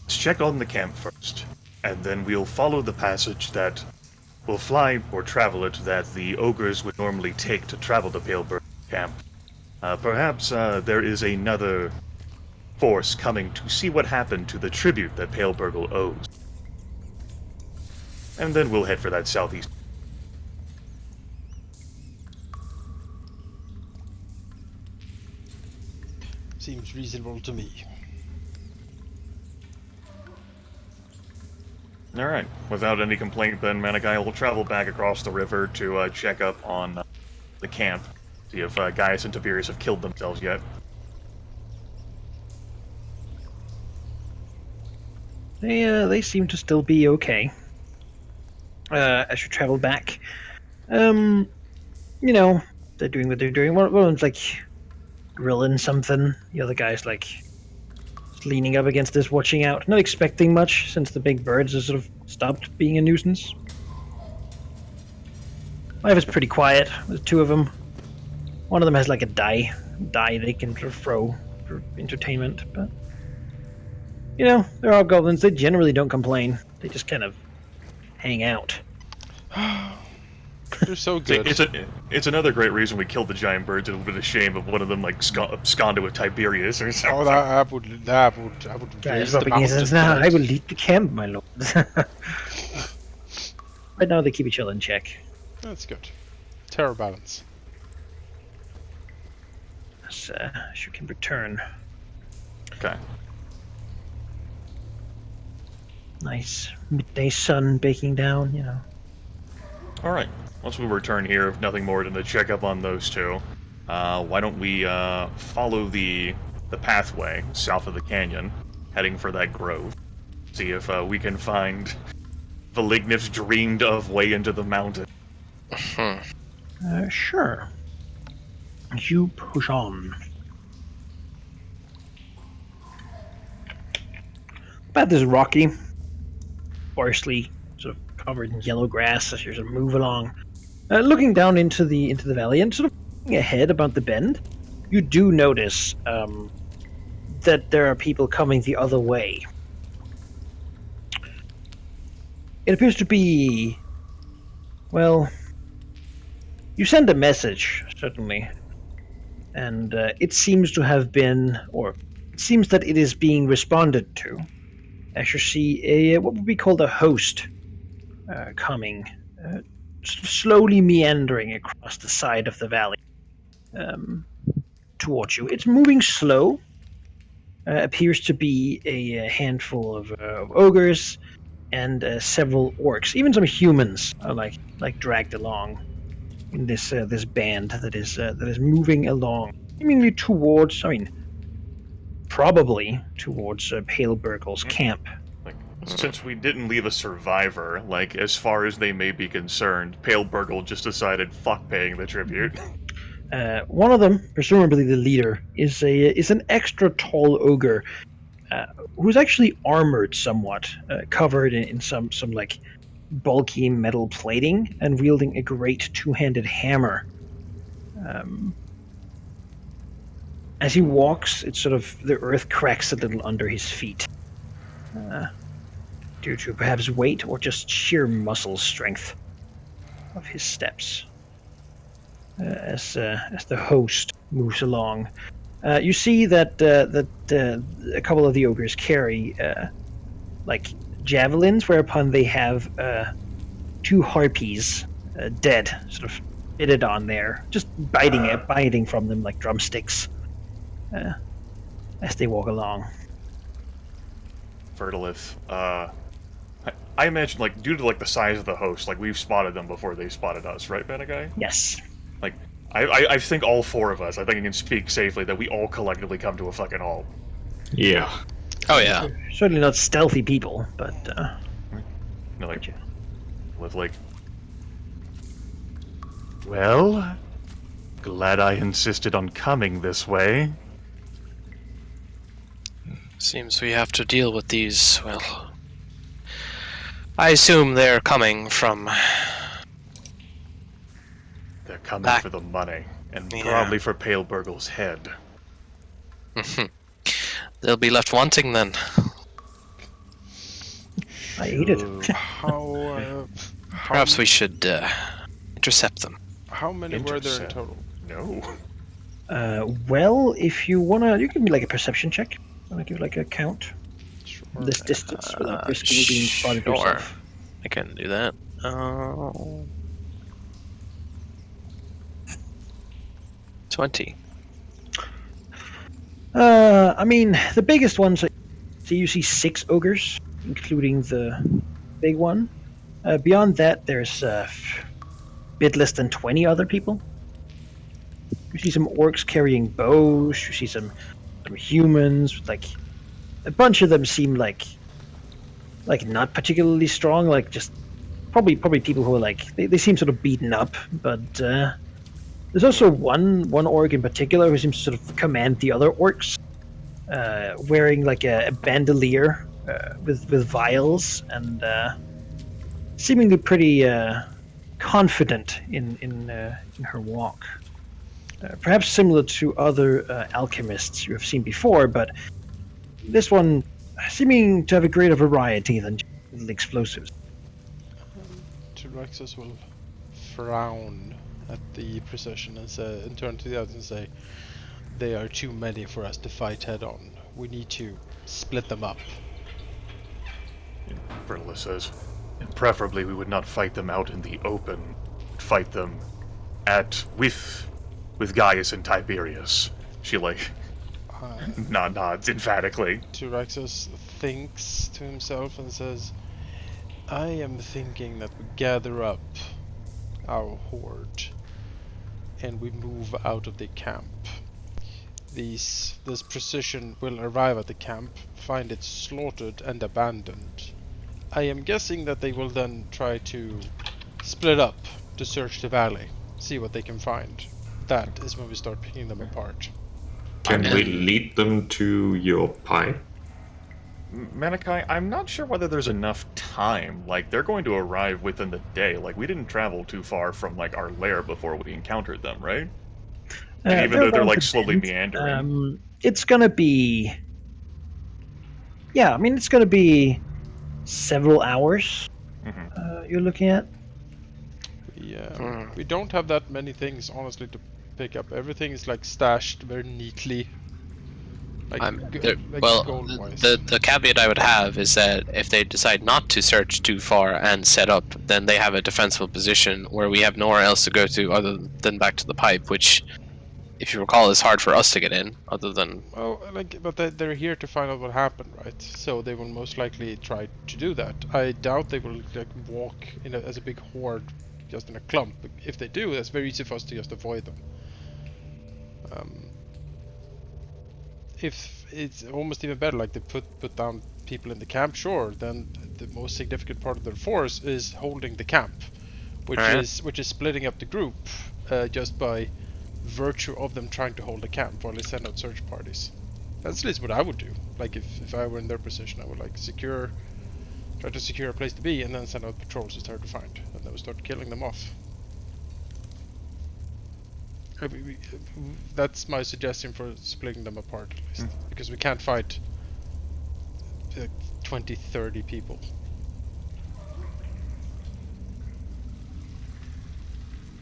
check on the camp first, and then we'll follow the passage that will fly or travel it that the ogres would normally take to travel to Paleburg camp. Perhaps there is another force coming to see what happened to the tribute that Paleburgle owes. And then we'll head for that southeast. Seems reasonable to me. Alright, without any complaint then, Manaki will travel back across the river to check up on the camp. See if Gaius and Tiberius have killed themselves yet. They seem to still be okay. As you travel back, they're doing what they're doing. One of them's like grilling something. The other guy's like leaning up against this, watching out, not expecting much since the big birds have sort of stopped being a nuisance. Life is pretty quiet. There's 2 of them. One of them has like a die they can sort of throw for entertainment, but they're all goblins. They generally don't complain. They just kind of hang out. They're so good. It's another great reason we killed the giant birds. It would have been a shame if one of them like absconded with Tiberius or something. Oh, that would Guys, raise the rubbing his hands mountain. now. I will lead the camp, my lord. But now they keep each other in check. That's good. Terror balance. As you can return. Okay. Nice midday sun baking down, All right. Once we return here, if nothing more than to check up on those two, why don't we follow the pathway south of the canyon, heading for that grove. See if we can find Valignif's dreamed of way into the mountain. Sure. You push on. Path is rocky, sparsely sort of covered in yellow grass as you sort of move along. Looking down into the valley and sort of looking ahead about the bend, you do notice that there are people coming the other way. It appears to be, well, you send a message, certainly, and it seems to have been, or it seems that it is being responded to. As you see what would be called a host coming, slowly meandering across the side of the valley towards you. It's moving slow. Appears to be a handful of ogres and several orcs. Even some humans are like dragged along in this this band that is moving along, seemingly towards. Probably towards Pale Burgle's camp. Since we didn't leave a survivor, as far as they may be concerned, Pale Burgle just decided fuck paying the tribute. One of them, presumably the leader, is an extra tall ogre who's actually armored somewhat, covered in some bulky metal plating, and wielding a great two-handed hammer. As he walks, it's sort of the earth cracks a little under his feet, due to perhaps weight or just sheer muscle strength of his steps. As the host moves along, you see that a couple of the ogres carry javelins, whereupon they have two harpies dead, sort of bitted on there, just biting from them like drumsticks. As they walk along. Fertilith, I imagine, due to, the size of the host, we've spotted them before they spotted us, right, Manaki? Yes. I think all four of us, I think I can speak safely that we all collectively come to a fucking halt. Yeah. Oh yeah. Certainly not stealthy people, but, well, glad I insisted on coming this way. Seems we have to deal with these, well... I assume they're coming from... They're coming for the money, and probably for Pale Burgle's head. They'll be left wanting then. I ate it. Perhaps we should intercept them. How many were there in total? No. Well, if you wanna, you can be a perception check. Wanna give a count? Sure. This distance without risking being spotted Sure. yourself. I can do that. 20. The biggest ones. So you see 6 ogres, including the big one. Beyond that, there's a bit less than 20 other people. You see some orcs carrying bows. You see some humans. A bunch of them seem like not particularly strong. Just probably people who are they seem sort of beaten up. But there's also one orc in particular who seems to sort of command the other orcs, wearing a bandolier with vials and seemingly pretty confident in her walk. Perhaps similar to other alchemists you have seen before, but this one seeming to have a greater variety than the explosives. Tyraxus will frown at the procession and turn to the others and say, "They are too many for us to fight head on. We need to split them up." Verla says, and preferably we would not fight them out in the open. Fight them with Gaius and Tiberius. She nods emphatically. Tyraxus thinks to himself and says, "I am thinking that we gather up our horde and we move out of the camp. This procession will arrive at the camp, find it slaughtered and abandoned. I am guessing that they will then try to split up to search the valley, see what they can find. That is when we start picking them apart." Can we lead them to your pipe? Manaki, I'm not sure whether there's enough time. Like, they're going to arrive within the day. Like, we didn't travel too far from, like, our lair before we encountered them, right? And even though they're, like, slowly meandering. It's gonna be... Yeah, I mean, it's gonna be several hours you're looking at. We don't have that many things, honestly, to pick up. Everything is, like, stashed very neatly. Gold-wise. The caveat I would have is that if they decide not to search too far and set up, then they have a defensible position where we have nowhere else to go to other than back to the pipe, which, if you recall, is hard for us to get in, other than... Well, but they're here to find out what happened, right? So they will most likely try to do that. I doubt they will, like, walk as a big horde, just in a clump. If they do, that's very easy for us to just avoid them. If it's almost even better, like they put down people in the camp, sure, then the most significant part of their force is holding the camp, which is splitting up the group just by virtue of them trying to hold the camp while they send out search parties. That's at least what I would do. Like if I were in their position, I would like try to secure a place to be and then send out patrols to start to find, and then we start killing them off. That's my suggestion for splitting them apart, at least. Because we can't fight 20, 30 people.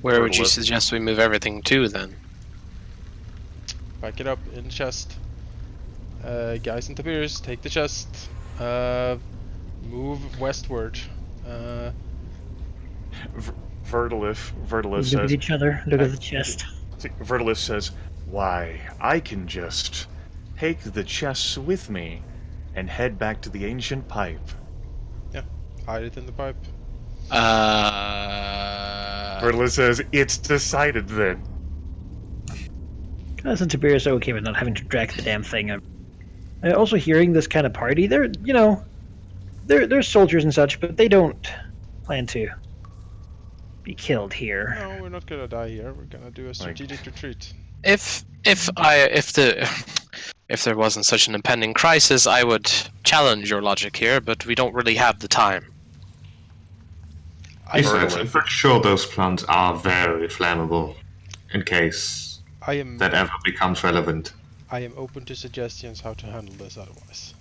Where would you suggest we move everything to, then? Pack it up in chest. Guys and Tiberius, take the chest. Move westward. Verdalis says... Look at each other, look at the chest. Verdalis says, "Why, I can just take the chests with me and head back to the ancient pipe." Yeah, hide it in the pipe. Verdalis says, "It's decided then." Guys and Tiberius are okay with not having to drag the damn thing. Also hearing this kind of party, they're soldiers and such, but they don't plan to be killed here. No, we're not gonna die here. We're gonna do a strategic retreat. If there wasn't such an impending crisis, I would challenge your logic here, but we don't really have the time. I'm pretty sure those plans are very flammable, in case that ever becomes relevant. I am open to suggestions how to handle this otherwise.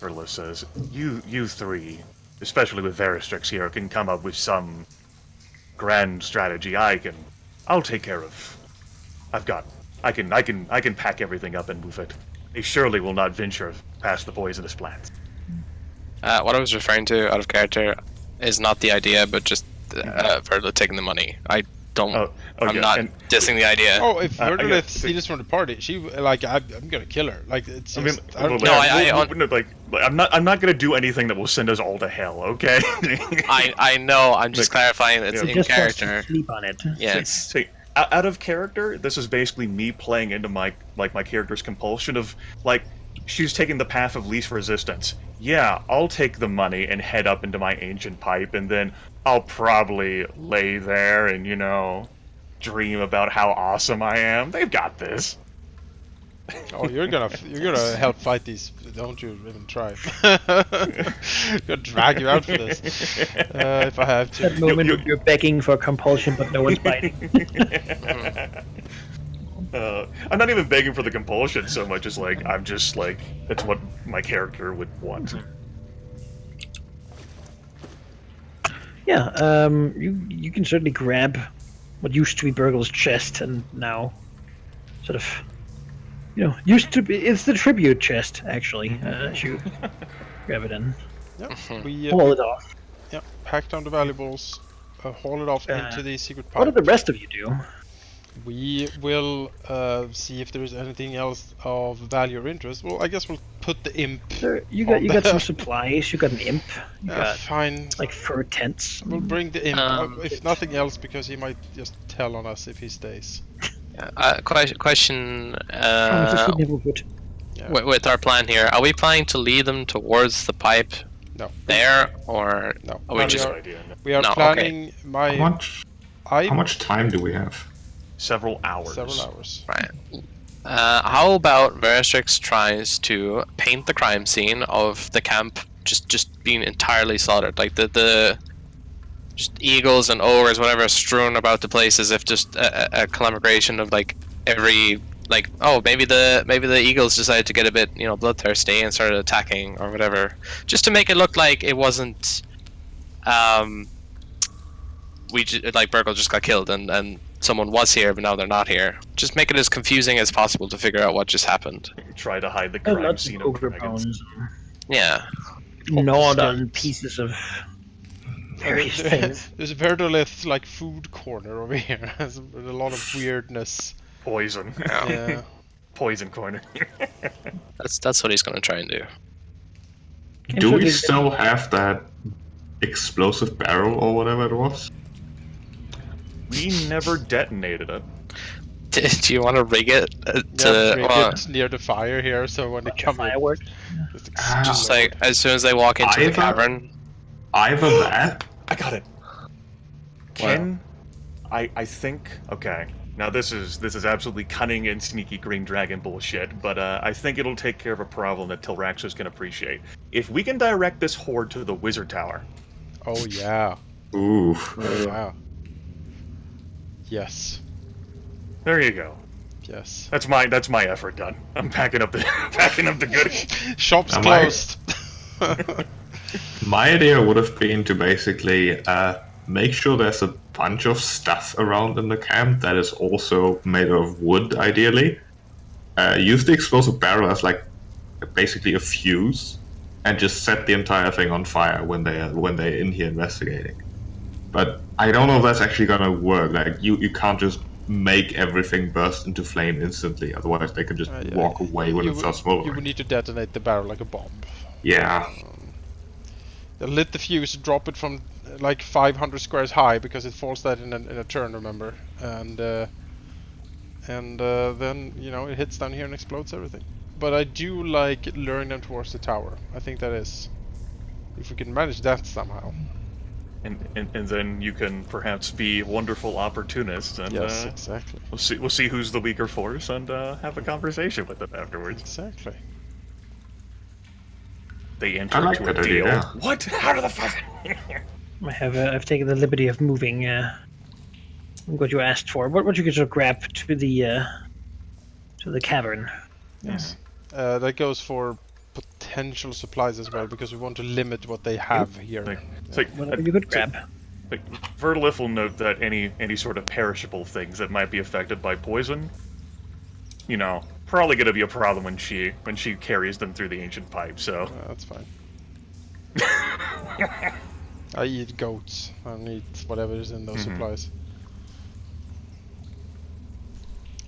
Verdalis says, you three, especially with Veristrix here, can come up with some grand strategy. I'll take care of. I can pack everything up and move it. They surely will not venture past the poisonous plants. What I was referring to, out of character, is not the idea, but just for taking the money. I'm not dissing the idea. Oh, if Verdalis steals from the party, I'm gonna kill her. Like it's. Just, I'm not gonna do anything that will send us all to hell. Okay. I know. I'm just clarifying. It's in just character. Sleep on it. Yes. See, out of character, this is basically me playing into my character's compulsion of like she's taking the path of least resistance. Yeah, I'll take the money and head up into my ancient pipe, and then I'll probably lay there and, dream about how awesome I am. They've got this. Oh, you're gonna help fight these. Don't you even try. I'm gonna drag you out for this if I have to. That moment when you're begging for compulsion, but no one's biting. I'm not even begging for the compulsion so much as I'm just that's what my character would want. Yeah, you can certainly grab what used to be Burgle's chest and now sort of, used to be, it's the tribute chest, actually. You grab it and Yeah, Mhm. we haul it off. yeah, pack down the valuables, haul it off into the secret What pipe. did the rest of you do? We will see if there is anything else of value or interest. Well, I guess we'll put the imp. You on got the- some supplies, you got an imp, you got Fine. like fur tents. We'll bring the imp, if Um, nothing else, because he might just tell on us if he stays. Question. Promises he never would. Yeah. With our plan here, are we planning to lead them towards the pipe No. there, or No. are we we just? are, idea. we are No, okay. planning How much time do we have? Several hours. several hours. Right. How about Veristrix tries to paint the crime scene of the camp just being entirely slaughtered, like the just eagles and ogres, whatever, strewn about the place, as if just a collaboration of like every like, oh, maybe the eagles decided to get a bit bloodthirsty and started attacking or whatever, just to make it look like it wasn't like Burgle just got killed and someone was here but now they're not here. Just make it as confusing as possible to figure out what just happened. Try to hide the crime Lots scene of of ogre dragons. bones, Yeah. gnawed on skeletons. pieces of various things. There's a Verdolith like food corner over here. There's a lot of weirdness. Poison. Yeah. Poison corner. That's what he's gonna try and do. Do we Actually, still have that explosive barrel or whatever it was? We never detonated it. Do you want to rig it to Bring it near the fire here, so when they come in, firework. just just like as soon as they walk into the Either- cavern? Either that. I got it. Can I think okay. Now this is absolutely cunning and sneaky green dragon bullshit, but I think it'll take care of a problem that Tilraxus can appreciate. If we can direct this horde to the wizard tower. Oh yeah. Ooh. Oh yeah. Yes. There you go. Yes. That's my effort done. I'm packing up the goodies. Shop's Am I- closed. My idea would have been to basically make sure there's a bunch of stuff around in the camp that is also made of wood, ideally. Use the explosive barrel as like basically a fuse, and just set the entire thing on fire when they're in here investigating. But I don't know if that's actually gonna work. Like you can't just make everything burst into flame instantly. Otherwise, they could just Yeah. walk away when it starts You smoldering. would need to detonate the barrel like a bomb. Yeah. They'll lit the fuse, drop it from like 500 squares high because it falls that in a turn, remember? And then it hits down here and explodes everything. But I do like luring them towards the tower. I think that is, if we can manage that somehow. And then you can perhaps be wonderful opportunists, and Yes, exactly. we'll see who's the weaker force, and have a conversation with them afterwards. Exactly. They enter I like into a that deal. idea. What? How do the fuck? I've taken the liberty of moving what you asked for. What you could sort of grab to the cavern. Yes. That goes for potential supplies as well, because we want to limit what they have here. It's like, Whatever you could grab. like Vertilith will note that any sort of perishable things that might be affected by poison, probably going to be a problem when she carries them through the ancient pipe. So That's fine. I eat goats. I eat whatever is in those supplies.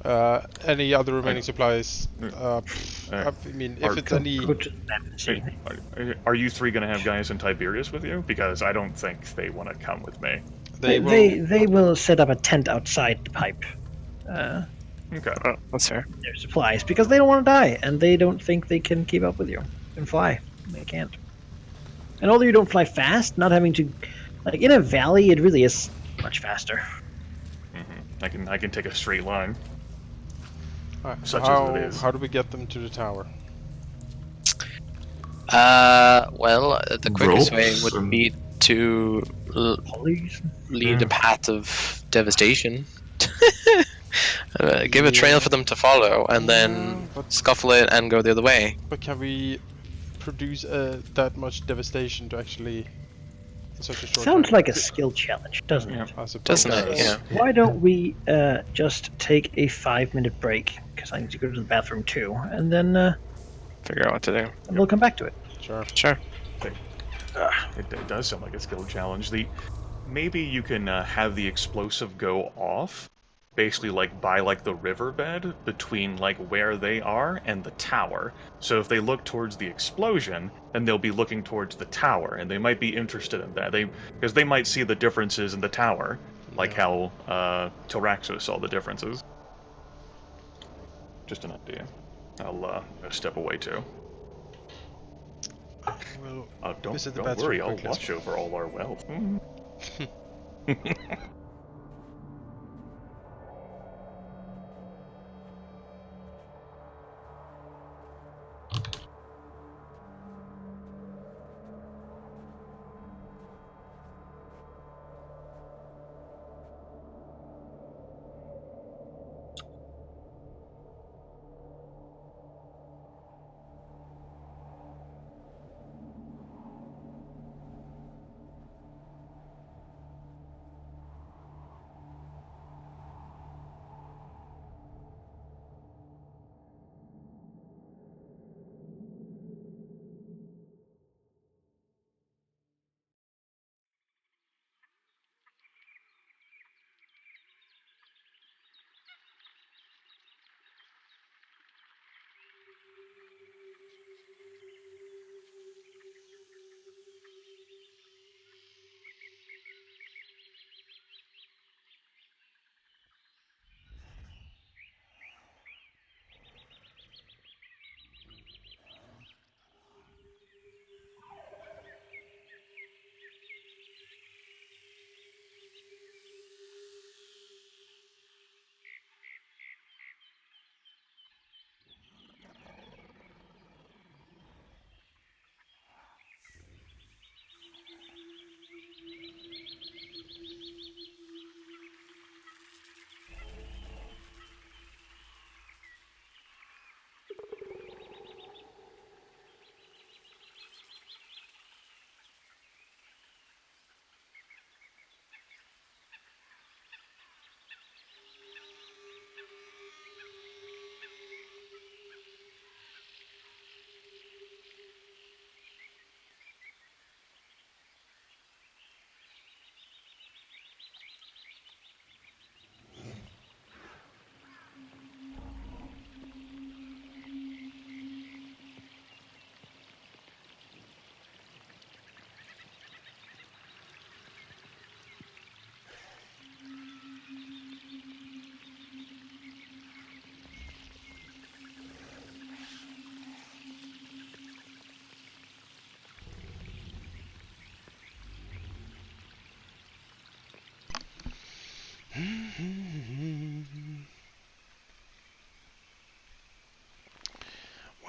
Any other remaining supplies? I mean, if it's any... Go to that and see. Are you three going to have guys in Tiberius with you? Because I don't think they want to come with me. They will set up a tent outside the pipe. Okay. Oh, that's fair. Their supplies, because they don't want to die, and they don't think they can keep up with you and fly. They can't. And although you don't fly fast, not having to, like in a valley, it really is much faster. I can take a straight line. Such how, as it is. How do we get them to the tower? Well, the quickest way Ropes would and- be to Pulleys. lead a path of devastation. Give a trail for them to follow, and then but- scuffle it and go the other way. But can we produce that much devastation to actually such a short Sounds time. like a skill challenge, doesn't it? I suppose. Doesn't it? does. Yeah. Why don't we just take a 5-minute break? Because I need to go to the bathroom too, and then Figure out what to do. we'll come back to it. Sure. Sure. It does sound like a skill challenge. Maybe you can have the explosive go off, basically like by like the riverbed between like where they are and the tower. So if they look towards the explosion, then they'll be looking towards the tower, and they might be interested in that. Because they might see the differences in the tower, like how Tilraxos saw the differences. Just an idea. I'll step away too. We'll Don't visit the don't bathroom worry, I'll quickly. watch over all our wealth.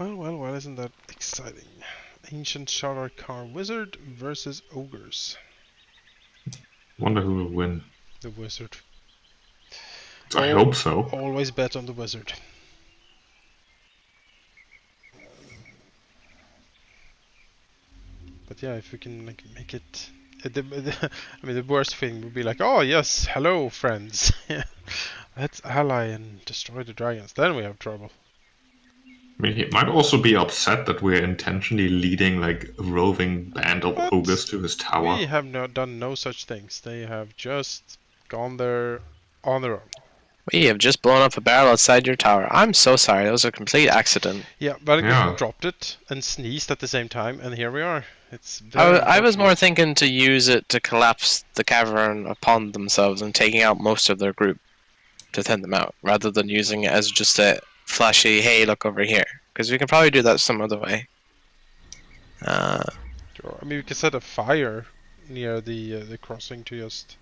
Well, isn't that exciting? Ancient Charter Carve Wizard versus Ogres. Wonder who will win. The Wizard. I hope so. Always bet on the Wizard. But yeah, if we can like make it, I mean, the worst thing would be like, oh yes, hello friends, let's ally and destroy the dragons. Then we have trouble. I mean, he might also be upset that we're intentionally leading like a roving band of What? ogres to his tower. We have done no such things. They have just gone there on their own. We have just blown up a barrel outside your tower. I'm so sorry. It was a complete accident. Yeah, but Yeah. dropped it and sneezed at the same time, and here we are. It's I was more unfortunate. thinking to use it to collapse the cavern upon themselves and taking out most of their group to thin them out, rather than using it as just a flashy, hey, look over here. Because we can probably do that some other way. Sure. I mean, we can set a fire near the crossing to just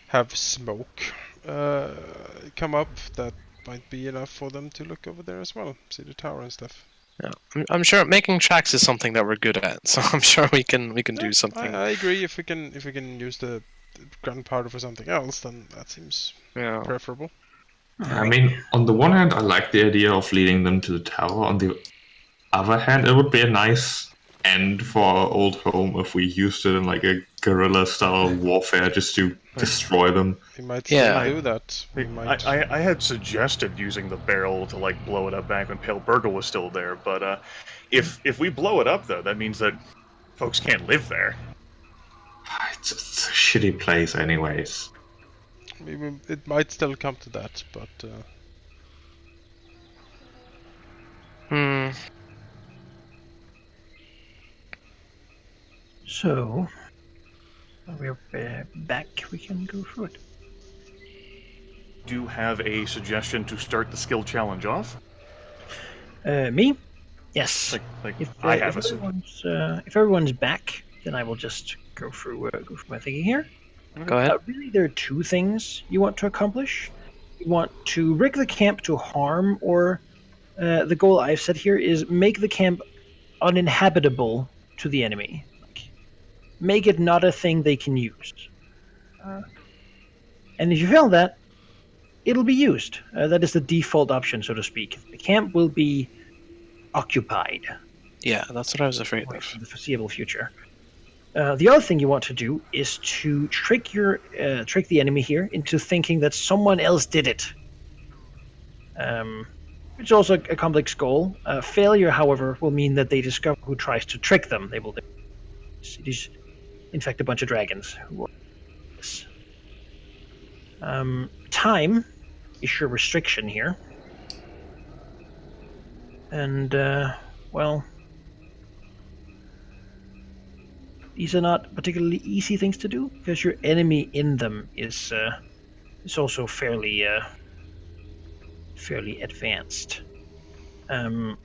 have smoke come up. That might be enough for them to look over there as well, see the tower and stuff. Yeah. I'm sure making tracks is something that we're good at, so I'm sure we can do something. I agree. If we can use the gunpowder for something else, then that seems Yeah. preferable. I mean, on the one hand, I like the idea of leading them to the tower. On the other hand, it would be a nice end for our old home if we used it in like a guerrilla-style warfare just to destroy them. We might Yeah. still do that. We might. I had suggested using the barrel to like blow it up back when Pale Burgle was still there, but if we blow it up though, that means that folks can't live there. It's a shitty place, anyways. It might still come to that, but So, when we're back, we can go through it. Do you have a suggestion to start the skill challenge off? Me? Yes. Like If, I have a if everyone's back, then I will just go through my thinking here. Go ahead. Really, there are two things you want to accomplish. You want to rig the camp to harm, or the goal I've set here is make the camp uninhabitable to the enemy. Like, make it not a thing they can use. And if you fail that, it'll be used. That is the default option, so to speak. The camp will be occupied Yeah, that's what I was afraid for of. the foreseeable future. The other thing you want to do is to trick the enemy here into thinking that someone else did it. Which is also a complex goal. Failure, however, will mean that they discover who tries to trick them. They will infect a bunch of dragons who are this. Time is your restriction here. And, well, these are not particularly easy things to do, because your enemy in them is also fairly advanced. I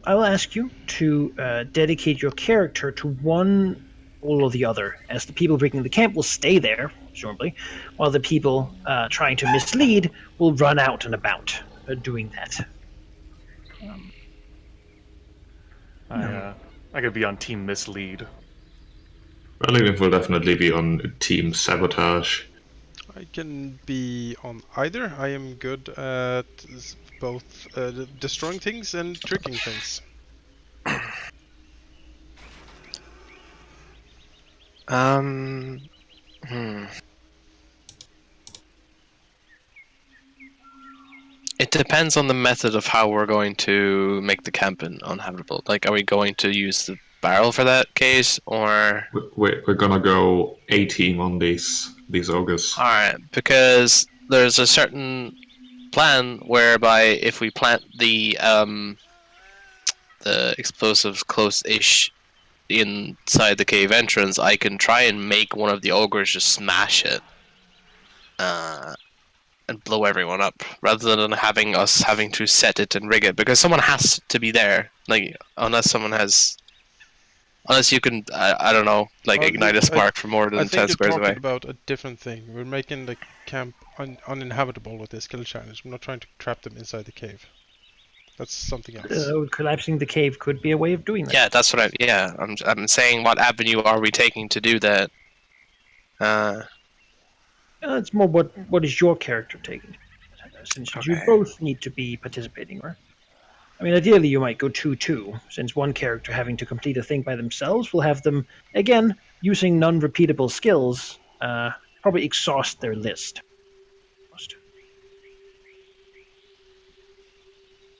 will ask you to dedicate your character to one goal or the other, as the people breaking the camp will stay there, presumably, while the people trying to mislead will run out and about doing that. I could be on Team Mislead. Relevant will definitely be on Team Sabotage. I can be on either. I am good at both destroying things and tricking things. It depends on the method of how we're going to make the camp uninhabitable. Like, are we going to use the barrel for that case, or We're gonna go A-team on these ogres. all right? Because there's a certain plan whereby if we plant the explosives close-ish inside the cave entrance, I can try and make one of the ogres just smash it. And blow everyone up, rather than having to set it and rig it, because someone has to be there. Like, unless you can, I don't know, like ignite a spark from more than 10 squares away. I think you're away. talking about a different thing. We're making the camp uninhabitable with this skill challenge. We're not trying to trap them inside the cave. That's something else. Collapsing the cave could be a way of doing that. Yeah, that's what I'm saying. What avenue are we taking to do that? It's more what is your character taking? Since you both need to be participating, right? I mean, ideally you might go 2-2, since one character having to complete a thing by themselves will have them, again, using non-repeatable skills, probably exhaust their list.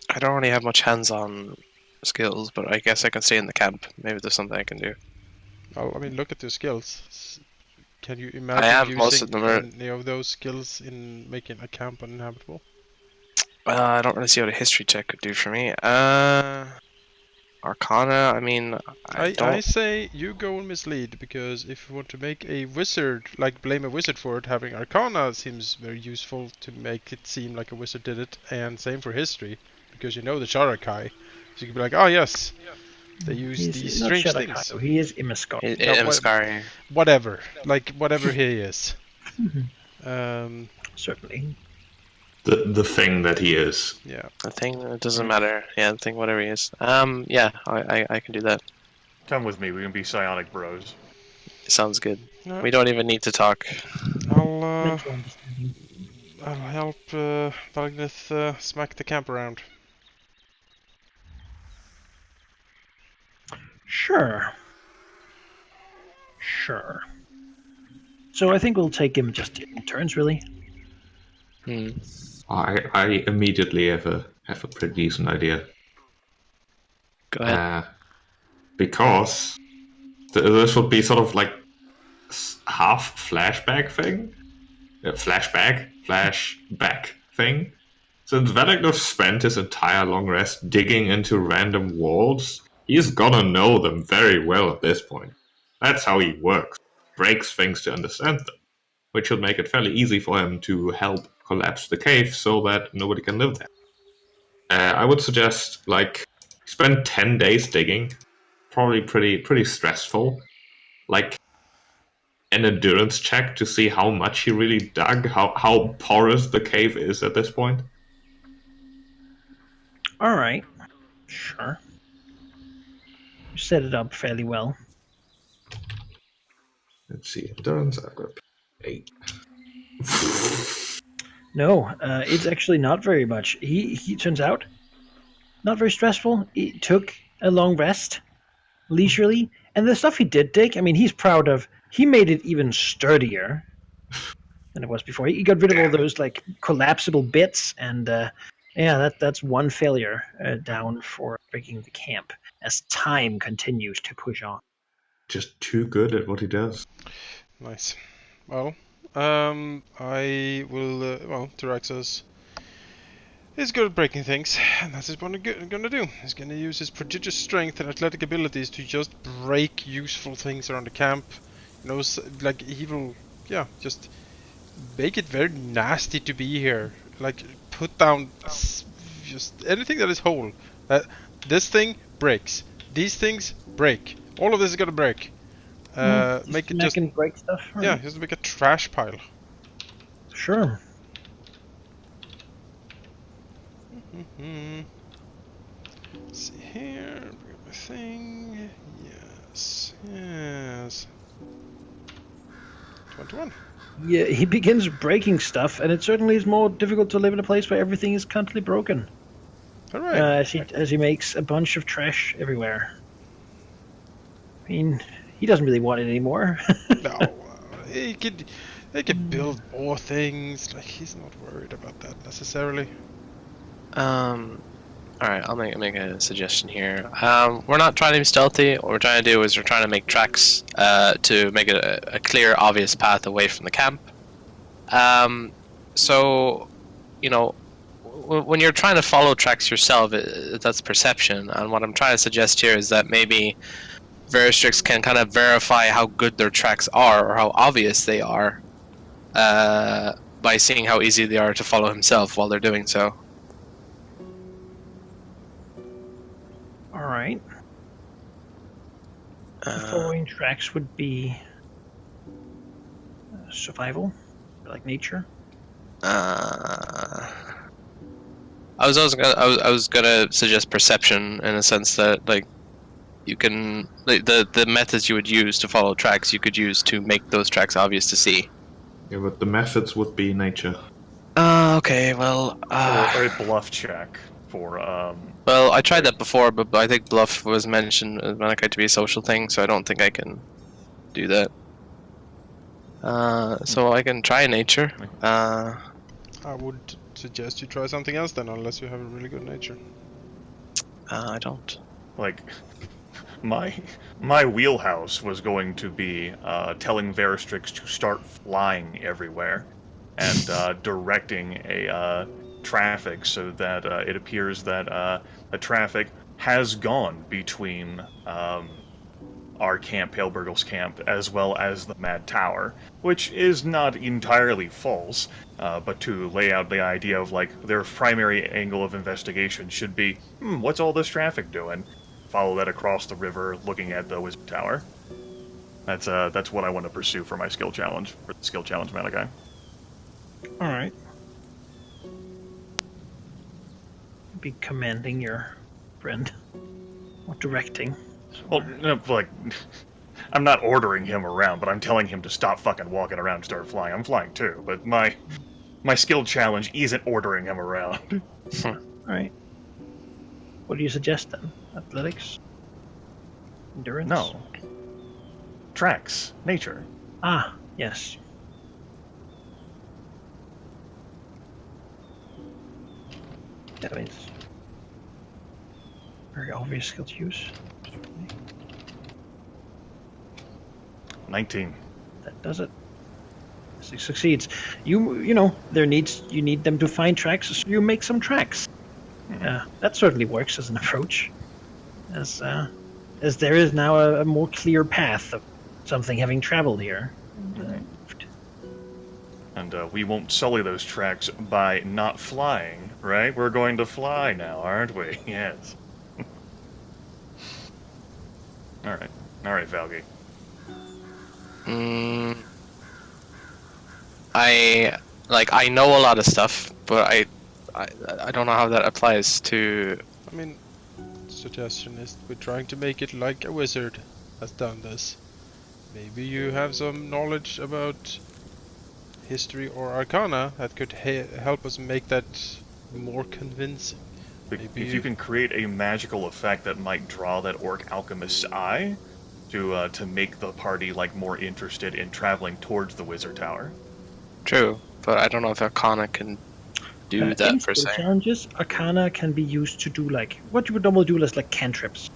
I don't really have much hands-on skills, but I guess I can stay in the camp. Maybe there's something I can do. Well, I mean, look at your skills. Can you imagine have using most of them any of those skills in making a camp uninhabitable? I don't really see what a history check could do for me. Arcana, I mean, I say you go and mislead, because if you want to make a wizard, like blame a wizard for it, having Arcana seems very useful to make it seem like a wizard did it, and same for history, because you know the Sharakai. So you can be like, oh yes, they use these strange things. He is Imiskari. Imiskari. Whatever, like whatever he is. Certainly. The thing that he is. Yeah. The thing, it doesn't matter. Yeah, the thing, whatever he is. Yeah, I can do that. Come with me, we can be psionic bros. Sounds good. No. We don't even need to talk. I'll help Valgnith smack the camp around. Sure. So I think we'll take him just in turns, really. Hmm. I immediately have a pretty decent idea. Go ahead. Because this would be sort of like half flashback thing. Flashback thing. Since Vellignov spent his entire long rest digging into random walls, he's gonna know them very well at this point. That's how he works. Breaks things to understand them, which will make it fairly easy for him to help collapse the cave so that nobody can live there. I would suggest, like, spend 10 days digging. Probably pretty stressful. Like, an endurance check to see how much he really dug, how porous the cave is at this point. All right. Sure. You set it up fairly well. Let's see, endurance, I've got 8. No, it's actually not very much. He turns out not very stressful. He took a long rest, leisurely, and the stuff he did dig, I mean, he's proud of. He made it even sturdier than it was before. He got rid of all those like collapsible bits, and yeah, that's one failure down for breaking the camp as time continues to push on. Just too good at what he does. Nice. Well, I will. Tyraxus is good at breaking things, and that's what he's gonna do. He's gonna use his prodigious strength and athletic abilities to just break useful things around the camp. You know, like he will, just make it very nasty to be here. Like put down just anything that is whole. This thing breaks. These things break. All of this is gonna break. Make it just break stuff. Right? Yeah, just make a trash pile. Sure. Let's see here. Bring up my thing. Yes. 21. Yeah, he begins breaking stuff, and it certainly is more difficult to live in a place where everything is constantly broken. All right. As he makes a bunch of trash everywhere. I mean, he doesn't really want it anymore. No, he could build more things. Like he's not worried about that necessarily. All right, I'll make a suggestion here. We're not trying to be stealthy. What we're trying to do is we're trying to make tracks to make a clear, obvious path away from the camp. So, you know, when you're trying to follow tracks yourself, that's perception. And what I'm trying to suggest here is that maybe Veristrix can kind of verify how good their tracks are or how obvious they are by seeing how easy they are to follow himself while they're doing so. All right. The following tracks would be survival, like nature. I was gonna suggest perception in a sense that like you can the methods you would use to follow tracks you could use to make those tracks obvious to see. Yeah, but the methods would be nature. Okay, well, Or a bluff check for well, I tried that before, but I think bluff was mentioned as Manaki to be a social thing, so I don't think I can do that. So I can try nature. I would suggest you try something else then, unless you have a really good nature. I don't. like my wheelhouse was going to be telling Veristrix to start flying everywhere and directing a traffic so that it appears that the traffic has gone between our camp, Paleburgle's camp, as well as the Mad Tower, which is not entirely false, but to lay out the idea of, like, their primary angle of investigation should be, what's all this traffic doing? Follow that across the river, looking at the Wizard Tower. That's what I want to pursue for my skill challenge, for the skill challenge Manaki. All right. Be commanding your friend, or directing. Well, like, I'm not ordering him around, but I'm telling him to stop fucking walking around and start flying. I'm flying too, but my skill challenge isn't ordering him around. All right. What do you suggest then? Athletics? Endurance? No. Tracks. Nature. Ah, yes. That means very obvious skill to use. 19. That does it. Succeeds. You know you need them to find tracks, so you make some tracks. That certainly works as an approach, as there is now a more clear path of something having traveled here. And we won't sully those tracks by not flying, right? We're going to fly now, aren't we? Yes. All right, Valgi. I know a lot of stuff, but I don't know how that applies to. I mean, suggestion is we're trying to make it like a wizard has done this. Maybe you have some knowledge about history or arcana that could help us make that more convincing. If you can create a magical effect that might draw that orc alchemist's eye to make the party like more interested in traveling towards the wizard tower. True, but I don't know if arcana can do that in per skill se. challenges, arcana can be used to do like what you would normally do as like cantrips.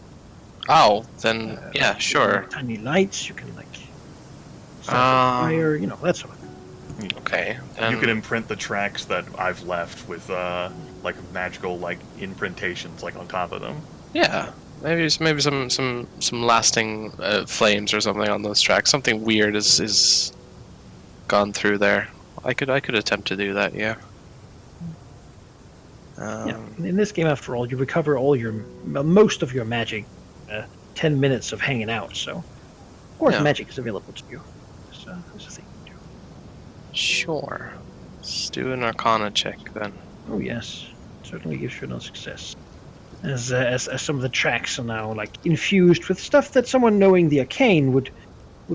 Oh, then yeah, sure. Tiny lights, you can like start fire, that sort of thing. Okay. You can imprint the tracks that I've left with like magical like imprintations like on top of them. Yeah, maybe some lasting flames or something on those tracks. Something weird is gone through there. I could attempt to do that. Yeah. In this game, after all, you recover most of your magic. 10 minutes of hanging out, so of course magic is available to you. So there's a thing you do. Sure. Let's do an arcana check then. Oh yes, certainly gives you no success. As some of the tracks are now like infused with stuff that someone knowing the arcane would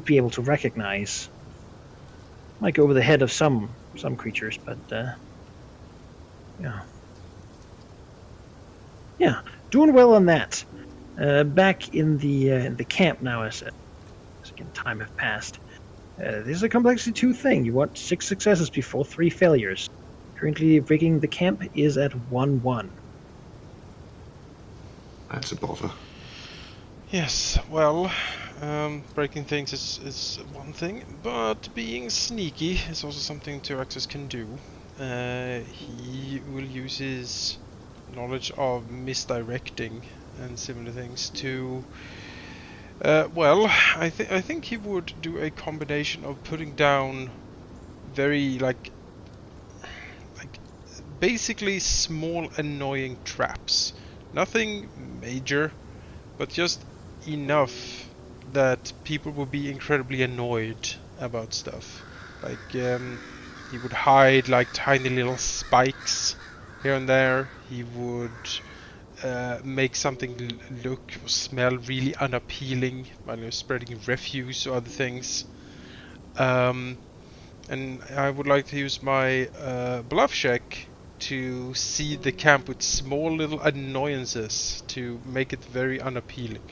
be able to recognize. Might go over the head of some creatures, but yeah, doing well on that. Back in the camp now, as again time have passed. This is a complexity 2 thing. You want 6 successes before 3 failures. Currently, rigging the camp is at 1-1. That's a bother. Yes, well, breaking things is one thing, but being sneaky is also something Tyraxus can do. He will use his knowledge of misdirecting and similar things to I think he would do a combination of putting down very like basically small annoying traps. Nothing major, but just enough that people will be incredibly annoyed about stuff. Like he would hide like tiny little spikes here and there. He would make something look or smell really unappealing while you're spreading refuse or other things. And I would like to use my bluff check to see the camp with small little annoyances to make it very unappealing.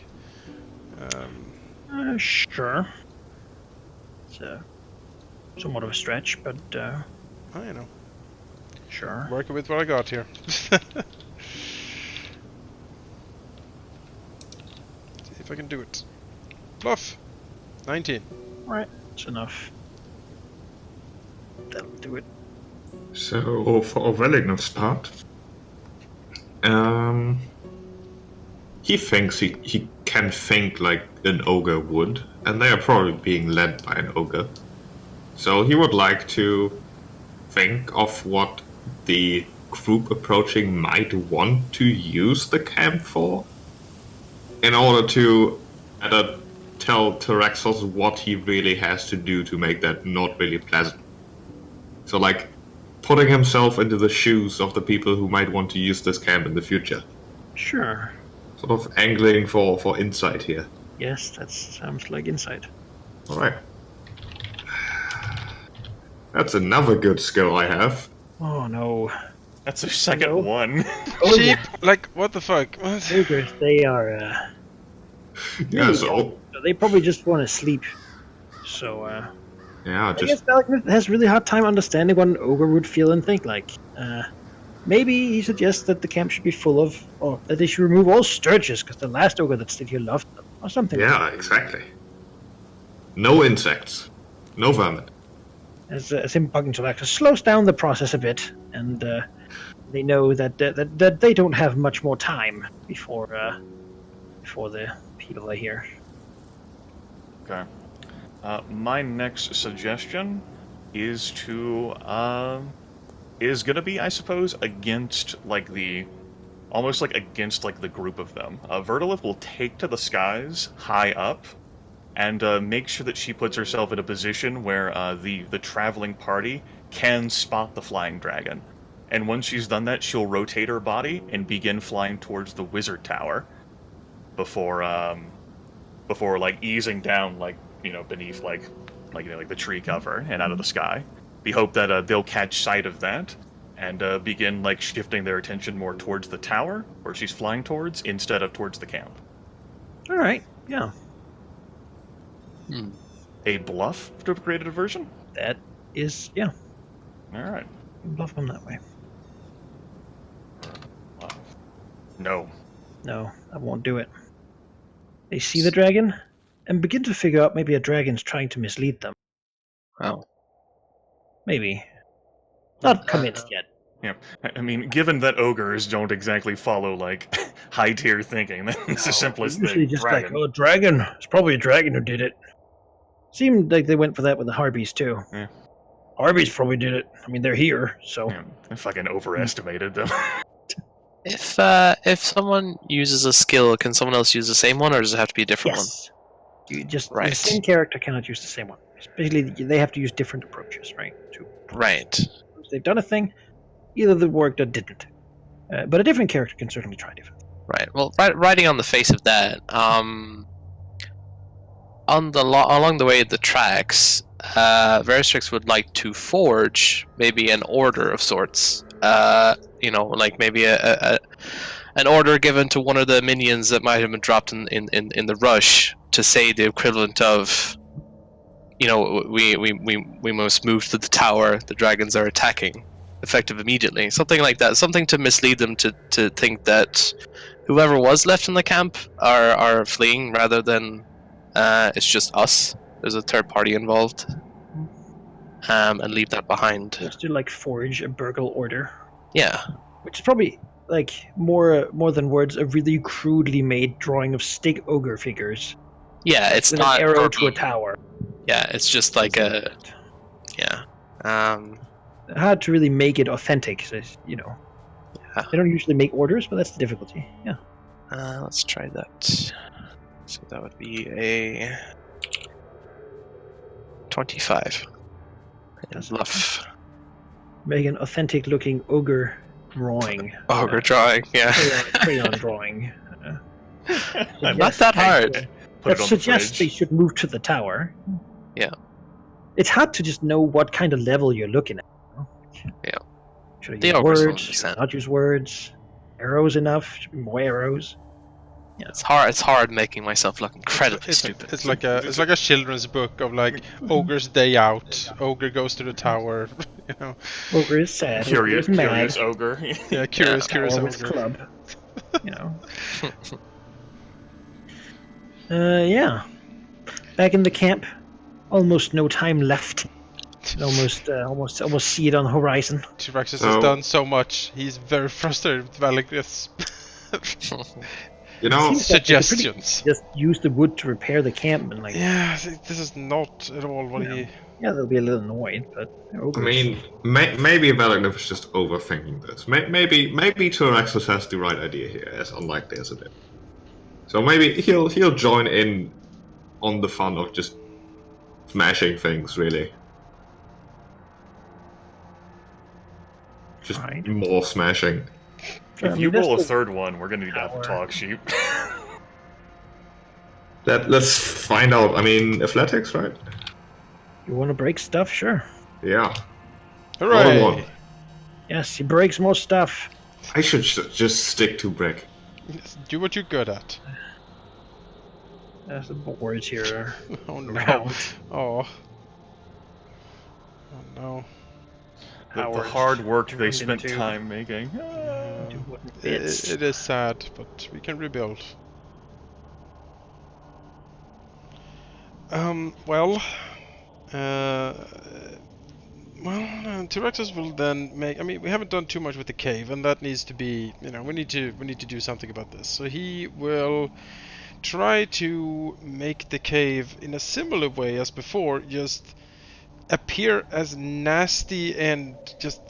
Sure. It's somewhat of a stretch, but I know. Sure. Working with what I got here. See if I can do it. Bluff. 19. Alright, that's enough. That'll do it. So, for Orvelignov's part, he thinks he can think like an ogre would, and they are probably being led by an ogre. So he would like to think of what the group approaching might want to use the camp for, in order to tell Tyraxus what he really has to do to make that not really pleasant. So, like, putting himself into the shoes of the people who might want to use this camp in the future. Sure. Sort of angling for insight here. Yes, that sounds like insight. Alright. That's another good skill I have. Oh no. That's their second one. Cheap! Like, what the fuck? What? Ogres, they are, Yeah, so... they probably just want to sleep. So, Yeah, I just... guess Blackguard has really hard time understanding what an ogre would feel and think like. Maybe he suggests that the camp should be full of, or that they should remove all stirges because the last ogre that stayed here loved them, or something. like Yeah, exactly. No insects. No vermin. that. As him bugging Tolaxis slows down the process a bit, and they know that that they don't have much more time before the people are here. Okay. My next suggestion is gonna be, I suppose, against almost against the group of them. Vertilith will take to the skies high up, and make sure that she puts herself in a position where the traveling party can spot the flying dragon. And once she's done that, she'll rotate her body and begin flying towards the wizard tower before easing down beneath the tree cover and out of the sky. We hope that they'll catch sight of that and begin shifting their attention more towards the tower where she's flying towards instead of towards the camp. All right, yeah, A bluff to have created a diversion? that is, yeah, All right. bluff them that way. No. No, I won't do it. They see the dragon and begin to figure out maybe a dragon's trying to mislead them. Wow. Maybe. Not convinced yet. Yeah, I mean, given that ogres don't exactly follow high tier thinking, that's the simplest Usually thing. just Dragon. oh, dragon. It's probably a dragon who did it. Seemed like they went for that with the Harpies too. Yeah. Harpies probably did it. I mean, they're here, so. Yeah, I fucking overestimated them. If someone uses a skill, can someone else use the same one, or does it have to be a different Yes. You just Right. the same character cannot use the same one. Basically, they have to use different approaches, right? one? Right. If they've done a thing, either the worked or didn't. But a different character can certainly try different. Right. Well, riding on the face of that, along the way of the tracks, Veristrix would like to forge maybe an order of sorts. Maybe an order given to one of the minions that might have been dropped in the rush to say the equivalent of, we must move to the tower. The dragons are attacking. Effective immediately. Something like that. Something to mislead them to think that whoever was left in the camp are fleeing rather than it's just us. There's a third party involved. And leave that behind. Just to forge a burgle order. Yeah. Which is probably more than words, a really crudely made drawing of stick ogre figures. Yeah, it's with not an arrow to a tower. Yeah, it's just like a Hard to really make it authentic, so, Yeah. They don't usually make orders, but that's the difficulty. Yeah. Let's try that. So that would be a 25. Bluff. Make an authentic looking ogre drawing. Ogre drawing, yeah. Crayon drawing. Not that hard. Put it That on the suggests fridge. they should move to the tower. Yeah. It's hard to just know what kind of level you're looking at. Yeah. Should I The use ogres will words? Should I understand. not use words? Arrows enough? Should be more arrows? Yeah. It's hard making myself look incredibly stupid. It's like a children's book of ogre's day out. Ogre goes to the tower. Ogre is sad. Curious, ogre is mad. curious ogre. Yeah, curious Tower with ogre. club. Yeah. Back in the camp. Almost no time left. Almost see it on the horizon. T-Rexus has done so much. He's very frustrated with Valakris. You know, Seems like they could pretty Suggestions. just use the wood to repair the camp and Yeah, this is not at all what he. yeah, they'll be a little annoyed, but I mean, maybe Valaknif is just overthinking this. Maybe Tyraxis has the right idea here, as unlikely as it is. So maybe he'll join in on the fun of just smashing things, really. Just Right. more smashing. If you roll a third one, we're gonna need to have a talk, sheep. Let's find out. I mean, athletics, right? You want to break stuff? Sure. Yeah. Hooray! Roll one. Yes, he breaks more stuff. I should just stick to brick. Do what you're good at. There's the boards here. Oh no. Around. Oh. Oh no. powers. hard work they turned spent into- time making. into wooden bits. It is sad, but we can rebuild. Well, T-Rexes will then make. I mean, we haven't done too much with the cave, and that needs to be. We need to do something about this. So he will try to make the cave in a similar way as before, just appear as nasty and just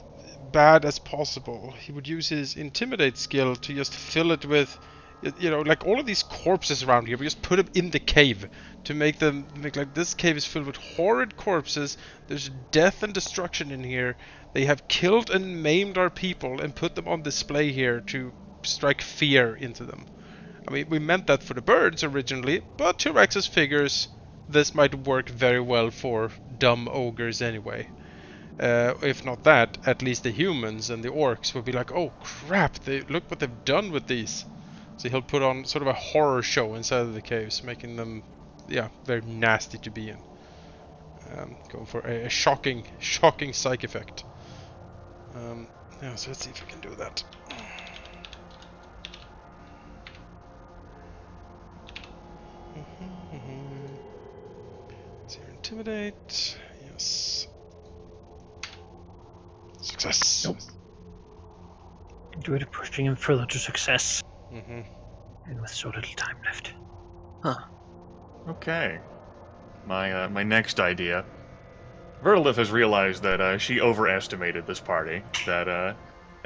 bad as possible. He would use his intimidate skill to just fill it with, like all of these corpses around here. We just put them in the cave to make like this cave is filled with horrid corpses. There's death and destruction in here. They have killed and maimed our people and put them on display here to strike fear into them. I mean, we meant that for the birds originally, but T-Rexes figures this might work very well for dumb ogres anyway. If not that, at least the humans and the orcs will be like, oh crap, look what they've done with these. So he'll put on sort of a horror show inside of the caves, making them, very nasty to be in. Going for a shocking psych effect. So let's see if we can do that. Let's hear intimidate. Yes. Success. Nope. Do it, pushing him further to success. And with so little time left. Okay. My next idea. Vertilith has realized that she overestimated this party. That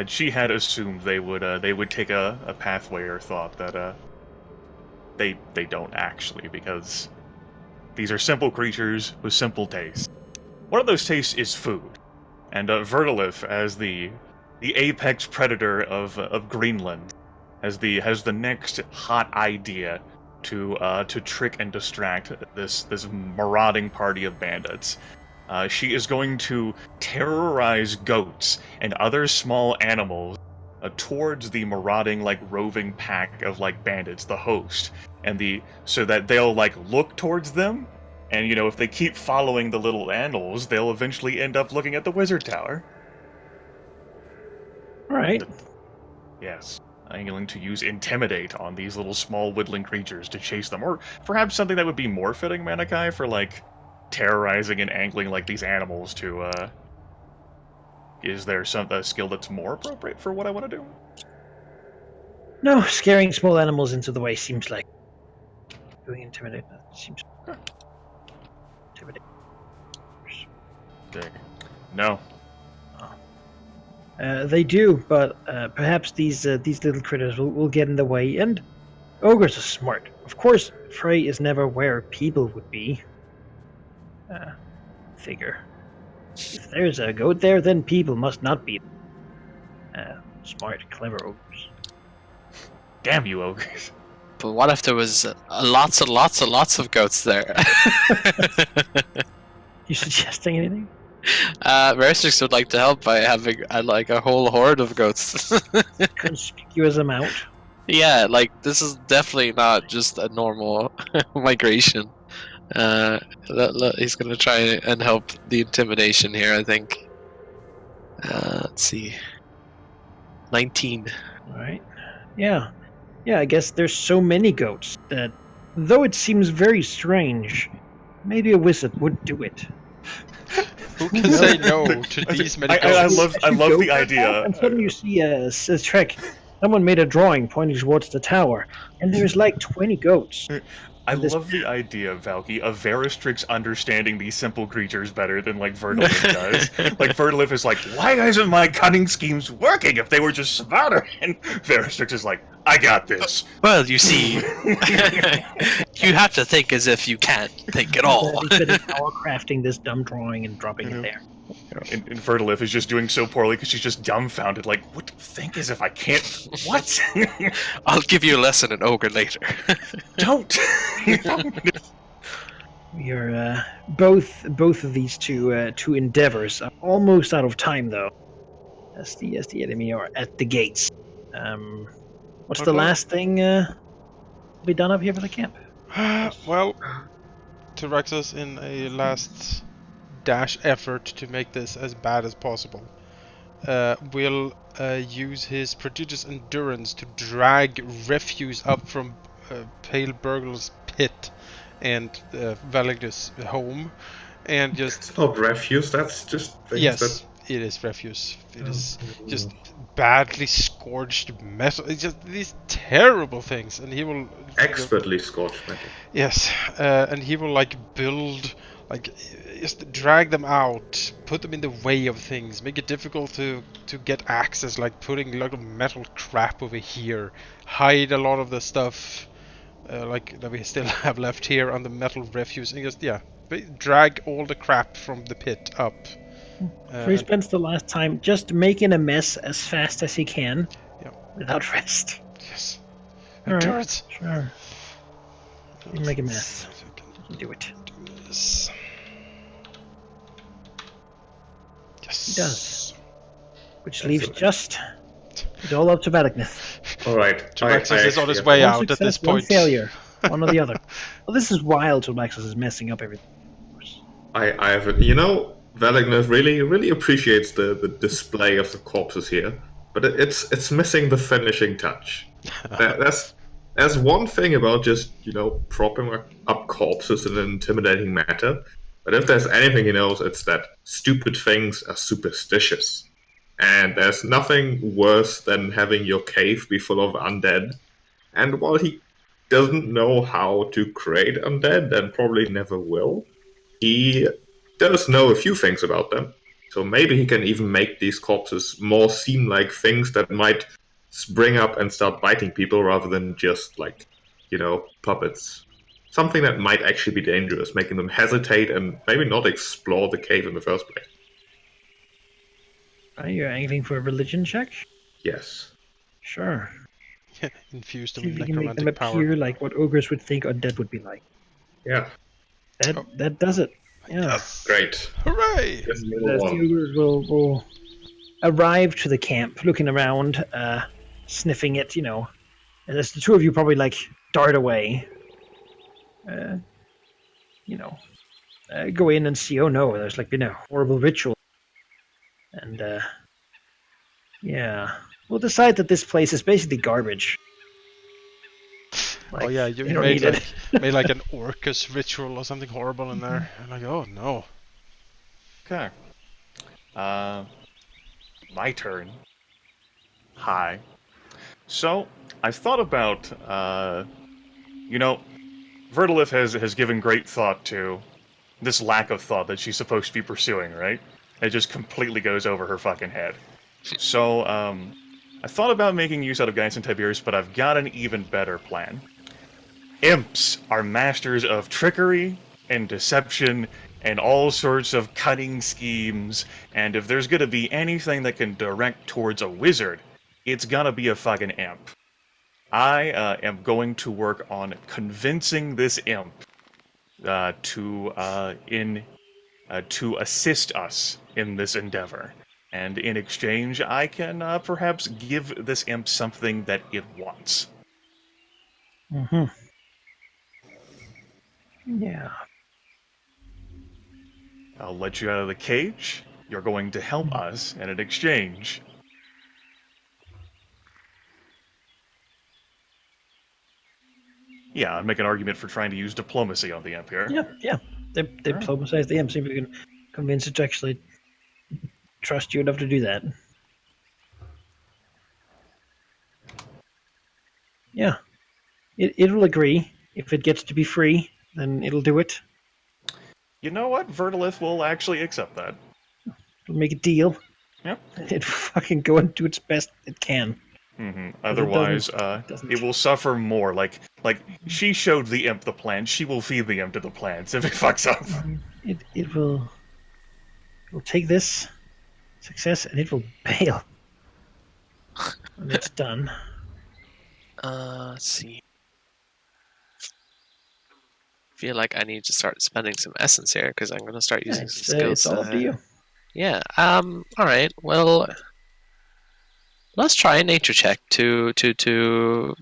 she had assumed they would take a pathway, or thought that they don't actually, because these are simple creatures with simple tastes. One of those tastes is food, and Vertilith, as the apex predator of Greenland, has the next hot idea to trick and distract this marauding party of bandits. She is going to terrorize goats and other small animals towards the marauding, roving pack of bandits, the host, and so that they'll look towards them, and if they keep following the little animals, they'll eventually end up looking at the wizard tower. All right. Yes. I'm going to use Intimidate on these little small woodland creatures to chase them. Or perhaps something that would be more fitting, Manaki, for, terrorizing and angling, these animals to, Is there a skill that's more appropriate for what I want to do? No, scaring small animals into the way seems like... Doing Intimidate seems... Intimidate. Okay. No. They do, but perhaps these little critters will get in the way, and ogres are smart. Of course, Frey is never where people would be. Figure. If there's a goat there, then people must not be. Smart, clever ogres. Damn you, ogres. But what if there was lots and lots and lots of goats there? You suggesting anything? Veristix would like to help by having a whole horde of goats. Conspicuous amount. Yeah, this is definitely not just a normal migration. He's gonna try and help the intimidation here, I think. Let's see. 19. Alright. Yeah. Yeah, I guess there's so many goats that, though it seems very strange, maybe a wizard would do it. Who can say no to these many goats? I love the idea. And suddenly you see a trick. Someone made a drawing pointing towards the tower, and there's 20 goats. I love the idea, Valky, of Veristrix understanding these simple creatures better than Vertilith does. Vertilith is why isn't my cunning schemes working if they were just smarter? And Veristrix is I got this. Well, you see, you have to think as if you can't think at all. He's been power crafting this dumb drawing and dropping it there. And Vertilith is just doing so poorly because she's just dumbfounded. What do you think as if I can't? What? I'll give you a lesson in ogre later. Don't. We're both of these two endeavors are almost out of time, though, as the enemy are at the gates. What's the last thing be done up here for the camp? Well, T-Rexes in a last dash effort to make this as bad as possible will use his prodigious endurance to drag refuse up from Pale Burgle's pit and Valagnus' home, and just It's not refuse. That's just things that. yes, it is refuse. It is just badly scorched metal. It's just these terrible things, and he will Expertly scorched metal. yes, and he will like build, like just drag them out, put them in the way of things, make it difficult to get access, like putting a lot of metal crap over here, hide a lot of the stuff, like that we still have left here on the metal refuse, and just drag all the crap from the pit up. So he spends the last time just making a mess as fast as he can, Yeah. without rest. Yes. All right. Endurance. Sure. You make a mess. So we can Do it. do this. Yes. He does. Which leaves just it all up to Valagnus. All right. Jamaxis is on his yeah. way One out at this success, one point. failure, one or the other. Well, this is wild. Jamaxis is messing up everything. I have it. You know, Valagnus really appreciates the display of the corpses here, but it's missing the finishing touch. That's one thing about just propping up corpses in an intimidating manner. But if there's anything he knows, it's that stupid things are superstitious, and there's nothing worse than having your cave be full of undead. And while he doesn't know how to create undead, and probably never will, he does know a few things about them. So maybe he can even make these corpses more seem like things that might spring up and start biting people rather than just like, puppets. Something that might actually be dangerous, making them hesitate and maybe not explore the cave in the first place. Are you angling for a religion check? Yes. Sure. Infuse them See with if you can make them necromantic appear power. like what ogres would think undead would be like. Yeah. That does it. Yeah. Great. Hooray! Let's move The on. ogres will arrive to the camp, looking around, sniffing it. As the two of you probably like dart away. Go in and see. Oh no, there's like been a horrible ritual, and we'll decide that this place is basically garbage. Oh yeah, you they don't made need like, made like an Orcus ritual or something horrible in there. I'm like, oh no. Okay. My turn. Hi. So, I thought about, Vertilith has given great thought to this lack of thought that she's supposed to be pursuing, right? It just completely goes over her fucking head. So, I thought about making use out of Gaius and Tiberius, but I've got an even better plan. Imps are masters of trickery and deception and all sorts of cunning schemes, and if there's gonna be anything that can direct towards a wizard, it's gonna be a fucking imp. I am going to work on convincing this imp to assist us in this endeavor. And in exchange, I can perhaps give this imp something that it wants. Mm-hmm. Yeah. I'll let you out of the cage. You're going to help us, and in exchange, I'd make an argument for trying to use diplomacy on the imp here. Yeah. They diplomatize the imp. See if we can convince it to actually trust you enough to do that. Yeah. It will agree. If it gets to be free, then it'll do it. You know what? Vertilith will actually accept that. It'll make a deal. Yep. It'll fucking go and do its best it can. Mm-hmm. Otherwise, doesn't. it will suffer more. Like she showed the imp the plan, she will feed the imp to the plants if it fucks up. It will take this success and it will bail when it's done. Let's see. Feel like I need to start spending some essence here because I'm going to start using some skills. It's all up to you. Yeah. All right. Well, let's try a nature check to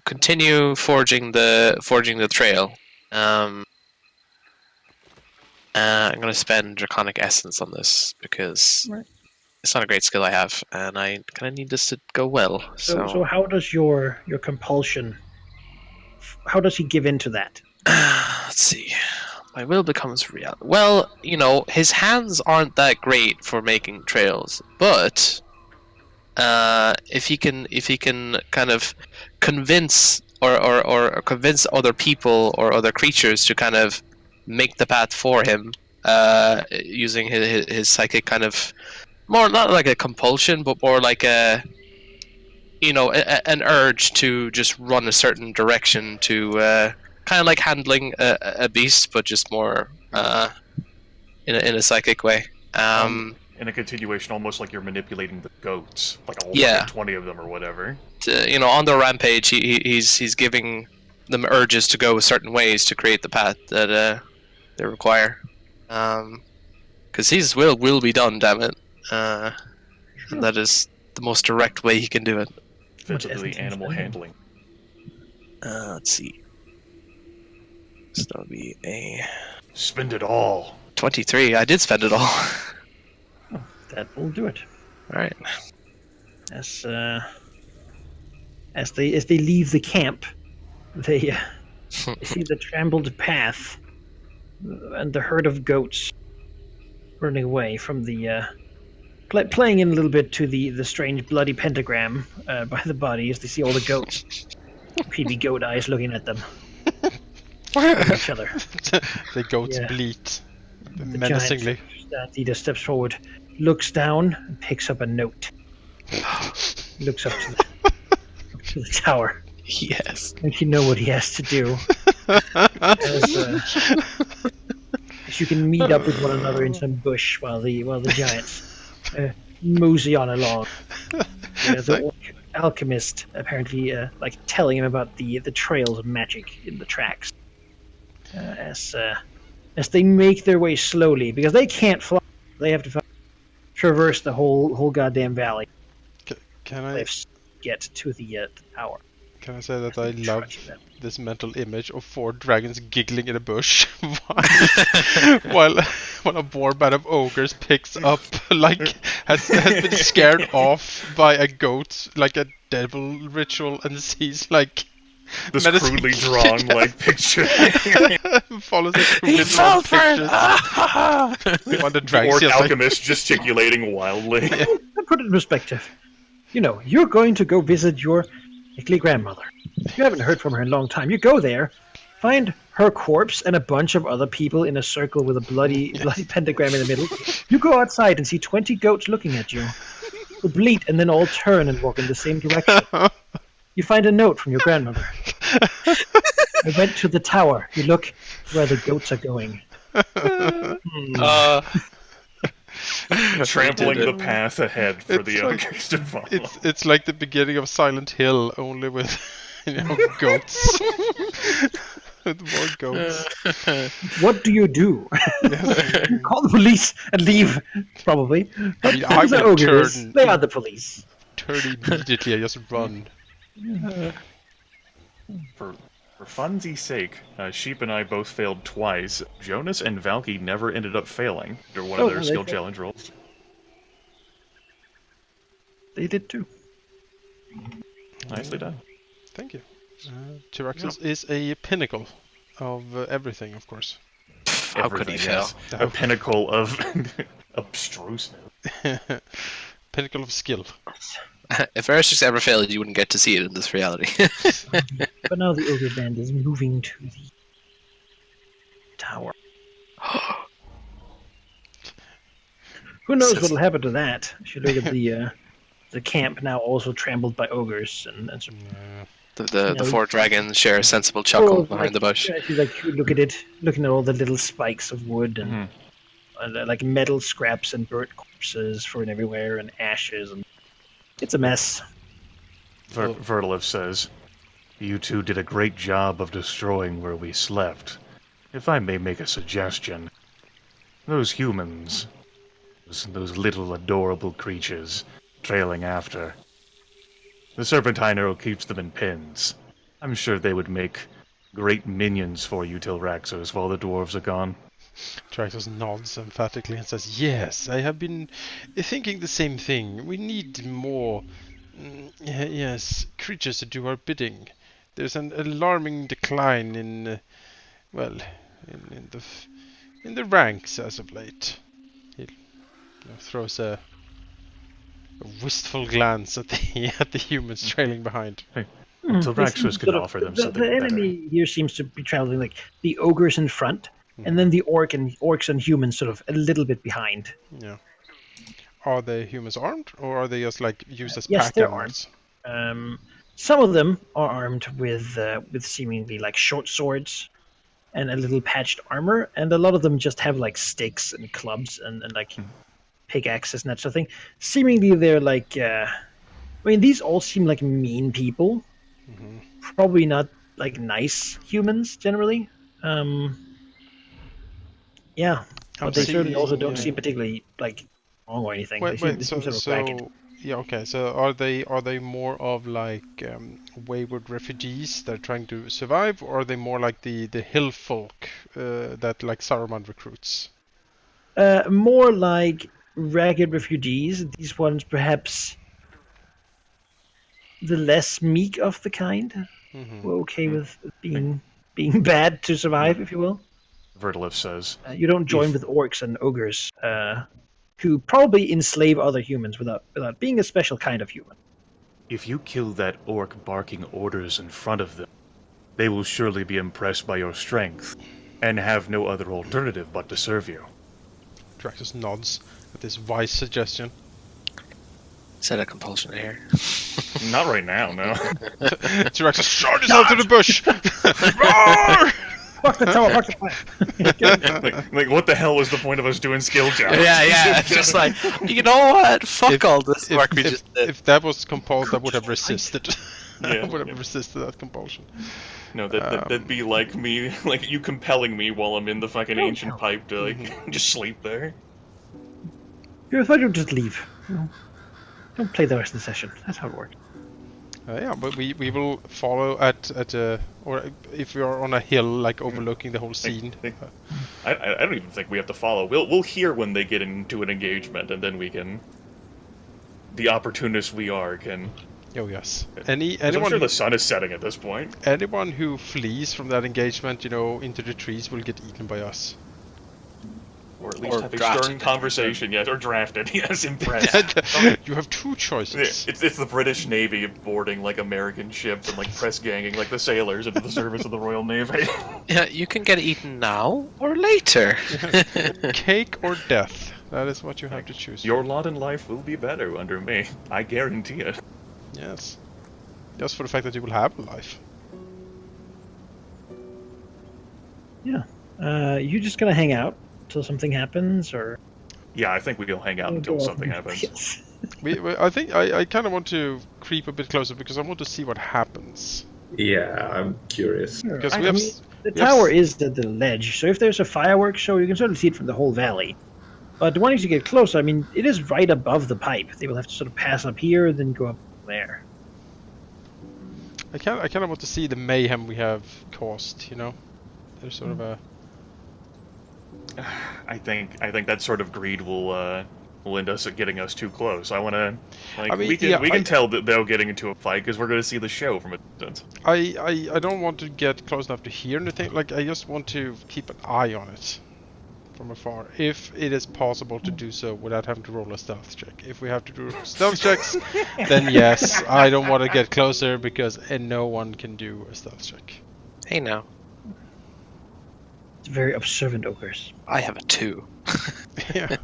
continue forging the trail. I'm going to spend draconic essence on this because it's not a great skill I have, and I kind of need this to go well. So how does your compulsion? How does he give into that? Let's see. My will becomes real. Well, his hands aren't that great for making trails, but if he can kind of convince or convince other people or other creatures to kind of make the path for him, using his psychic kind of more, not like a compulsion, but more like an urge to just run a certain direction, to kind of like handling a beast, but just more in a psychic way. In a continuation, almost like you're manipulating the goats, like all Yeah. 20 of them or whatever. On their rampage, he's giving them urges to go certain ways to create the path that they require. Because his will be done, damn it. And that is the most direct way he can do it. Physically, animal handling. Let's see. So that would be a Spend it all. 23. I did spend it all. That will do it. All right. As they leave the camp, they see the trampled path and the herd of goats running away from the playing in a little bit to the strange bloody pentagram by the body as they see all the goats. Creepy goat eyes looking at them. At each other. The goats Yeah. bleat The menacingly. giant leader steps forward, looks down, and picks up a note. Looks up to the tower. Yes. And you know what he has to do. As you can meet up with one another in some bush while the giants mosey on along. The orc alchemist apparently telling him about the trails of magic in the tracks. As they make their way slowly, because they can't fly, they have to traverse the whole goddamn valley. Can They I have to get to the tower. can I say that I love Trudge them. this mental image of 4 dragons giggling in a bush while a warband of ogres picks up has been scared off by a goat, like a devil ritual, and sees This menacing- crudely drawn, picture. follows the crudely drawn pictures while the Orc drags alchemist gesticulating wildly. Put it in perspective. You're going to go visit your sickly grandmother. You haven't heard from her in a long time. You go there, find her corpse and a bunch of other people in a circle with a bloody pentagram in the middle. You go outside and see 20 goats looking at you. Who bleat and then all turn and walk in the same direction. You find a note from your grandmother. I went to the tower. You look where the goats are going. Trampling did the it. path ahead for It's the like- ogres to follow. it's like the beginning of Silent Hill, only with goats. With more goats. What do you do? Call the police and leave, probably. But mean, I these are would ogres. turn- They are the police. Turn immediately and just run. For funsies' sake, Sheep and I both failed twice. Jonas and Valky never ended up failing during one of their they skill failed. challenge rolls. They did too. Nicely done. Thank you. Tyraxis is a pinnacle of everything, of course. How could he Everything, fail? yes. A pinnacle of abstruseness. Pinnacle of skill. If Aristus ever failed, you wouldn't get to see it in this reality. But now the ogre band is moving to the tower. Who knows Says- what'll happen to that? If you look at the camp now also trampled by ogres and some. The 4 dragons share a sensible chuckle behind the bush. If you you look at it, looking at all the little spikes of wood and metal scraps and burnt corpses thrown everywhere and ashes, and it's a mess. Vertalev says, "You two did a great job of destroying where we slept. If I may make a suggestion, those humans, those little adorable creatures trailing after, the Serpentine Arrow keeps them in pins. I'm sure they would make great minions for you, Tilraxos, while the dwarves are gone." Traxos nods emphatically and says, "Yes, I have been thinking the same thing. We need more, yes, creatures to do our bidding. There's an alarming decline in, in the ranks as of late." He throws a wistful glance at the at the humans trailing behind. Until They seem Raxus to can sort of- offer them the, something the better. enemy here seems to be traveling like the ogres in front, and then the orcs and humans sort of a little bit behind. Yeah. Are the humans armed, or are they just like used as Yes, pack they're animals? Some of them are armed with seemingly like short swords and a little patched armor, and a lot of them just have like sticks and clubs and like pickaxes and that sort of thing. Seemingly, they're like. I mean, these all seem like mean people. Probably not like nice humans generally. Yeah, I'm but they certainly also seeing, don't seem particularly like wrong or anything. They Wait, seem sort of ragged. yeah, okay. So are they more of like wayward refugees that are trying to survive, or are they more like the hill folk that like Saruman recruits? More like ragged refugees. These ones perhaps the less meek of the kind. We're okay with being bad to survive, if you will. Vertilif says, You don't join with orcs and ogres, who probably enslave other humans without being a special kind of human. if you kill that orc barking orders in front of them, they will surely be impressed by your strength, and have no other alternative but to serve you. Draxus nods at this wise suggestion. Set a compulsion here. Not right now, no. Draxus shot himself to the bush. Roar! Fuck the tower, fuck the fire. like, what the hell was the point of us doing skill challenge? Yeah, it's just like, you know what? Fuck all this work we just did. If that was compulsed, I would have resisted. I Yeah, would have resisted that compulsion. No, that'd be like me, like you compelling me while I'm in the fucking ancient pipe to like just sleep there. I thought you'd just leave. Don't play the rest of the session. That's how it works. Yeah, but we will follow at or if we are on a hill like overlooking the whole scene. I don't even think we have to follow. We'll hear when they get into an engagement, and then we can. The opportunists we are can. Oh yes. 'Cause I'm Anyone sure the sun is setting at this point. anyone who flees from that engagement, into the trees will get eaten by us. Or at least Or have a drafted. stern conversation, yes, or drafted, yes, impressed. You have two choices. It's the British Navy boarding like American ships and like press ganging like the sailors into the service of the Royal Navy. Yeah, you can get eaten now or later. Cake or death. That is what you have to choose. Your lot in life will be better under me. I guarantee it. Yes. Just for the fact that you will have a life. Yeah. You just gonna hang out till something happens, or? Yeah, I think we'll hang out until something happens. Yes. I think I kind of want to creep a bit closer because I want to see what happens. Yeah, I'm curious. Sure. Because I we have mean, s- the we have tower s- is at the ledge, so if there's a fireworks show, you can certainly see it from the whole valley. But once you get closer, I mean, it is right above the pipe. They will have to sort of pass up here, then go up there. I kind of want to see the mayhem we have caused. There's sort of a. I think that sort of greed will end us getting us too close. I want to, like, I mean, we can yeah, tell that they're getting into a fight because we're going to see the show from a distance. I don't want to get close enough to hear anything. Like I just want to keep an eye on it from afar, if it is possible to do so without having to roll a stealth check. If we have to do stealth checks, then yes, I don't want to get closer because no one can do a stealth check. Hey now, It's very observant ogres. I have a 2. Yeah,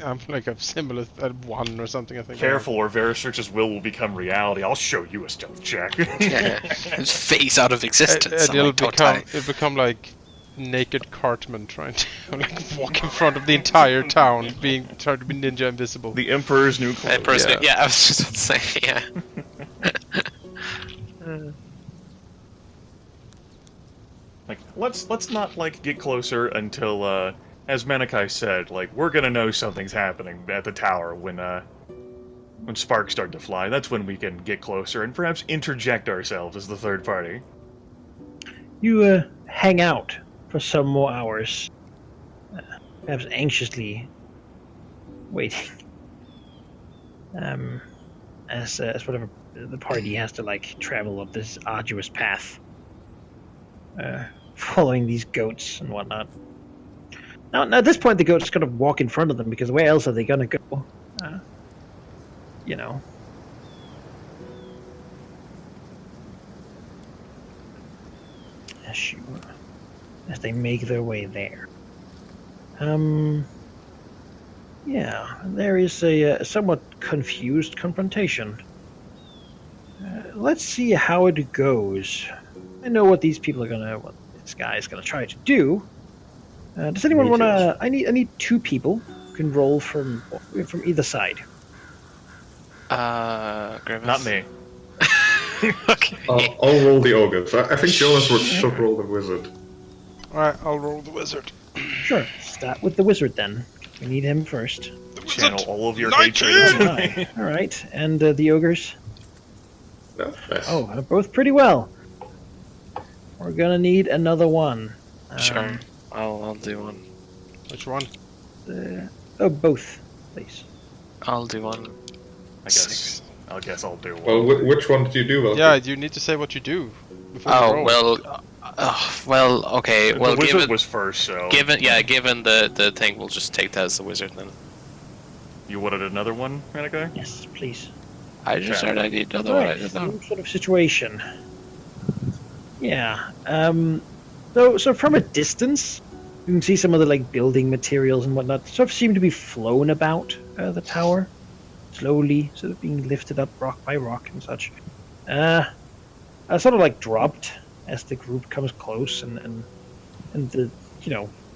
I'm like a similar at 1 or something. I think. Careful, or Verisearch's will become reality. I'll show you a stealth check. Yeah, just phase out of existence. And I'm like, it'll become like naked cartman trying to like walk in front of the entire town, trying to be ninja invisible. The Emperor's New Clothes. Yeah, I was just about to say, yeah. Like, let's not like get closer until as Manaki said, like we're gonna know something's happening at the tower when sparks start to fly. That's when we can get closer and perhaps interject ourselves as the third party. You hang out for some more hours. perhaps anxiously waiting. As whatever the party has to like travel up this arduous path, following these goats and whatnot. Now, at this point, the goats kind of walk in front of them because where else are they gonna go? You know. As they make their way there. Yeah, there is a somewhat confused confrontation. Let's see how it goes. I know what these people are what this guy is gonna try to do. Does anyone Me want too. to? I need two people who can roll from either side. Grimace. Not me. Okay. I'll roll the ogres. I think Jonas should roll the wizard. Alright, I'll roll the wizard. Sure. Start with the wizard then. We need him first. The Channel wizard! all of your 19! hatred. Right. All right. And the ogres. No, yes. Oh, both pretty well. We're gonna need another one. Sure. I'll do one. Which one? Both, please. I'll do one. I guess I'll do one. Well, which one did you do? Well, Yeah, you need to say what you do before you Oh roll. well. Okay. the Well, wizard given was first, so given the thing, we'll just take that as the wizard then. you wanted another one, Manaki? Yes, please. I just Okay. heard I need another one. I don't know. Same sort of situation. Yeah. So from a distance, you can see some of the like building materials and whatnot sort of seem to be flown about the tower, slowly, sort of being lifted up rock by rock and such. Sort of like dropped as the group comes close, and the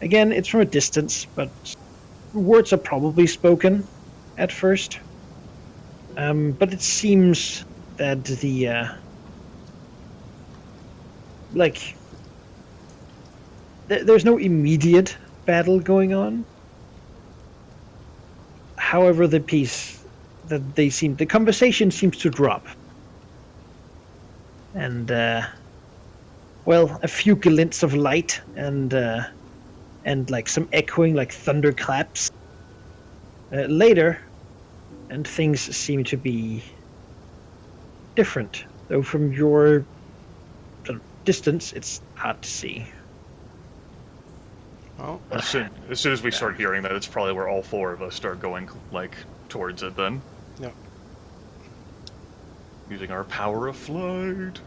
again it's from a distance, but words are probably spoken at first. But it seems that the there's no immediate battle going on. However, the conversation seems to drop, and well, a few glints of light and like some echoing like thunderclaps later, and things seem to be different. Though from your sort of distance, it's hard to see. Well, As soon as we start hearing that, it's probably where all four of us start going like towards it. Then, yeah. using our power of flight.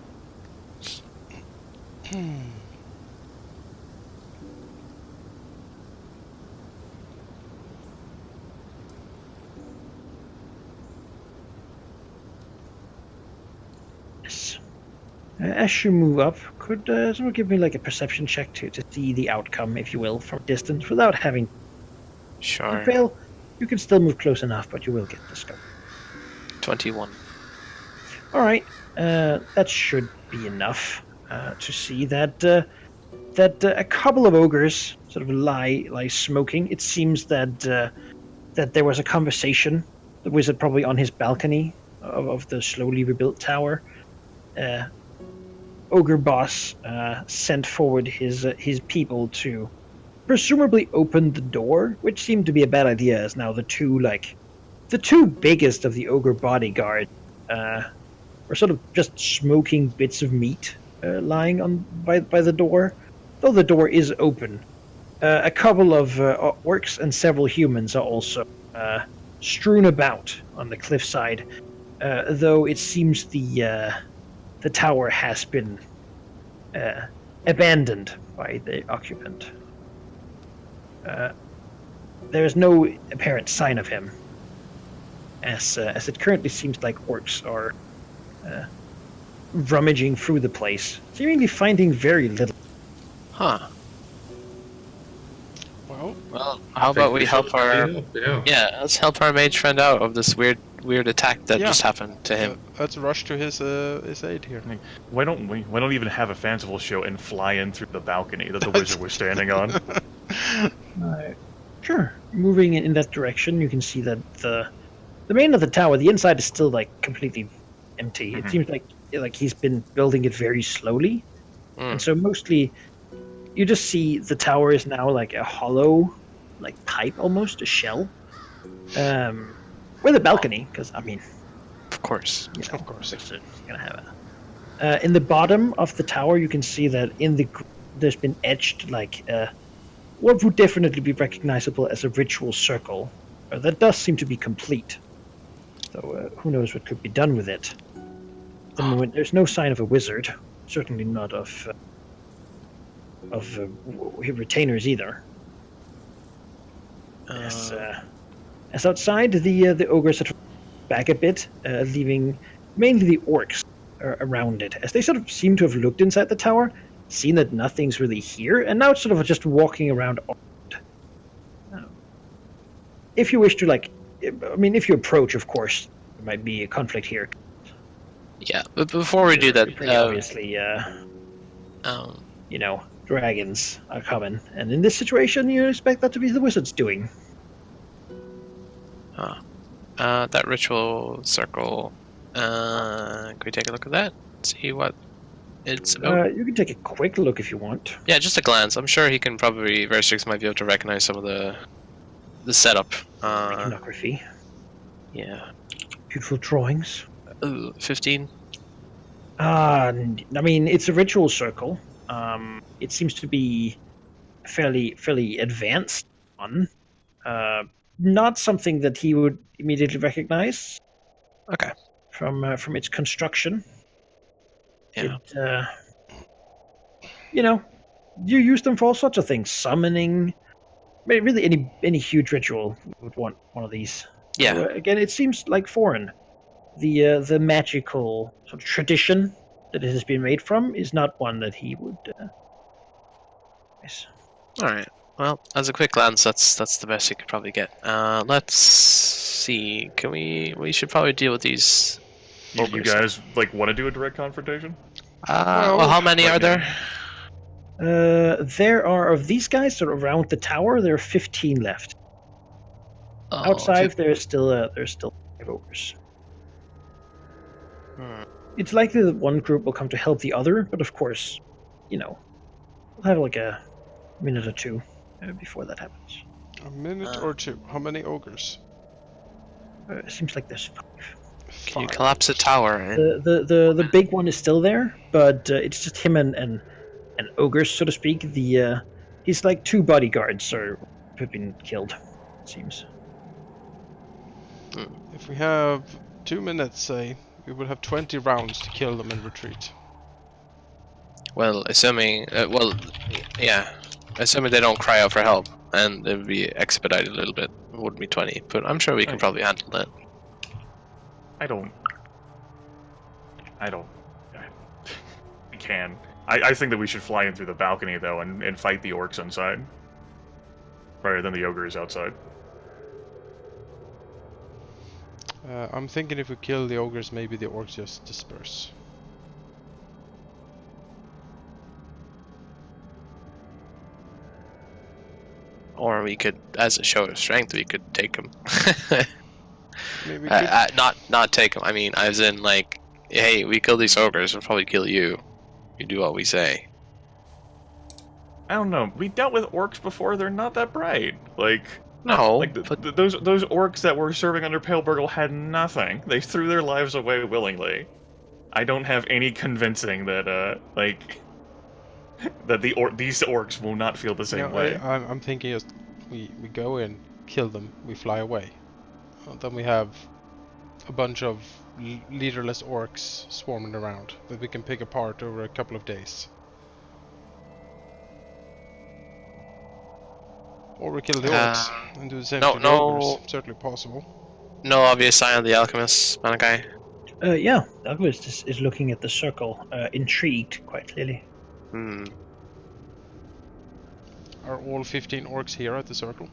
Yes. As you move up, could someone give me like a perception check to see the outcome, if you will, from a distance without having to Sure. fail? You can still move close enough, but you will get discovered. 21. All right, that should be enough to see that a couple of ogres sort of lie smoking. It seems that there was a conversation. The wizard probably on his balcony of the slowly rebuilt tower. Ogre boss sent forward his people to presumably open the door, which seemed to be a bad idea, as now the two biggest of the ogre bodyguard were sort of just smoking bits of meat lying on by the door, though the door is open. A couple of orcs and several humans are also strewn about on the cliffside, though it seems the tower has been abandoned by the occupant. There is no apparent sign of him, as it currently seems like orcs are rummaging through the place, seemingly finding very little. Huh. Well, How about we help our... Yeah. Yeah, let's help our mage friend out of this weird attack that Yeah. just happened to him. let's rush to his aid here. Why don't we even have a fanciful show and fly in through the balcony that the wizard was standing on? Sure. Moving in that direction, you can see that the main of the tower, the inside is still like completely empty. It seems like he's been building it very slowly, and so mostly you just see the tower is now like a hollow like pipe almost, a shell. With a balcony, because I mean, Of course. you know, Of course. it's gonna have a. In the bottom of the tower, you can see that there's been etched like what would definitely be recognizable as a ritual circle. That does seem to be complete. So who knows what could be done with it. At the moment, there's no sign of a wizard. Certainly not of retainers either. As outside, the ogres had back a bit, leaving mainly the orcs around it, as they sort of seem to have looked inside the tower, seen that nothing's really here, and now it's sort of just walking around. If you wish to, if you approach, of course, there might be a conflict here. Yeah, but before we do that, Pretty obviously, dragons are coming, and in this situation, you expect that to be the wizards doing. that ritual circle. Can we take a look at that? See what it's about? You can take a quick look if you want. Yeah, just a glance. I'm sure he can probably, Verstrix might be able to recognize some of the setup. Iconography. Yeah. Beautiful drawings. Ooh, 15. I mean, it's a ritual circle. It seems to be fairly advanced one. Not something that he would immediately recognize. Okay. From its construction. Yeah. You use them for all sorts of things. Summoning. Really, any huge ritual would want one of these. Yeah. So, again, it seems like foreign. The magical sort of tradition that it has been made from is not one that he would. Yes. All right. Well, as a quick glance, that's the best you could probably get. Let's see. Can we should probably deal with these. You guys want to do a direct confrontation? Well, how many are there? There are of these guys sort of around the tower. There are 15 left. Oh, Outside, there's still 5 ogres. It's likely that one group will come to help the other, but of course, we'll have like a minute or two before that happens. A minute or two. How many ogres? It seems like there's 5. Can you collapse a tower? The big one is still there, but it's just him and ogres, so to speak. He's like 2 bodyguards have been killed, it seems. If we have 2 minutes, say, we will have 20 rounds to kill them and retreat. Well, assuming assuming they don't cry out for help, and it'll be expedited a little bit. It wouldn't be 20, but I'm sure we can probably handle that. I can. I think that we should fly in through the balcony, though, and fight the orcs inside. Rather than the ogres outside. I'm thinking if we kill the ogres, maybe the orcs just disperse. Or we could, as a show of strength, we could take them. Maybe we could... not take them. I mean, as in hey, we kill these ogres, we'll probably kill you. You do what we say. I don't know. We dealt with orcs before. They're not that bright. No, those orcs that were serving under Pale Burgle had nothing. They threw their lives away willingly. I don't have any convincing that that these orcs will not feel the same way. I'm thinking just we go in, kill them, we fly away. Then we have a bunch of leaderless orcs swarming around that we can pick apart over a couple of days. Or we kill the orcs and do the same to the ogres. Certainly possible. No obvious sign of the alchemist, Manaki? Yeah, the alchemist is looking at the circle, intrigued, quite clearly. Are all 15 orcs here at the circle?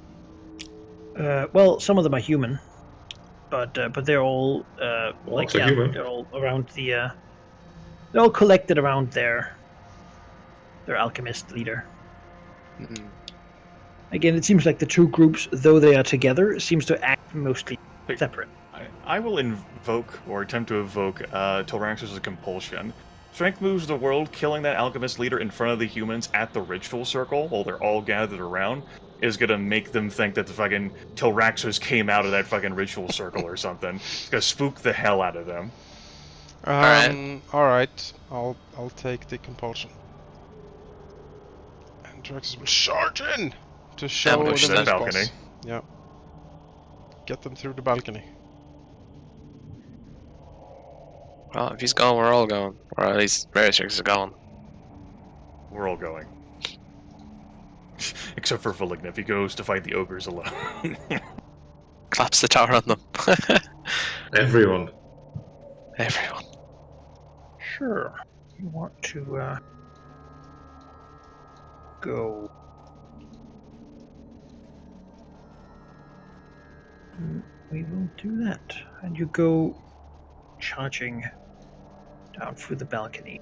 Well, some of them are human, but they're all human. they're all around they're all collected around their alchemist leader. Again, it seems like the 2 groups, though they are together, seems to act mostly separate. I will invoke, or attempt to evoke, Tilraxis' compulsion. Strength moves the world, killing that alchemist leader in front of the humans at the ritual circle while they're all gathered around. is gonna make them think that the fucking Tilraxos came out of that fucking ritual circle or something. It's gonna spook the hell out of them. All right. I'll take the compulsion. And Draxus will charge in to show push the that Venus balcony. boss. Yeah. Get them through the balcony. Well, if he's going, we're all going. Or at least Veristrix is going. We're all going. Except for Valigna, if he goes to fight the ogres alone. Claps the tower on them. Everyone. Everyone. Sure. You want to go. We will do that. And you go charging down through the balcony.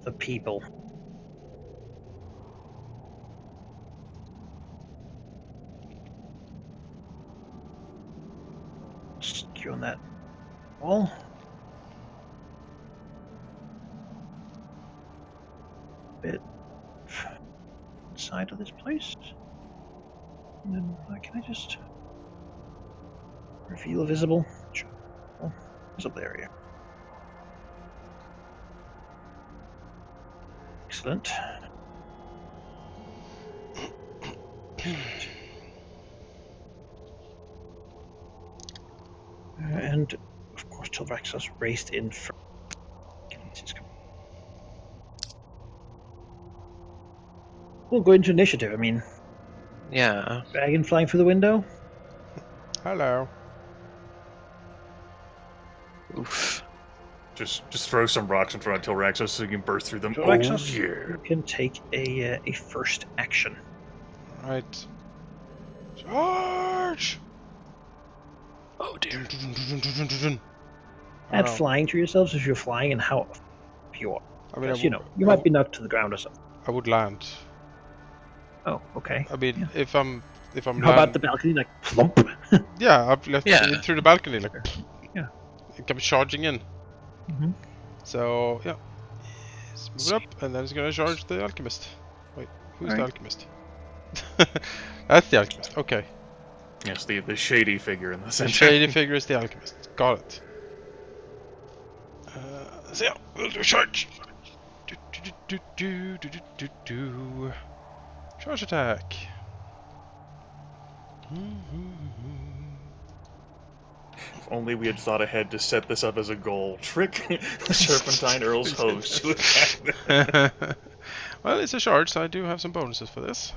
The people. Stick you on that wall. Bit inside of this place. And then can I just reveal a visible? Sure. Oh, visible area. Excellent. And of course, Tilraxos raced in first. We'll go into initiative. I mean, Yeah. dragon flying through the window. Hello. Oof. just throw some rocks in front of Tilraxos so you can burst through them. Tilraxos, Oh, yeah. you can take a first action. Right. Charge! Oh dear. Add Oh. flying to yourselves if you're flying and how you are. I mean, Because, you might be knocked to the ground or something. I would land. Oh, okay. I mean, Yeah. if I'm How about the balcony, like plump? Yeah, I've left Yeah. it through the balcony, like. Yeah. It comes charging in. Mhm. So yeah, he's moving up, and then he's gonna charge the alchemist. Wait, who's the Alright. alchemist? That's the alchemist. Okay, Yes, the shady figure in the the center. shady figure is the alchemist. Got it. So yeah, we'll do a charge. Do. Charge attack. If only we had thought ahead to set this up as a goal. Trick the Serpentine Earl's host to attack. Well, it's a charge, so I do have some bonuses for this.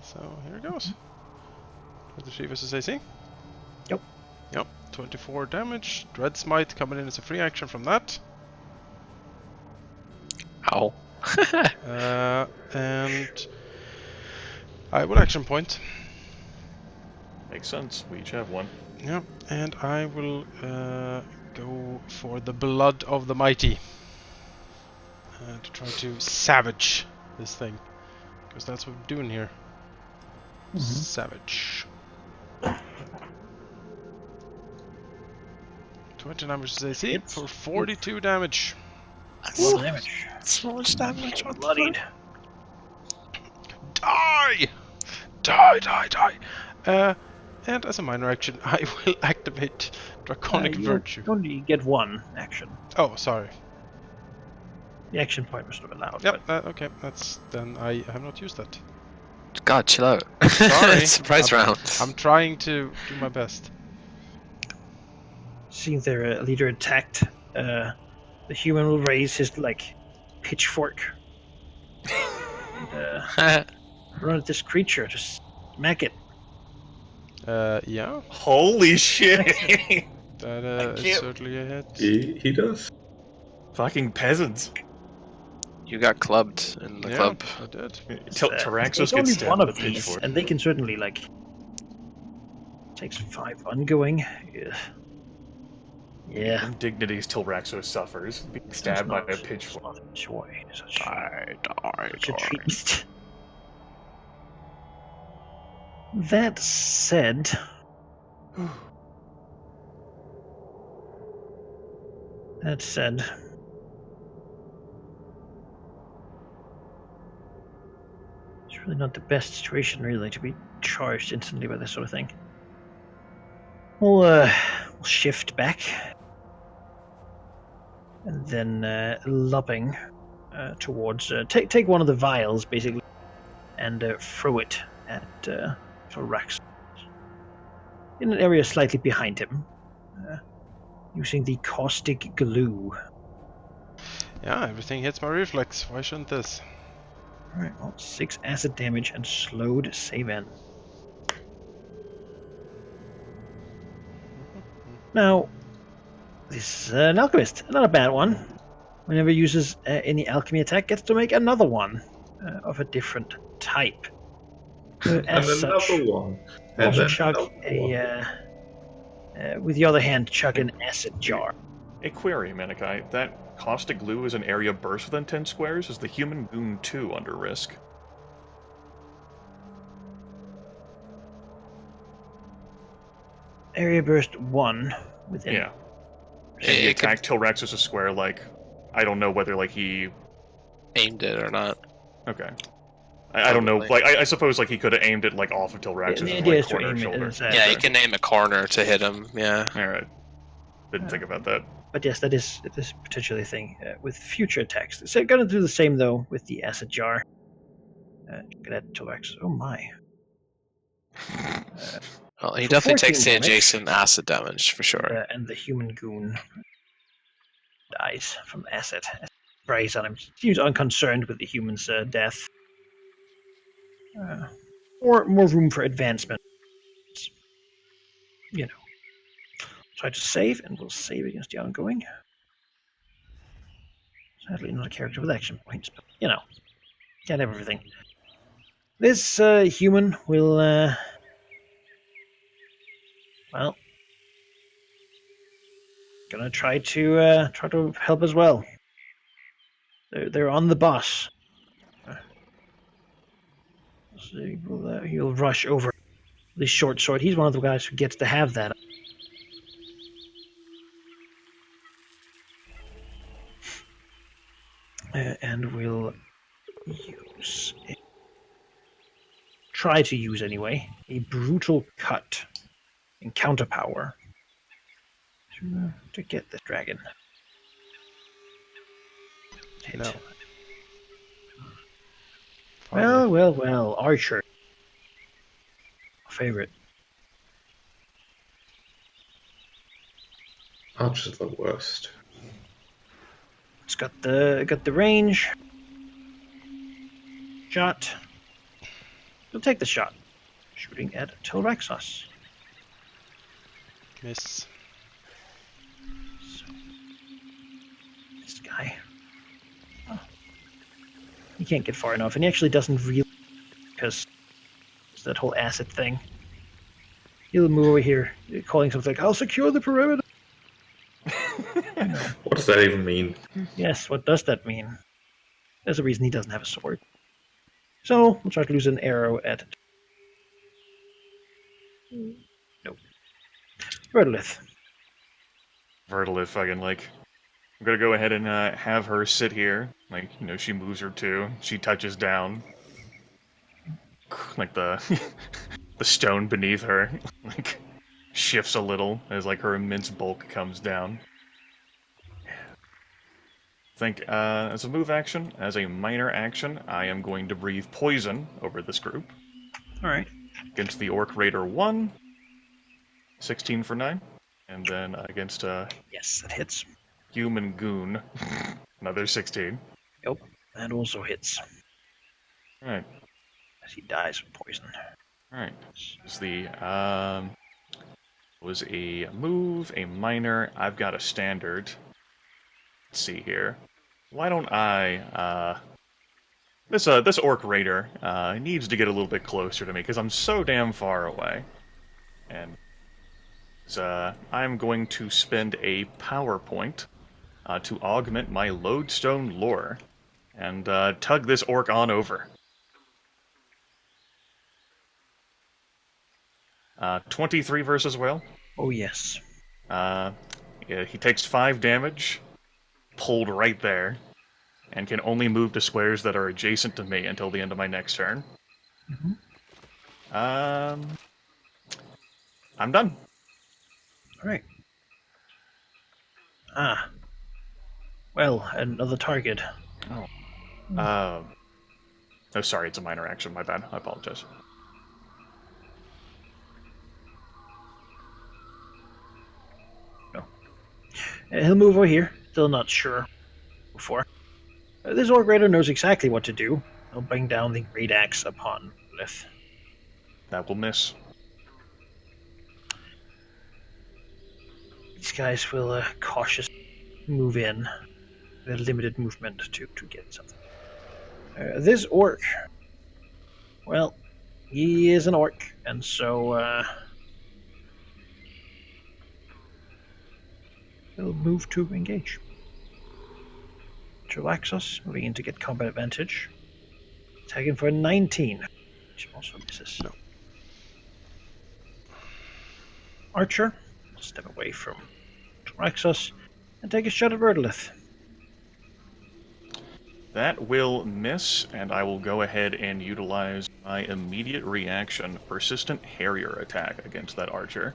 So here it goes. 23 versus AC. Yep, 24 damage. Dread Smite coming in as a free action from that. Ow. And I will action point. Makes sense. We each have one. Yep, and I will go for the Blood of the Mighty. To try to savage this thing. Because that's what we're doing here. Savage. 29 versus AC Hits. for 42 damage. Well, damage. So much damage. What the Bloodied. Die! Die! And as a minor action, I will activate Draconic Virtue. You only get one action. Oh, sorry. The action point was not allowed. Yep, okay, that's... then I have not used that. fuck? God, chill out. Sorry. Surprise round. I'm trying to do my best. Seeing their leader attacked, the human will raise his, pitchfork. And, run at this creature, just smack it. Yeah, Holy shit! that is can't- certainly a hit. He does. Fucking peasants. You got clubbed in the Yeah, club. I did. Tyraxos There's gets only stabbed one with of a these, pitchfork. and they can certainly, takes 5 ongoing. Yeah. Indignities Tilraxos suffers, being stabbed by a pitchfork. Not joy. Such Die. a treat. That said, really not the best situation, really, to be charged instantly by this sort of thing. We'll shift back. And then lobbing towards... take one of the vials, basically, and throw it at Rex. In an area slightly behind him. Using the caustic glue. Yeah, everything hits my reflex. Why shouldn't this? Alright, well, 6 acid damage and slowed save end. Now, this is an alchemist, not a bad one. Whenever he uses any alchemy attack, gets to make another one of a different type. And As another such, one. And also then chuck another one. with the other hand, chuck an acid jar. A query, Manaki. That caustic glue is an area burst within 10 squares. Is the human goon 2 under risk? Area burst 1 within. Yeah. Can he attack Tilrax as a square, like... I don't know whether, like, he... Aimed it or not. Okay. I don't know. Like, I suppose, like, he could have aimed it, like, off of Tilrax's The idea like, is to corner aim it shoulder. as Yeah, you can aim a corner to hit him. Yeah. Alright. Didn't think about that. But yes, that is potentially a thing with future attacks. So gonna do the same though with the acid jar. Get at Tilrax. Oh my. Well, he For definitely 14 takes the damage. adjacent acid damage for sure. And the human goon dies from acid. Sprays on him. Seems unconcerned with the human's death. More room for advancement. You know. Try to save, and we'll save against the ongoing. Sadly, not a character with action points, but you know, can't have everything. This human will, well, gonna try to help as well. They're on the boss. So he'll rush over the short sword. He's one of the guys who gets to have that. And we'll try to use anyway, a brutal cut in counter power to get this dragon. Hit. No. Well, Archer. Favorite. Archer's the worst. It's got the range. Shot. He'll take the shot. Shooting at Tilraxos. Miss. So, this guy. Oh. He can't get far enough, and he actually doesn't really, because it's that whole acid thing. He'll move over here, calling something like, "I'll secure the perimeter." What does that even mean? Yes, what does that mean? There's a reason he doesn't have a sword. So, we'll try to lose an arrow at... Nope. Verdolith. Vertilith fucking, like... I'm gonna go ahead and have her sit here. Like, you know, she moves her too. She touches down. Like, the... the stone beneath her, like, shifts a little as, like, her immense bulk comes down. Think, as a move action, as a minor action, I am going to breathe poison over this group. Alright. Against the Orc Raider 1, 16 for 9. And then against Yes, that hits. Human Goon, another 16. Yep, that also hits. Alright, As he dies from poison. alright. This is the, was a move, a minor, I've got a standard. Let's see here. Why don't I, this Orc Raider, needs to get a little bit closer to me, because I'm so damn far away. And, I'm going to spend a power point, to augment my Lodestone lore, and, tug this orc on over. 23 versus Whale. Oh, yes. Yeah, he takes 5 damage, pulled right there, and can only move to squares that are adjacent to me until the end of my next turn. I'm done. All right. Ah. Well, another target. Oh, sorry, it's a minor action. My bad. I apologize. He'll move over here. Still not sure. Before. This Orc Raider knows exactly what to do. He'll bring down the Great Axe upon Lith. That will miss. These guys will cautiously move in. With limited movement to get something. This Orc. Well, he is an Orc, and so he'll move to engage. Trilaxos moving in to get combat advantage. Attacking for 19, which also misses. No. Archer, step away from Trilaxos and take a shot at Verdolith. That will miss, and I will go ahead and utilize my immediate reaction, Persistent Harrier attack against that archer.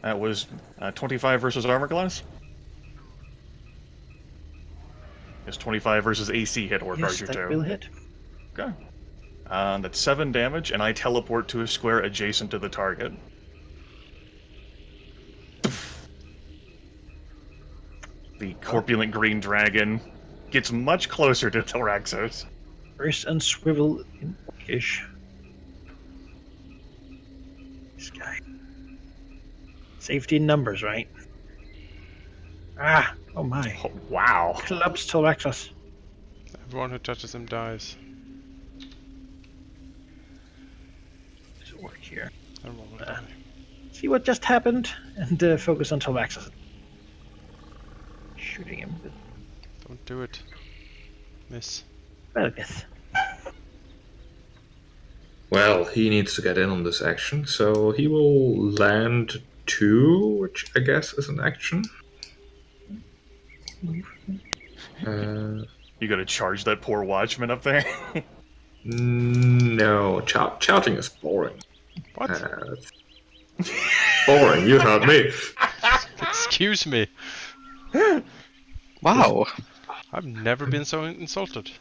That was 25 versus armor class? It's 25 versus AC hit or Yes, archer that too. will hit. Okay. That's 7 damage, and I teleport to a square adjacent to the target. The corpulent green dragon gets much closer to Thoraxos. Burst and swivel in orcish. This guy. Safety in numbers, right? Ah! Oh my. Oh, wow. Collapse Thoraxos. Everyone who touches him dies. There's a orc here. Everyone will die. See what just happened and focus on Thoraxos. Shooting him with Don't do it. Miss. Belgith. Well, he needs to get in on this action, so he will land 2, which I guess is an action. You gotta charge that poor watchman up there. No, shouting is boring. What? Boring, you heard me. Excuse me. Wow. I've never been so insulted.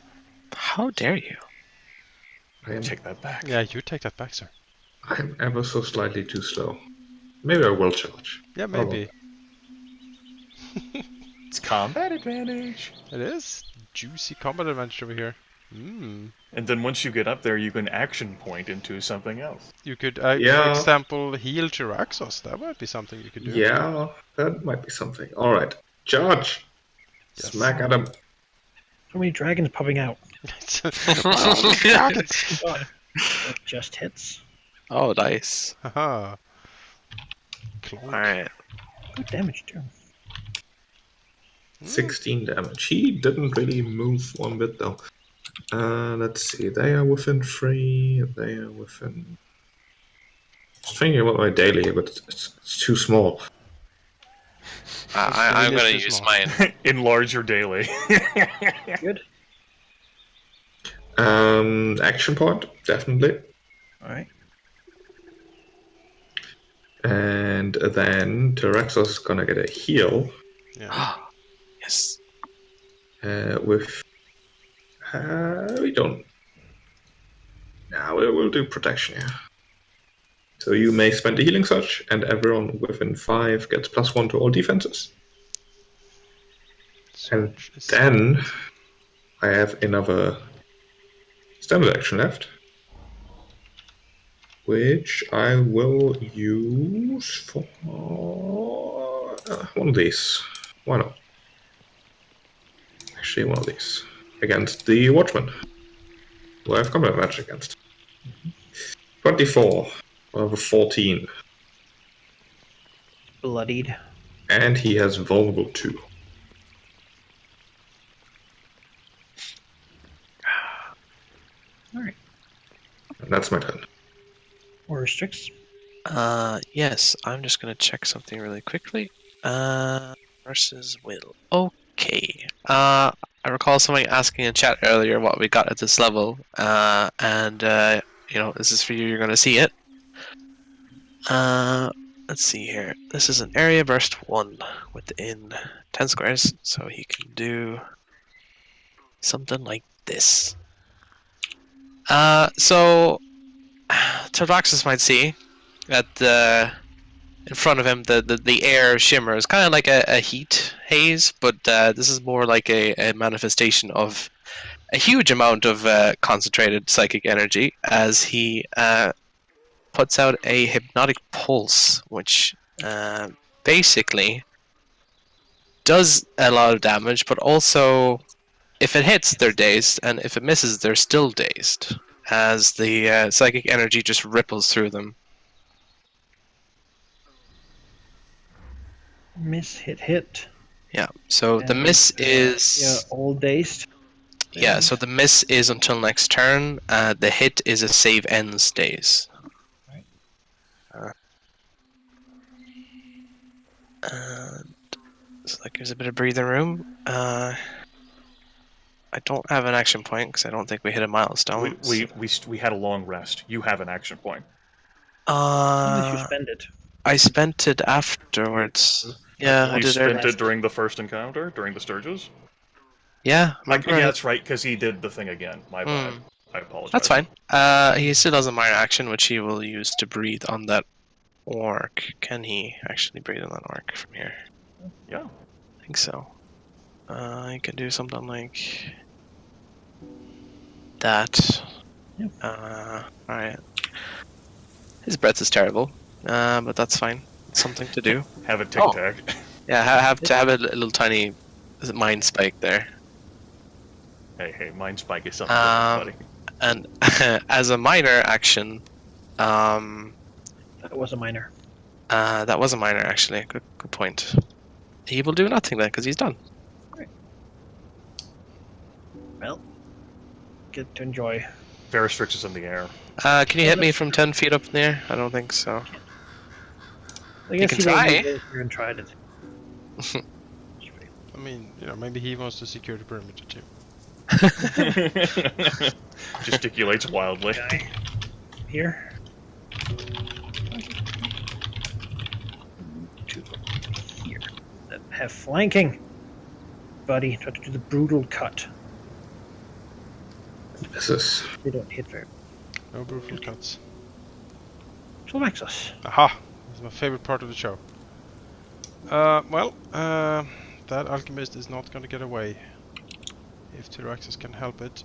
How dare you? Take that back. Yeah, you take that back, sir. I'm ever so slightly too slow. Maybe I will charge. Yeah, maybe. It's combat advantage. It is. Juicy combat advantage over here. Mmm. And then once you get up there, you can action point into something else. You could, Yeah. for example, heal Tyraxos. That might be something you could do. Yeah, that might be something. Alright, charge! Yes. Smack at him. So many dragons popping out. Dragons. That just hits. Oh, nice. Haha. Clonk. Alright. Good damage too. 16 damage. He didn't really move one bit though. Let's see. They are within 3. They are within. I was thinking about my daily, but it's too small. I'm really gonna too use small. mine. Enlarge your daily. Good. Action point, definitely. Alright. And then Tyraxos is gonna get a heal Yeah. Yes. with. We don't. Nah, we'll do protection, yeah. So you may spend a healing surge, and everyone within 5 gets +1 to all defenses. And Surge is- then I have another standard action left, which I will use for one of these. Why not? Actually, one of these. Against the Watchman, who I have combat advantage against. 24 over 14. Bloodied. And he has vulnerable 2. Alright. And that's my turn. Or restricts. Yes, I'm just gonna check something really quickly. Versus will. Okay. I recall someone asking in chat earlier what we got at this level, and this is for you. You're going to see it. Let's see here. This is an area burst 1 within 10 squares, so he can do something like this. So Terraxis might see that in front of him the air shimmers, kind of like a heat haze, but this is more like a manifestation of a huge amount of concentrated psychic energy as he puts out a hypnotic pulse, which basically does a lot of damage, but also if it hits, they're dazed, and if it misses, they're still dazed, as the psychic energy just ripples through them. Miss, hit. Yeah, so the miss is... all dazed. Yeah, so the miss is until next turn. The hit is a save ends days. So like there's a bit of breathing room. I don't have an action point because I don't think we hit a milestone. We had a long rest. You have an action point. Unless you spend it. I spent it afterwards. Yeah, I You did spent it during the first encounter, during the Stirges? Yeah, Yeah, that's right, because he did the thing again. My bad. I apologize. That's fine. He still has a minor action, which he will use to breathe on that orc. Can he actually breathe on that orc from here? Yeah. I think so. He can do something like that. Yep. Alright. His breath is terrible, but that's fine. It's something to do. Have a tic-tac. Yeah, have a little tiny mind spike there. Hey, mind spike is something different, buddy. And as a minor action, That was a minor. that was a minor actually. Good point. He will do nothing then because he's done. Right. Well, get to enjoy. Veristrix is in the air. Can you hit me from 10 feet up in the air? I don't think so. I guess can try. And tried it. I mean, maybe he wants to secure the perimeter too. Gesticulates wildly. Guy here. Two here. That have flanking. Buddy, try to do the brutal cut. Misses. They don't hit very well. No brutal cuts. Terraxis. Aha! That's my favorite part of the show. That alchemist is not gonna get away. If Terraxis can help it,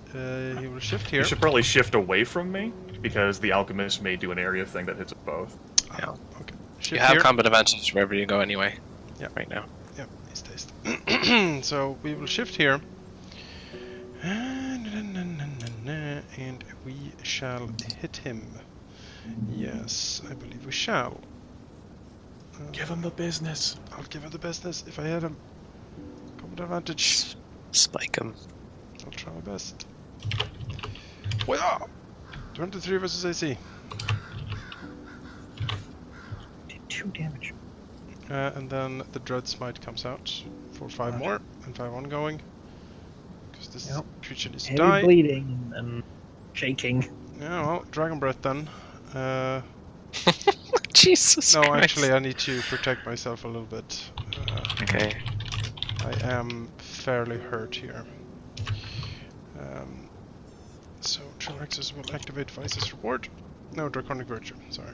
he will shift here. You should probably shift away from me, because the alchemist may do an area thing that hits us both. Yeah. Okay. You Shift have here. combat advantage wherever you go anyway. Yeah. Right now. Yeah, he's dazed. So we will shift here. And we shall hit him. Yes, I believe we shall. Give him the business. I'll give him the business if I hit him. Combat advantage. Spike him. I'll try my best. Wow! 23 versus AC. Did 2 damage. And then the Dread Smite comes out for 5 more and 5 ongoing. Because this creature needs to Heavy die. bleeding and shaking. Yeah, well, Dragon Breath then. Jesus No, Christ. actually, I need to protect myself a little bit. Okay. I am fairly hurt here. So Terraxis will activate Vice's reward. No, Draconic Virtue, sorry.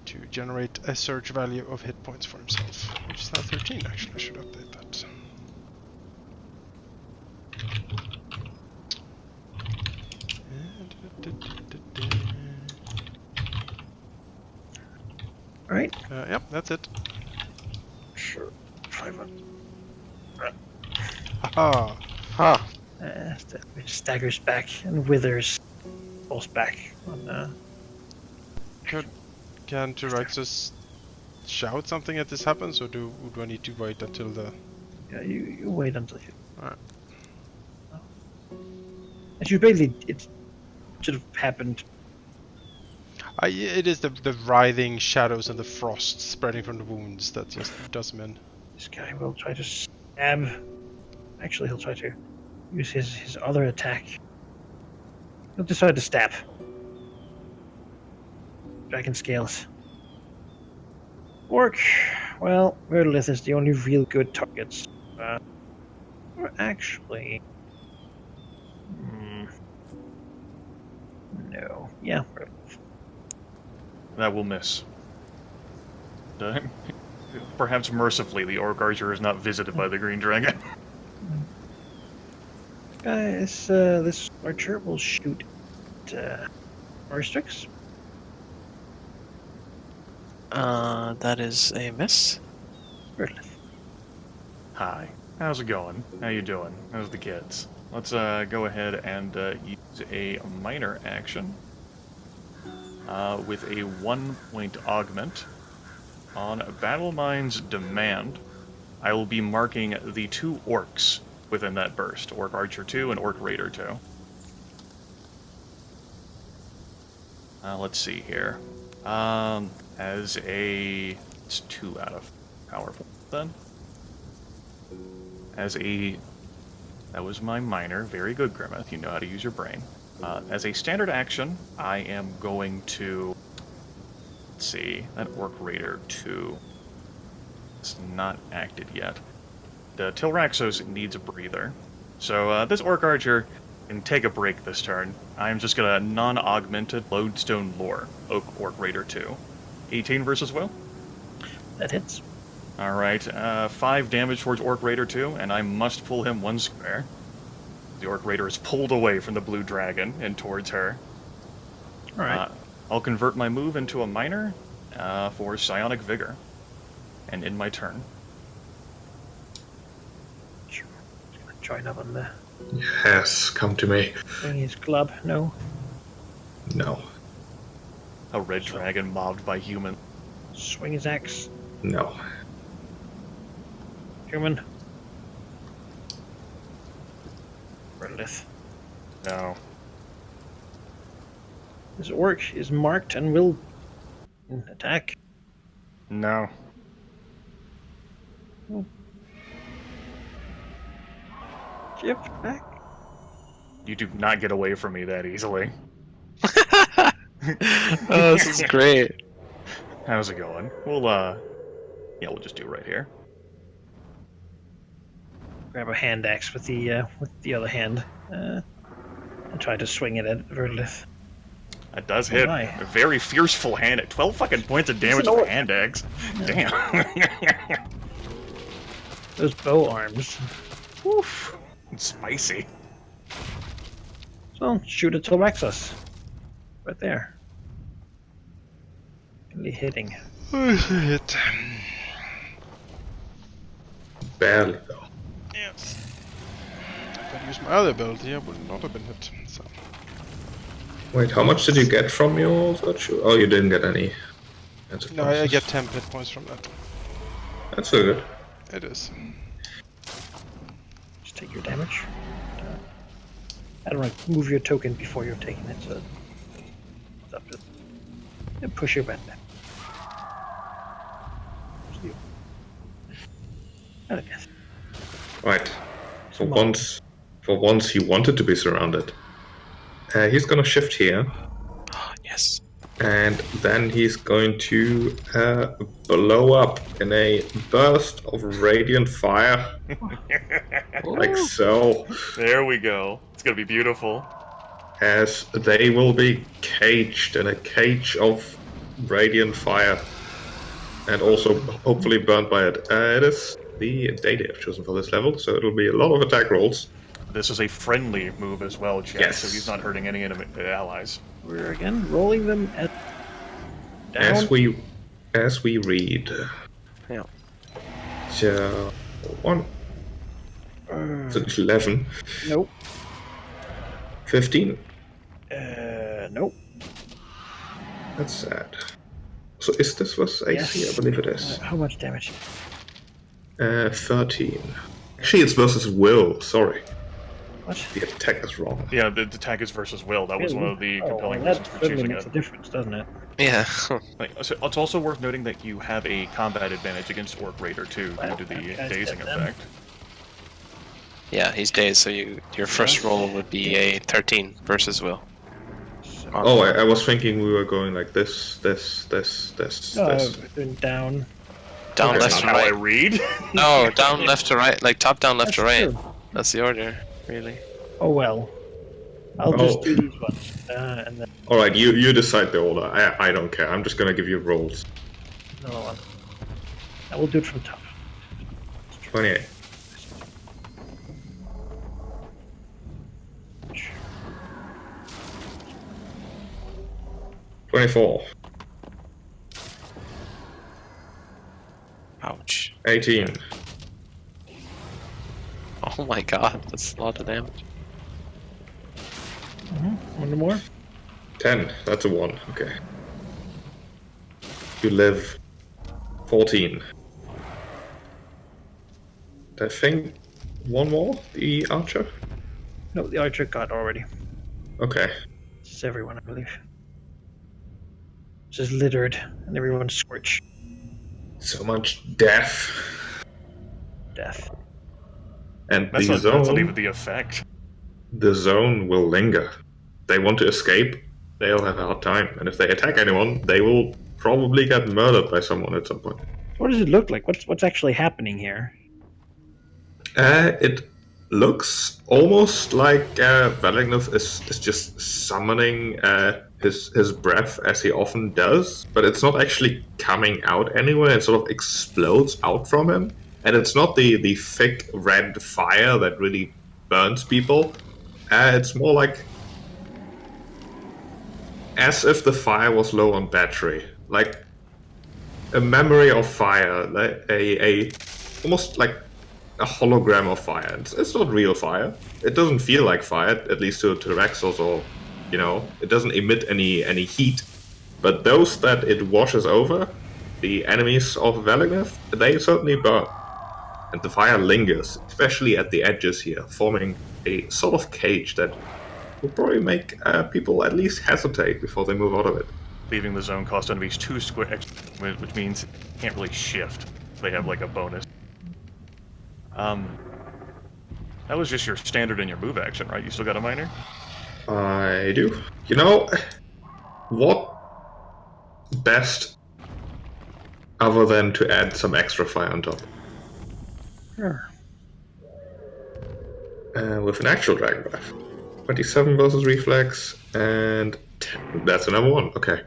To generate a surge value of hit points for himself. Which is now 13, actually, I should update that. Alright. Yep, that's it. Sure. 500. Haha! Huh. It staggers back and withers. Falls back on Can Terraxis shout something as this happens, or do I need to wait until the... Yeah, you wait until you... Alright. As you basically, it should have happened. It is the writhing shadows and the frost spreading from the wounds that just does him in. This guy will try to stab. Actually, he'll try to use his other attack. He'll decide to stab. Dragon scales. Orc. Well, Verlith is the only real good targets. Or actually... No. Yeah. That will miss. Perhaps mercifully, the Orc Archer is not visited by the Green Dragon. Guys, this archer will shoot Orstrix. That is a miss. Verlith. Hi. How's it going? How you doing? How's the kids? Let's go ahead and use a minor action with a 1-point augment. On Battle Mind's demand, I will be marking the 2 orcs within that burst. Orc Archer 2 and Orc Raider 2. Let's see here. As a... It's 2 out of powerful then. As a... That was my minor. Very good, Grimmeth. You know how to use your brain. As a standard action, I am going to... Let's see. That Orc Raider 2. It's not acted yet. The Tilraxos needs a breather. So this Orc Archer can take a break this turn. I'm just going to non-augmented Lodestone Lore. Orc Raider 2. 18 versus Will? That hits. Alright, 5 damage towards Orc Raider 2, and I must pull him 1 square. The Orc Raider is pulled away from the blue dragon and towards her. Alright. I'll convert my move into a minor for Psionic Vigor. And in my turn. Sure. Join up on the... Yes, come to me. Swing his club. No. No. A red dragon mobbed by human. Swing his axe. No. Human. Verlith. No. This orc is marked and will attack. No. Shift back. You do not get away from me that easily. Oh, this is great. How's it going? We'll we'll just do it right here. Grab a hand axe with the other hand. And try to swing it at Verlith. That does hit. my. A very fierceful hand at 12 fucking points of damage an with orc. a hand axe. Damn. Those bow arms. Oof. It's spicy. So shoot at Tilraxos. Right there. Really hitting. Hit. Barely, though. Yes. If I'd used my other ability, I would not have been hit. So. Wait, how much did you get from your virtue? Oh, you didn't get any. That's No, I get 10 hit points from that. That's so good. It is. Just take your damage. I don't know, move your token before you're taking it, so it's up to and push your button. I guess. Right. For once he wanted to be surrounded. He's gonna shift here, Yes. and then he's going to blow up in a burst of radiant fire. Like so. There we go. It's gonna be beautiful. As they will be caged in a cage of radiant fire. And also hopefully burned by it. It is the data I've chosen for this level, so it'll be a lot of attack rolls. This is a friendly move as well, Chad, Yes. so he's not hurting any enemy allies. We're again rolling them at down. As we read. Yeah. So 1. So 11. Nope. 15. Nope. That's sad. So is this was AC? Yes. I believe it is. How much damage? 13. Actually, it's versus will. Sorry. What? The attack is wrong. Yeah, the attack is versus will. That was one of the compelling that reasons for certainly choosing makes it. a difference, doesn't it? Yeah. So it's also worth noting that you have a combat advantage against Orc Raider 2 due to the Okay, dazing step then. effect. Yeah, he's dazed, so your first roll would be a 13 versus will. So, Oh, I was thinking we were going like this. then down. Down, That's left, not to how I right. read. No, down, left to right. Like top down, left That's to right. true. That's the order, really. Oh well. I'll just do these ones, and then All right, you decide the order. I don't care. I'm just gonna give you rolls. another one. I will do it from top. 28. $24. Ouch. 18. Oh my god, that's a lot of damage. One more. 10. That's a 1. Okay. You live. 14. I think one more. The archer. No, the archer got already. Okay. It's everyone, I believe. Just littered, and everyone's scorched. So much death. Death. And That's the not, that's not zone. even the effect. The zone will linger. They want to escape. They'll have a hard time. And if they attack anyone, they will probably get murdered by someone at some point. What does it look like? What's actually happening here? It looks almost like Valignov is just summoning his breath as he often does, but it's not actually coming out anywhere. It sort of explodes out from him, and it's not the thick red fire that really burns people. It's more like as if the fire was low on battery, like a memory of fire, like a almost like a hologram of fire. It's not real fire. It doesn't feel like fire, at least to Rexels, or it doesn't emit any heat. But those that it washes over, the enemies of Valignov, they certainly burn. And the fire lingers, especially at the edges here, forming a sort of cage that will probably make people at least hesitate before they move out of it. Leaving the zone cost enemies 2 square extra, which means they can't really shift. They have like a bonus. That was just your standard and your move action, right? You still got a minor? I do. What best other than to add some extra fire on top? Sure. With an actual dragon breath. 27 versus reflex, and 10. That's another one. Okay.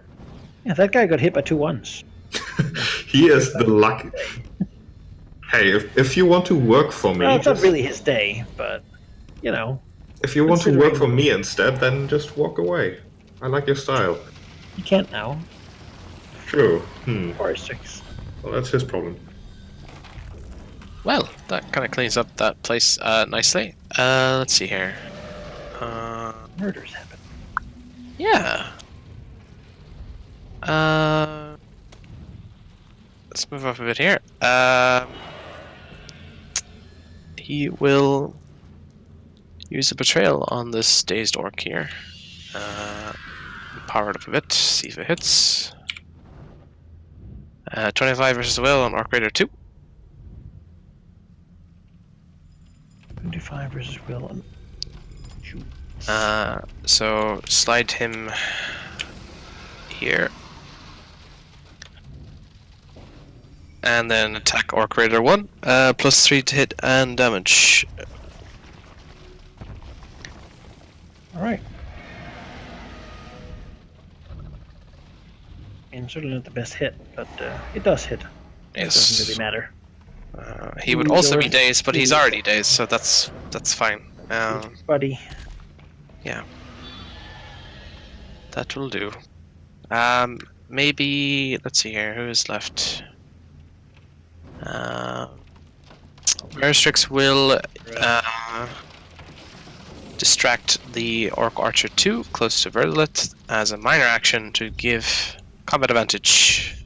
Yeah, that guy got hit by 2 ones. He is the lucky. Hey, if you want to work for me, Well, it's not really his day, but if you want to work considering- for me instead, then just walk away. I like your style. he can't now. True. 4 or 6. Well, that's his problem. Well, that kind of cleans up that place nicely. Let's see here. Murders happen. Yeah. Let's move up a bit here. He will use a betrayal on this dazed orc here. Power it up a bit, see if it hits. 25 versus will on Orc Raider 2. 25 versus will. So slide him here. And then attack Orc Raider 1. Plus 3 to hit and damage. Alright. And certainly not the best hit, but it does hit. It doesn't Yes. really matter. He would also be dazed, but he's already dazed, so that's fine. Buddy. Yeah. That will do. Maybe let's see here, who is left? Veristrix will distract the Orc Archer 2 close to Verlet as a minor action to give combat advantage.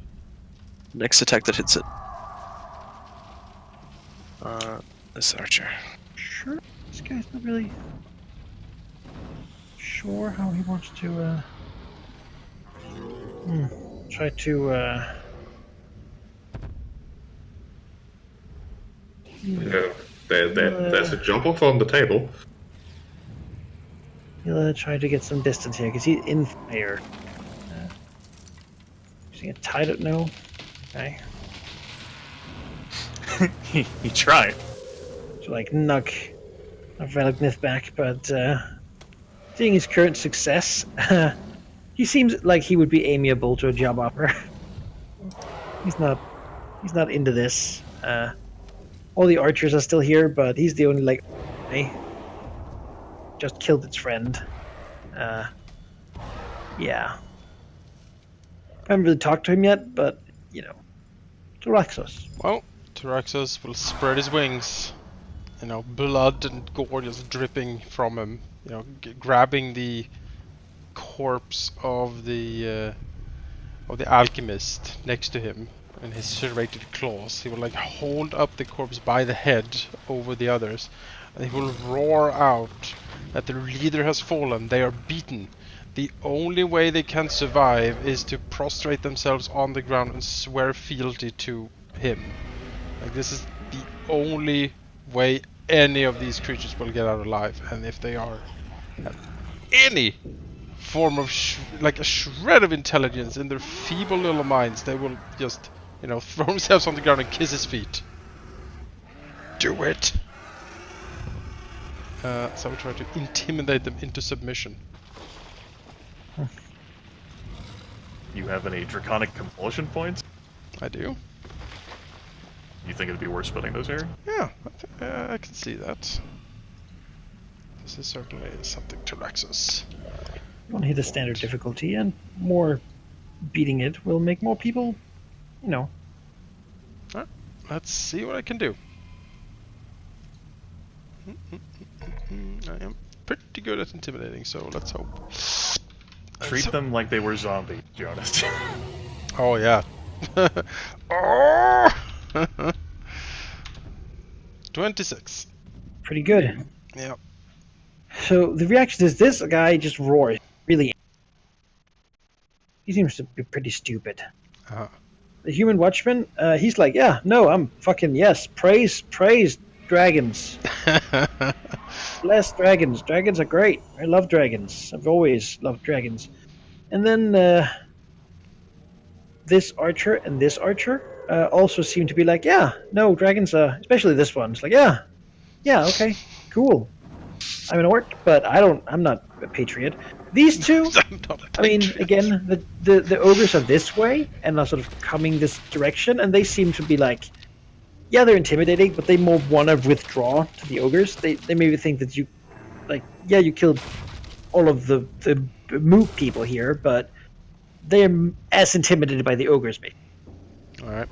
Next attack that hits it. This Archer. Sure. This guy's not really sure how he wants to try to Yeah. There's a job offer on the table. He'll try to get some distance here because he's in fire. Using a tide. No. Okay. he tried. So like knock Velgnith back, but seeing his current success, he seems like he would be amiable to a job offer. He's not into this. All the archers are still here, but he's the only like just killed its friend. Yeah. I haven't really talked to him yet, but you know, Taraxos. Well, Taraxos will spread his wings. You know, blood and gore just dripping from him. You know, grabbing the corpse of the alchemist next to him in his serrated claws. He will like hold up the corpse by the head over the others, and he will roar out that their leader has fallen. They are beaten. The only way they can survive is to prostrate themselves on the ground and swear fealty to him. Like, this is the only way any of these creatures will get out alive, and if they are any form of like a shred of intelligence in their feeble little minds, they will just, you know, throw themselves on the ground and kiss his feet. Do it! So we try to intimidate them into submission. You have any draconic compulsion points? I do. You think it'd be worth splitting those here? Yeah, I can see that. This is certainly something to Raxus. Only the standard difficulty, and more beating it will make more people, you know. Alright, let's see what I can do. I am pretty good at intimidating, so let's hope. Treat them like they were zombies, Jonas. Oh yeah. Oh! 26. Pretty good. Yeah. So the reaction is this guy just roars. Really. He seems to be pretty stupid. Uh-huh. The human watchman, he's like, yeah, no, I'm fucking, yes, praise dragons. Bless dragons. Dragons are great. I love dragons. I've always loved dragons. And then this archer and this archer also seem to be like, yeah, no, dragons are, especially this one. It's like, yeah, okay, cool. I'm an orc, but I'm not a patriot. These two, I mean, again, the ogres are this way and are sort of coming this direction, and they seem to be like, yeah, they're intimidating, but they more want to withdraw to the ogres. They maybe think that you, like, yeah, you killed all of the moot people here, but they're as intimidated by the ogres, maybe. Alright.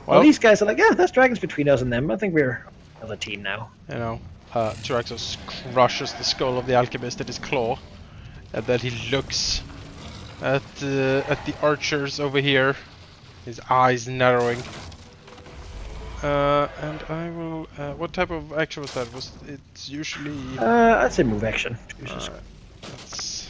Well, these guys are like, yeah, there's dragons between us and them. I think we're another team now. You know, Tyraxos crushes the skull of the alchemist in his claw, and then he looks at the archers over here, his eyes narrowing. And I will. What type of action was that? It's usually. I'd say move action. That's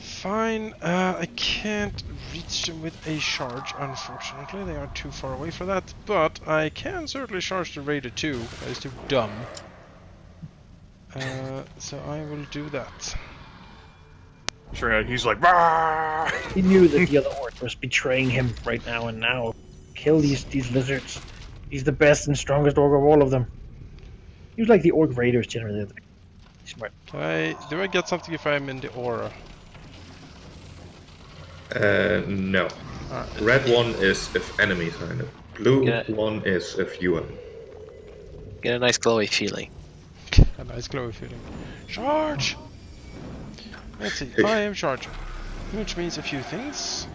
fine. I can't reach them with a charge, unfortunately. They are too far away for that. But I can certainly charge the Raider too. That is too dumb. So I will do that. Sure, he's like, "Rah!" He knew that the other orc was betraying him right now, and now kill these lizards. He's the best and strongest orc of all of them. He was like the orc raiders generally. Smart. Do I get something if I'm in the aura? No. Red one is if enemies are in it. Blue one is if you are. Get a nice glowy feeling. A nice glowy feeling. Charge! Let's see, I am charging. Which means a few things.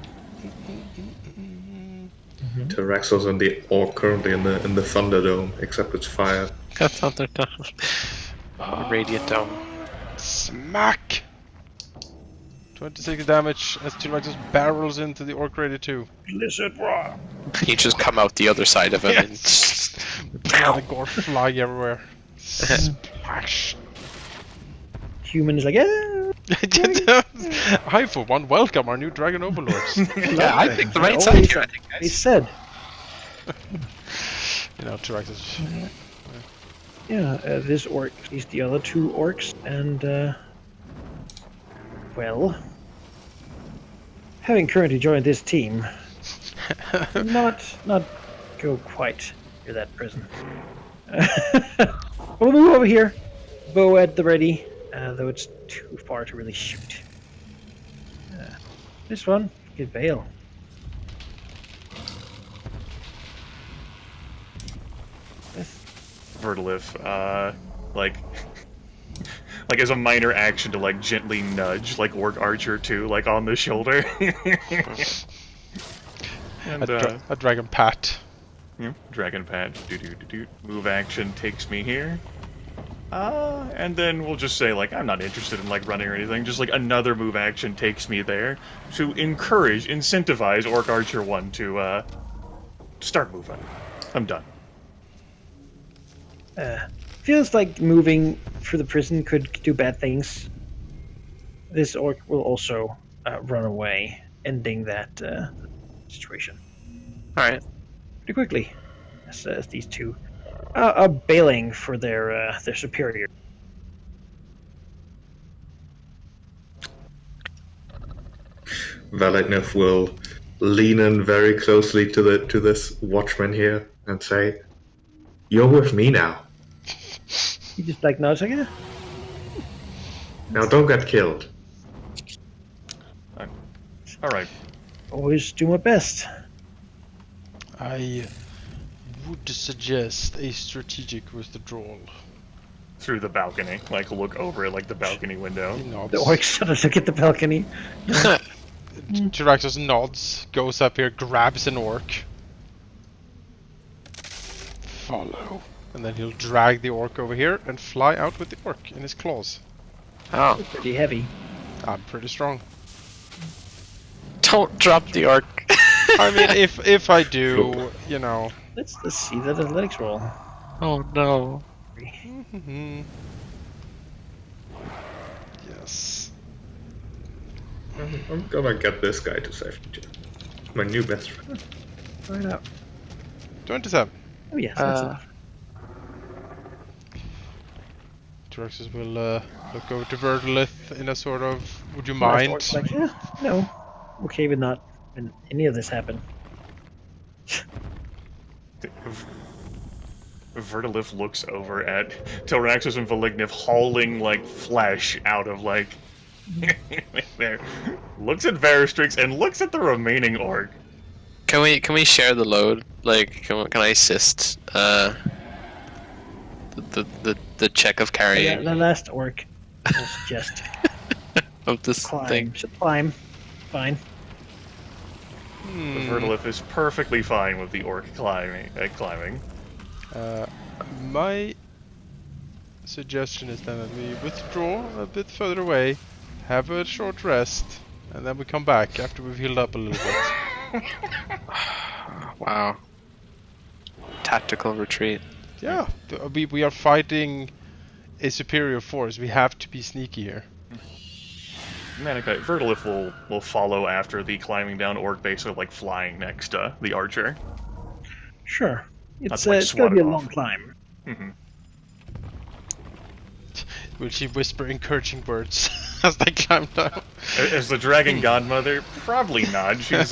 Tyraxos and the orc currently in the Thunderdome, except it's fire. Got Thunderdome. Radiant Dome. Smack! 26 damage as Tyraxos barrels into the Orc Raider 2. Lizard roar. You just come out the other side of him and Blood and gore flying everywhere. Splash! Human is like, yeah. I, for one, welcome our new Dragon Overlords. yeah, I picked the right side here, I think, He guys. said. You know, Tyraxus. Yeah, this orc sees the other two orcs, and well, having currently joined this team, not go quite near that prison. We'll move over here, bow at the ready, though it's too far to really shoot. This one, get bail. Vertilif, like as a minor action to like gently nudge like Orc Archer too, like on the shoulder. And A dragon pat. yeah, Dragon Pad, move action takes me here. And then we'll just say like I'm not interested in like running or anything. Just like another move action takes me there to incentivize Orc Archer 1 to start moving. I'm done. Feels like moving through the prison could do bad things. This orc will also run away, ending that situation Alright. pretty quickly. As these two are bailing for their superior. Validnev will lean in very closely to this watchman here and say, "You're with me now. He just like nods like, yeah. Now don't get killed." All right. Always do my best. I would suggest a strategic withdrawal. Through the balcony, like look over at like the balcony window. He nods. The orc sort of look at the balcony. Tyraxus nods, goes up here, grabs an orc. Follow. And then he'll drag the orc over here and fly out with the orc in his claws. Oh. Pretty heavy. I'm pretty strong. Don't drop the orc. I mean, if I do, you know. Let's see that athletics roll. Oh no. Mm-hmm. Yes. I'm gonna get this guy to safety check. My new best friend. Right up. 27. Oh yes, that's enough. Tyraxus will look over to Vertilith in a sort of, would you Last mind? orc's like, yeah, no. Okay with not when any of this happened. Vertilif looks over at Tyraxus and Valigniv hauling like flesh out of like there. Looks at Veristrix and looks at the remaining orc. Can we share the load? Like, can I assist the check of carrying The last orc will suggest of this climb. thing? Should climb. Fine. The Vertilif is perfectly fine with the orc climbing. My suggestion is then that we withdraw a bit further away, have a short rest, and then we come back after we've healed up a little bit. Wow. Tactical retreat. Yeah, we are fighting a superior force. We have to be sneaky here. Manaki, Vertilif will follow after the climbing down orc, basically like flying next to the archer. Sure. It's, like it's gonna be a swat it long off. climb. Mm-hmm. Will she whisper encouraging words as they climb down? As the dragon godmother, probably not. She's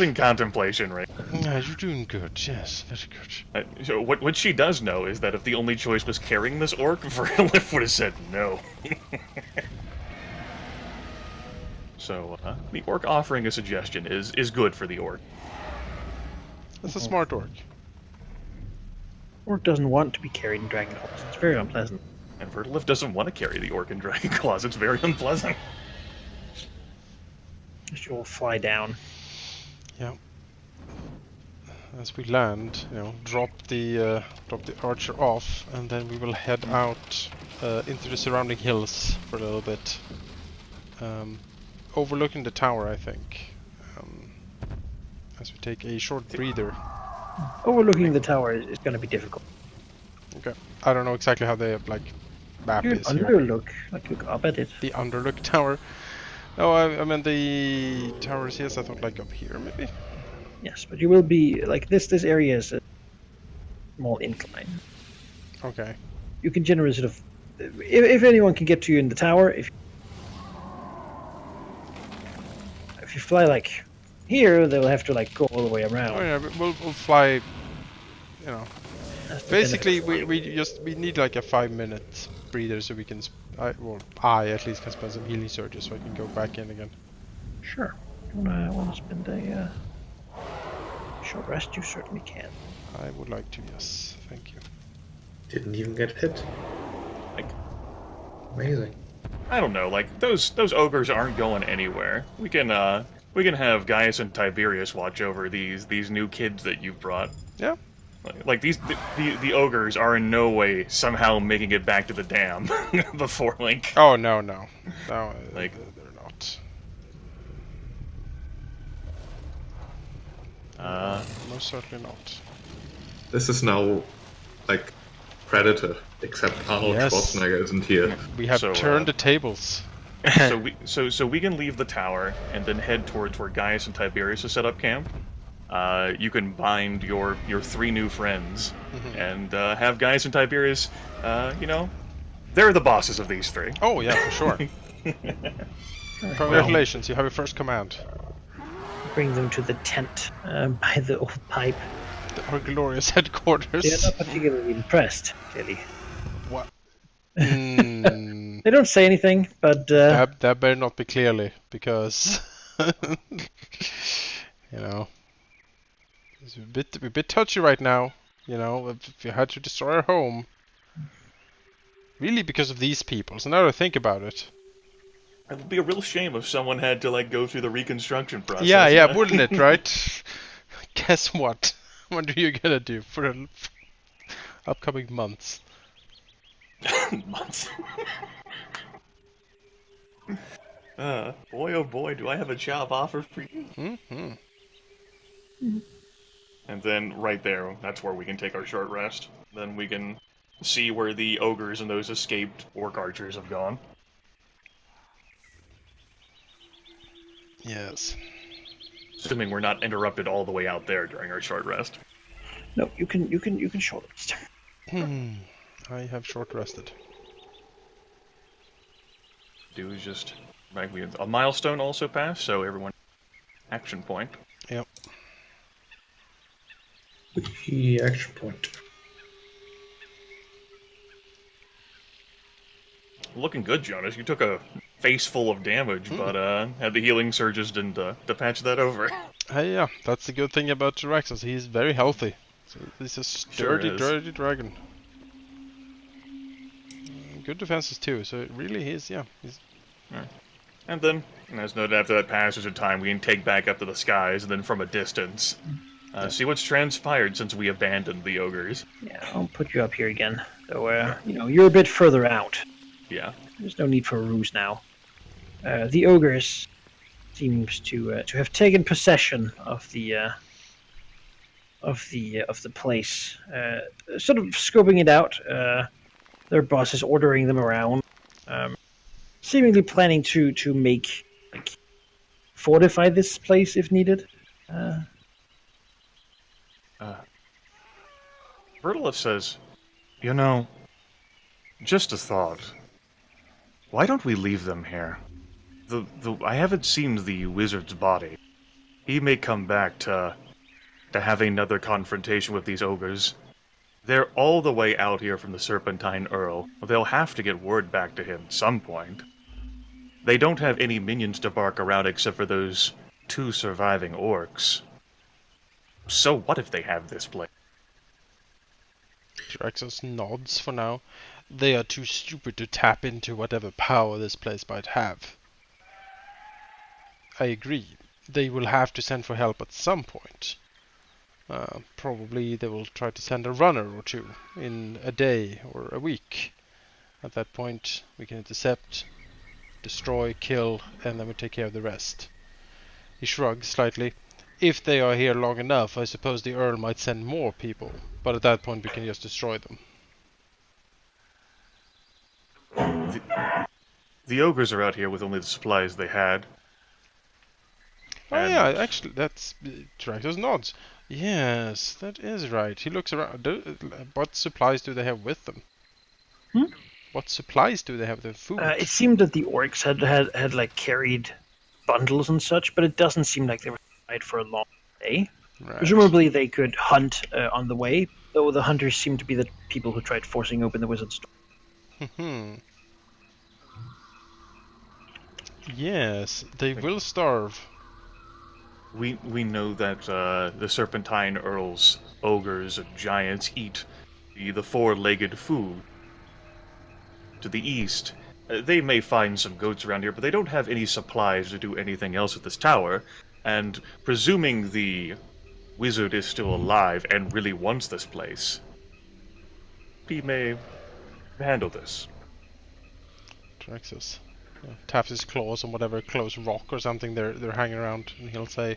in contemplation right now. You're doing good. Yes, very good. So what she does know is that if the only choice was carrying this orc, Vertilif would have said no. So the orc offering a suggestion is good for the orc. That's a smart orc. Orc doesn't want to be carried in dragon claws. It's very unpleasant. And Vertilif doesn't want to carry the orc in dragon claws. It's very unpleasant. She will fly down. Yeah. As we land, drop the archer off, and then we will head out into the surrounding hills for a little bit, overlooking the tower, I think. As we take a short breather. Overlooking the tower is going to be difficult. Okay. I don't know exactly how the map You is here. underlook, like look up at it. The underlook tower. No, I meant the towers. Yes, I thought like up here maybe. Yes, but you will be like this. This area is small incline. Okay. You can generally sort of, if anyone can get to you in the tower, if you fly like here, they'll have to like go all the way around. Oh yeah, we'll fly. You know, That's the basically benefit. we need like a 5-minute breather so we can. I at least can spend some healing surges so I can go back in again. Sure. You wanna spend a short rest? You certainly can. I would like to. Yes, thank you. Didn't even get hit. Like, Amazing. I don't know, like those ogres aren't going anywhere. We can have Gaius and Tiberius watch over these new kids that you've brought. Yeah. Like the ogres are in no way somehow making it back to the dam before Link. Oh no, Like- they're not. Most certainly not. This is now like Predator, except Arnold Yes. Schwarzenegger isn't here. We have So, turned the tables. So we can leave the tower and then head towards where Gaius and Tiberius have set up camp. You can bind your 3 new friends and have Gaius and Tiberius. They're the bosses of these 3. Oh yeah, for sure. Congratulations, you have your first command. Bring them to the tent by the old pipe. Our glorious headquarters. They're not particularly impressed, clearly. What? Mm, They don't say anything, but that better not be clearly, because you know, it's a bit touchy right now. You know, if you had to destroy our home, really because of these people. So now that I think about it, It would be a real shame if someone had to like go through the reconstruction process. yeah, wouldn't it, right? Guess what? What are you gonna do for the upcoming months? Months. Boy, oh boy, do I have a job offer for you. Mm-hmm. And then right there, that's where we can take our short rest. Then we can see where the ogres and those escaped orc archers have gone. Yes. Assuming we're not interrupted all the way out there during our short rest. no, you can short rest. I have short rested. Do is just like a milestone also passed, so everyone action point. Yep. The action point. Looking good, Jonas. You took a face full of damage, but had the healing surges didn't to patch that over. Hey, yeah, that's the good thing about Tyraxus. He's very healthy. So he's a sturdy, is. dirty dragon. Good defenses too. So it really is, yeah. He's... And then, as noted after that passage of time, we can take back up to the skies, and then from a distance, see what's transpired since we abandoned the ogres. Yeah, I'll put you up here again. So you're a bit further out. Yeah. There's no need for a ruse now. The ogres seems to have taken possession of the place. Sort of scoping it out. Their boss is ordering them around, seemingly planning to make fortify this place if needed. Bertolus says, "You know, just a thought. Why don't we leave them here? I haven't seen the wizard's body. He may come back to have another confrontation with these ogres. They're all the way out here from the Serpentine Earl. They'll have to get word back to him at some point. They don't have any minions to bark around except for those 2 surviving orcs. So what if they have this place?" Tyraxus nods for now. They are too stupid to tap into whatever power this place might have. I agree. They will have to send for help at some point. Probably they will try to send a runner or 2 in a day or a week. At that point, we can intercept, destroy, kill, and then we take care of the rest. He shrugs slightly. If they are here long enough, I suppose the Earl might send more people, but at that point we can just destroy them. The ogres are out here with only the supplies they had. Oh And- yeah, actually, that's Tyraxus nods. Yes, that is right. He looks around. What supplies do they have with them? Hmm? What supplies do they have? Their food. It seemed that the orcs had like carried bundles and such, but it doesn't seem like they were tied for a long day. Right. Presumably, they could hunt on the way, though the hunters seem to be the people who tried forcing open the wizard's door. Hmm. Yes, they will starve. We know that the Serpentine Earls, ogres, and giants eat the four-legged food. To the east, they may find some goats around here, but they don't have any supplies to do anything else with this tower. And presuming the wizard is still alive and really wants this place, he may handle this. Traxus taps his claws on whatever close rock or something they're hanging around, and he'll say,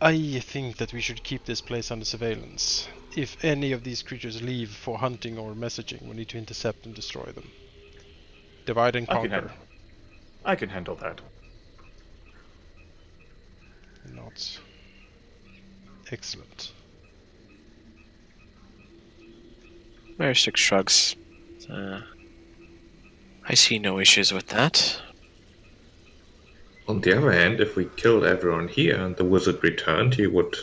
"I think that we should keep this place under surveillance. If any of these creatures leave for hunting or messaging, we need to intercept and destroy them. Divide and conquer." I can handle that. Nods. Excellent. Maristic shrugs. I see no issues with that. On the other hand, if we killed everyone here and the wizard returned, he would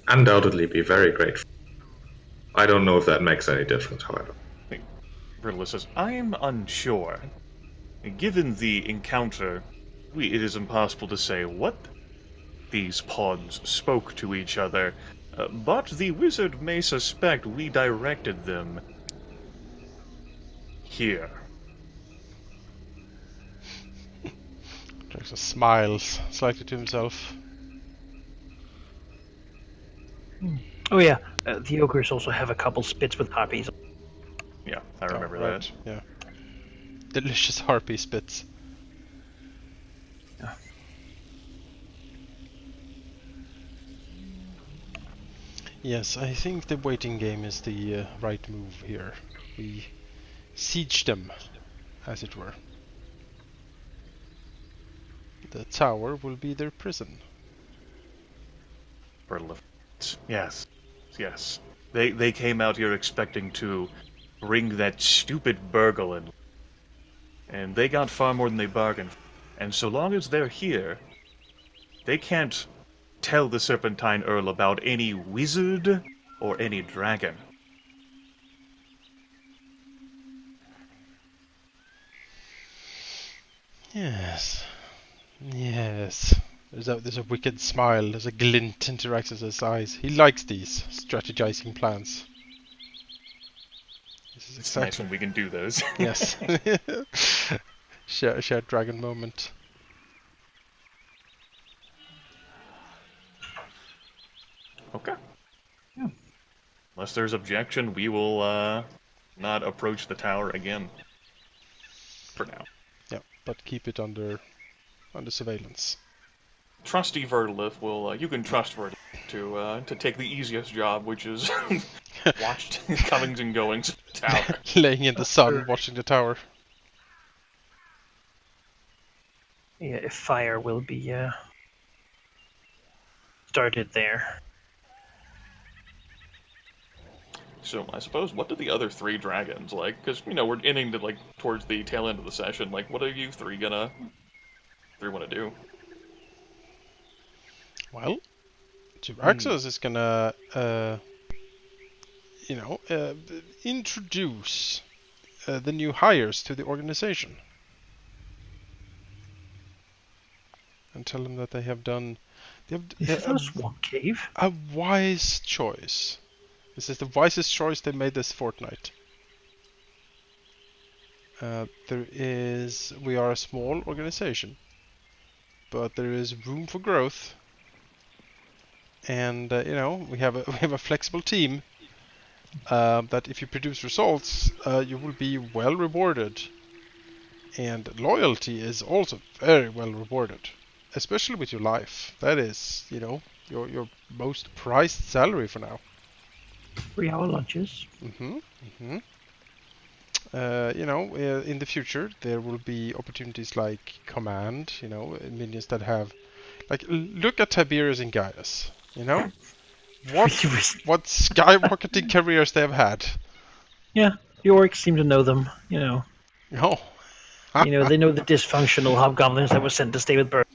undoubtedly be very grateful. I don't know if that makes any difference, however. Brittle says, I'm unsure. Given the encounter, it is impossible to say what these pawns spoke to each other, but the wizard may suspect we directed them here. Traxus smiles slightly to himself. Oh yeah, the ogres also have a couple spits with harpies. Yeah, I remember right. that. Yeah. Delicious harpy spits. Yeah. Yes, I think the waiting game is the right move here. We siege them, as it were. The tower will be their prison. Brittle, yes, yes. They came out here expecting to bring that stupid burgle in, and they got far more than they bargained for. And so long as they're here, they can't tell the Serpentine Earl about any wizard or any dragon. Yes. Yes. There's a wicked smile, there's a glint in Tyrax's eyes. He likes these strategizing plans. This is It's nice when we can do those. Yes. Shared dragon moment. Okay. Yeah. Unless there's objection, we will not approach the tower again. For now. Yeah, but keep it under surveillance. Trusty Vertilith will. You can trust Vertilith to take the easiest job, which is watch comings and goings of the tower. Laying in the sun, watching the tower. Yeah, if fire will be started there. So I suppose, what do the other three dragons like? Because we're ending to towards the tail end of the session. Like, what are you three want to do? Well, Tyraxus is gonna, introduce the new hires to the organization. And tell them that they have done Is that a swamp cave? a wise choice. This is the wisest choice they made this fortnight. We are a small organization, but there is room for growth. And we have a flexible team that if you produce results, you will be well rewarded. And loyalty is also very well rewarded, especially with your life. That is, your most prized salary for now. 3-hour lunches. In the future there will be opportunities like command. Minions that have, look at Tiberius and Gaius. what skyrocketing careers they have had. Yeah, the orcs seem to know them. Oh, They know the dysfunctional hobgoblins that were sent to stay with birds.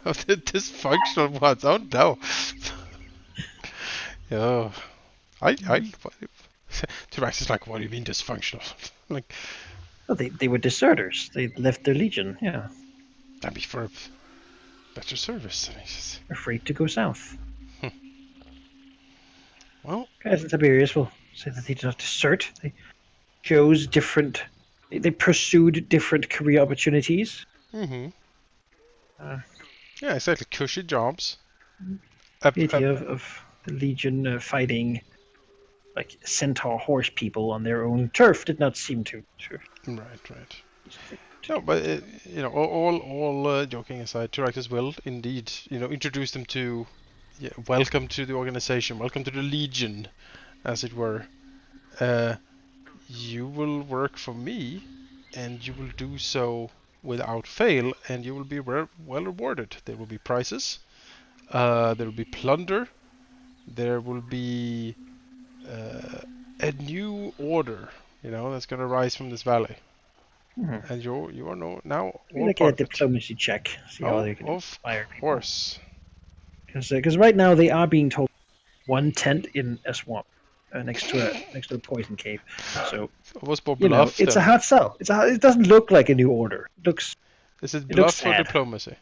the dysfunctional ones. Oh no. Oh, I. Tyrax is like, what do you mean dysfunctional? Like, Well, they were deserters. They left their legion. Yeah, that'd be for better service. I mean, afraid to go south. well, Guys in Tiberius will say that they did not desert. They chose different. They pursued different career opportunities. mm-hmm. Uh, Yeah, exactly. Cushy jobs. the idea of the legion fighting like centaur horse people on their own turf did not seem to. Right. No, but all joking aside, Tyraxes will indeed, introduce them to, welcome to the organization, welcome to the legion, as it were. You will work for me, and you will do so without fail, and you will be well rewarded. There will be prizes, there will be plunder, there will be a new order, that's going to rise from this valley. And you are now all Like part a of it. diplomacy check. See how Oh, they can of inspire people. course. Because right now they are being told one tent in a swamp next to a poison cave. So It was more bluff. it's a hard sell. It doesn't look like a new order. It looks. Is it it looks bluff or sad. diplomacy?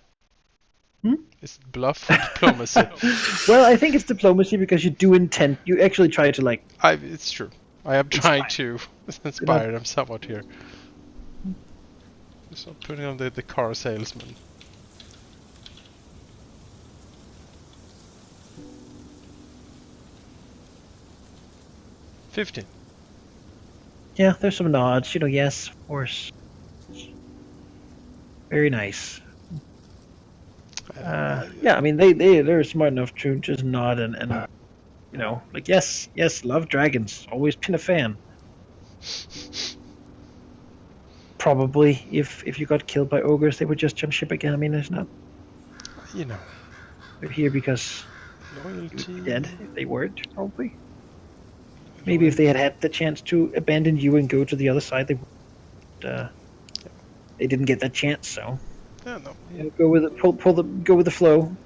Hmm? Is it bluff or diplomacy? Well, I think it's diplomacy because you do intend. You actually try to like. It's true. I am trying to inspire them somewhat here. So putting on the car salesman. $15. Yeah, there's some nods. Yes, of course. Very nice. Yeah, I mean they're smart enough to just nod and like yes, love dragons. Always been a fan. Probably if you got killed by ogres, they would just jump ship again. I mean, there's not. They're here because Loyalty. you'd be dead if they weren't. Probably. Maybe if they had the chance to abandon you and go to the other side, they would. They didn't get that chance, so. Yeah, no. Go with it. Go with the flow,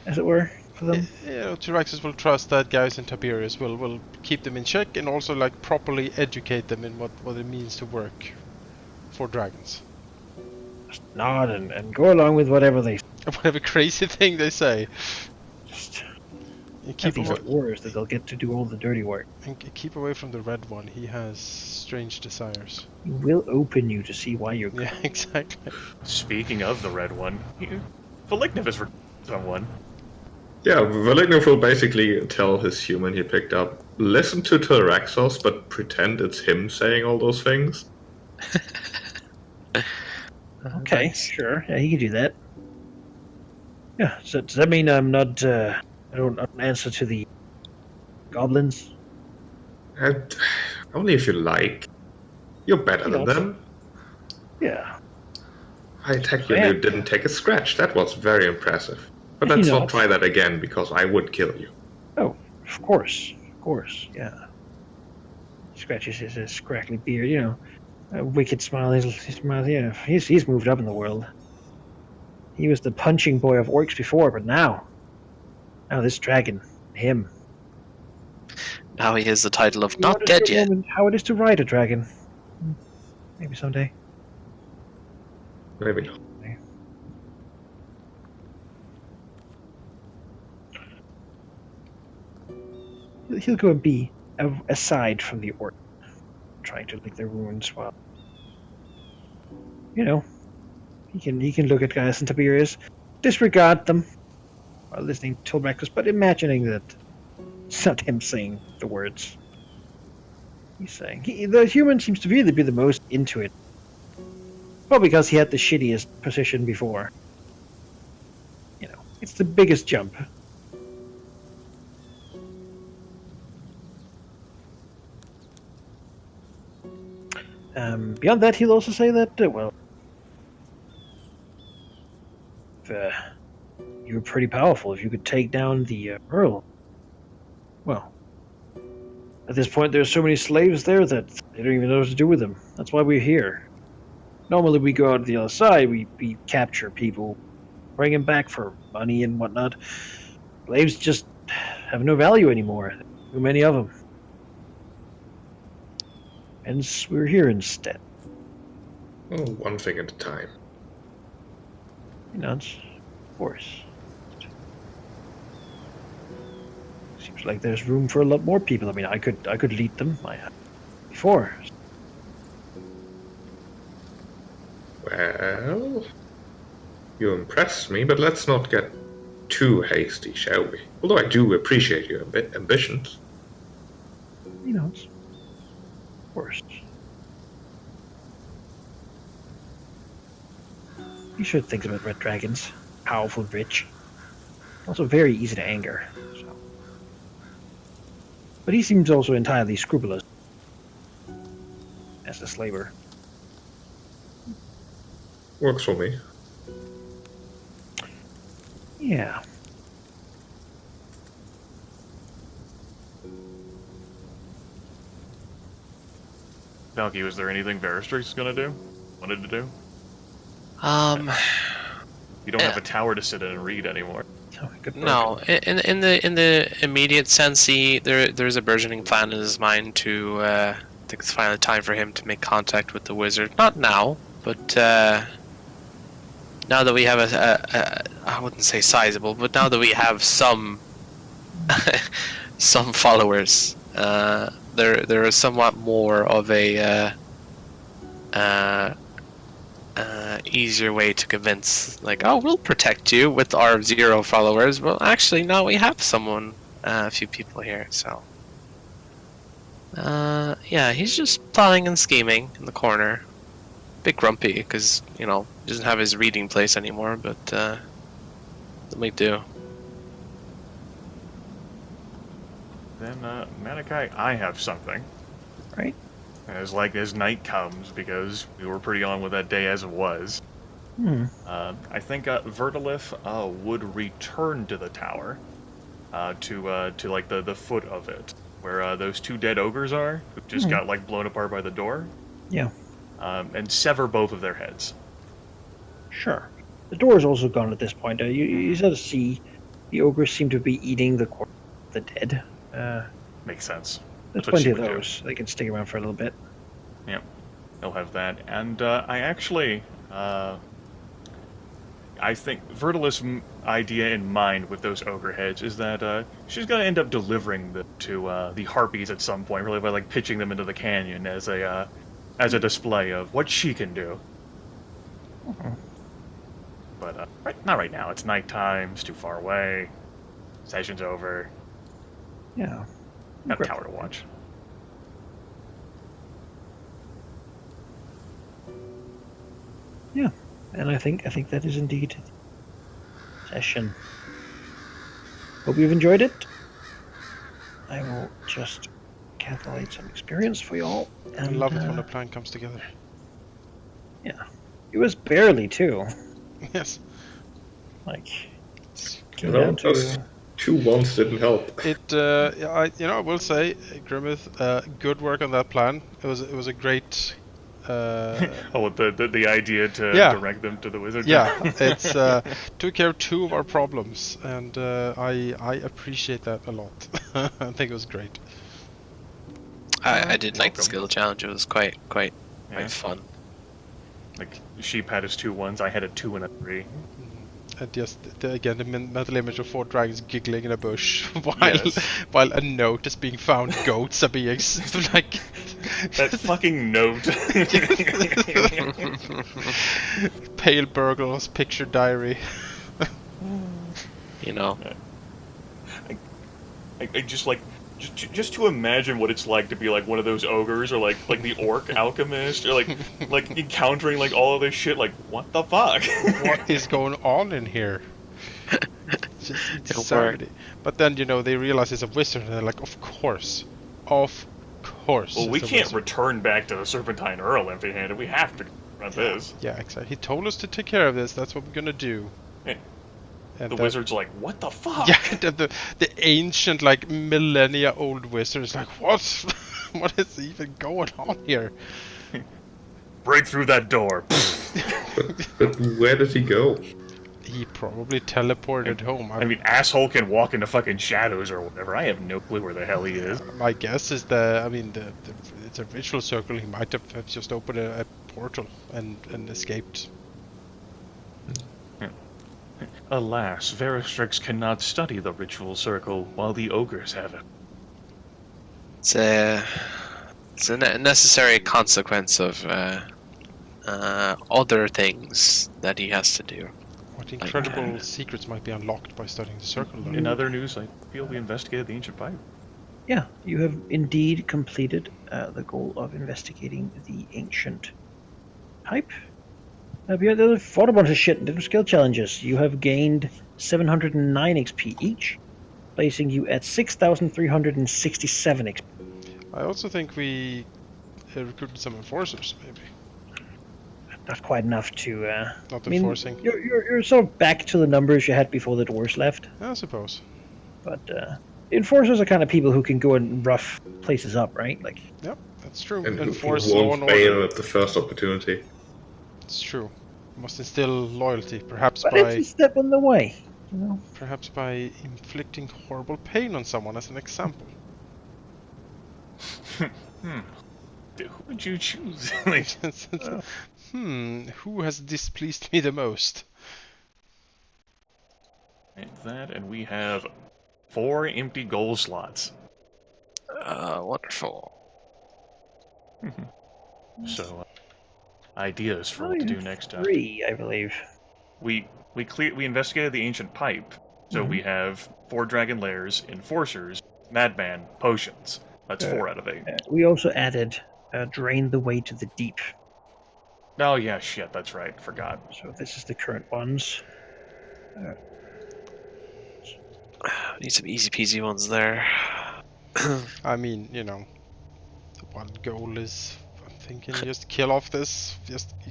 as it were, for them. Tyraxes will trust that guys in Tiberius will keep them in check and also like properly educate them in what it means to work for dragons. Just nod and go along with whatever they. Whatever crazy thing they say. Just You keep these away, are wars that they'll get to do all the dirty work. and keep away from the red one. He has strange desires. He will open you to see why you're. Yeah, exactly. Speaking of the red one, Phylacteries is for someone. Yeah, Valignov will basically tell his human he picked up, listen to Tyraxos, but pretend it's him saying all those things. Okay, Nice. sure. Yeah, he can do that. Yeah. So does that mean I'm not? I don't answer to the goblins. And only if you like. You're better than them. Yeah. I attacked you and you didn't take a scratch. That was very impressive. But let's not try that again, because I would kill you. Oh, of course, yeah. Scratches his scraggly beard, a wicked smile. He smiles. Yeah, he's moved up in the world. He was the punching boy of orcs before, but now this dragon, him. Now he has the title of You not dead understood yet. moment how it is to ride a dragon. Maybe someday. Maybe not. He'll go and be aside from the orc, trying to lick their wounds while. He can look at guys in Tiberius, disregard them while listening to Tilbracus, but imagining that it's not him saying the words. He's saying the human seems to really be the most into it. Well, because he had the shittiest position before. It's the biggest jump. Beyond that, he'll also say that, if you're pretty powerful. If you could take down the Earl, well, at this point there's so many slaves there that they don't even know what to do with them. That's why we're here. Normally we go out to the other side, we capture people, bring them back for money and whatnot. Slaves just have no value anymore. Too many of them. Hence, we're here instead. Oh, one thing at a time. You know, it's, of course. Seems like there's room for a lot more people. I mean, I could lead them. I have before. Well, you impress me, but let's not get too hasty, shall we? Although I do appreciate your ambitions. You know, it's, of course. You should think about red dragons. Powerful, rich. Also very easy to anger. So. But he seems also entirely scrupulous. As a slaver. Works for me. Yeah. Valky, was there anything Veristrix wanted to do? You don't have a tower to sit in and read anymore. Oh, good No, in the immediate sense, there's a burgeoning plan in his mind to. I think it's finally time for him to make contact with the wizard. Not now, but now that we have I wouldn't say sizable, but now that we have some some followers, there is somewhat more of a easier way to convince, like, oh, we'll protect you with our 0 followers. Well, actually, now we have someone, a few people here, so. Yeah, he's just plotting and scheming in the corner. Bit grumpy, because, you know, he doesn't have his reading place anymore, but, let me do. Then, Manaki, I have something. Right? As night comes, because we were pretty on with that day as it was. I think Vertilith would return to the tower, to like the foot of it, where those 2 dead ogres are, who just got like blown apart by the door. Yeah. And sever both of their heads. Sure. The door is also gone at this point. You sort of see the ogres seem to be eating the corpse of the dead. Makes sense. There's That's what plenty she of would do. those. They can stick around for a little bit. Yep, they'll have that. And I actually, I think Vertilith's idea in mind with those ogre heads is that she's going to end up delivering them to the harpies at some point, really by like pitching them into the canyon as a display of what she can do. But not right now. It's nighttime. It's too far away. Session's over. Yeah. Got a tower to watch. Yeah, and I think that is indeed session. Hope you've enjoyed it. I will just calculate some experience for y'all. I love it when a plan comes together. Yeah, it was barely too. Yes. Like, You know, those 2 ones didn't help. It, I will say, Grimmith, good work on that plan. It was a great. The idea to direct them to the wizard. Yeah, it's took care of 2 of our problems, and I appreciate that a lot. I think it was great. I did like the skill challenge. It was quite fun. Like, Sheep had his 2 ones, I had a 2 and a 3. And just again the mental image of 4 dragons giggling in a bush Yes. while a note is being found. Goats are being like That fucking note. Pale burglar's picture diary. You know. I just like just to imagine what it's like to be like one of those ogres or like the orc alchemist or like encountering like all of this shit. Like, what the fuck? What is going on in here? Just insanity. But then they realize it's a wizard and they're like, of course. Well, we it's a can't wizard. return back to the Serpentine Earl empty-handed. We have to run this. Yeah, exactly. He told us to take care of this. That's what we're gonna do. Yeah. And The that- wizard's like, what the fuck? Yeah, the ancient, like millennia old wizard is like, what? What is even going on here? Break through that door. But where did he go? He probably teleported home. I mean, asshole can walk into fucking shadows or whatever. I have no clue where the hell he is. My guess is it's a ritual circle. He might have just opened a portal and escaped. Alas, Veristrix cannot study the ritual circle while the ogres have it. It's a necessary consequence of other things that he has to do. What incredible secrets might be unlocked by studying the circle, though? In other news, I feel we investigated the ancient pipe. Yeah, you have indeed completed the goal of investigating the ancient pipe. You fought a bunch of shit and did skill challenges. You have gained 709 XP each, placing you at 6,367 XP. I also think we recruited some enforcers, maybe. Not quite enough to. Not I mean, enforcing. You're sort of back to the numbers you had before the dwarves left. I suppose. But enforcers are kind of people who can go and rough places up, right? Like, Yep, that's true. And who Enforce law won't and order. fail at the first opportunity. It's true. Must instill loyalty, perhaps but by it's a step on the way, you know. perhaps by inflicting horrible pain on someone as an example. Who would you choose? Like, Who has displeased me the most? and that, and we have 4 empty goal slots. Wonderful. So, ideas for what to do next time. 3, I believe. We investigated the ancient pipe, so we have 4 dragon lairs, enforcers, madman, potions. That's 4 out of 8. We also added drain the way to the deep. Oh yeah, shit, that's right. Forgot. So this is the current ones. Need some easy peasy ones there. I mean, the one goal is, I'm thinking, just kill off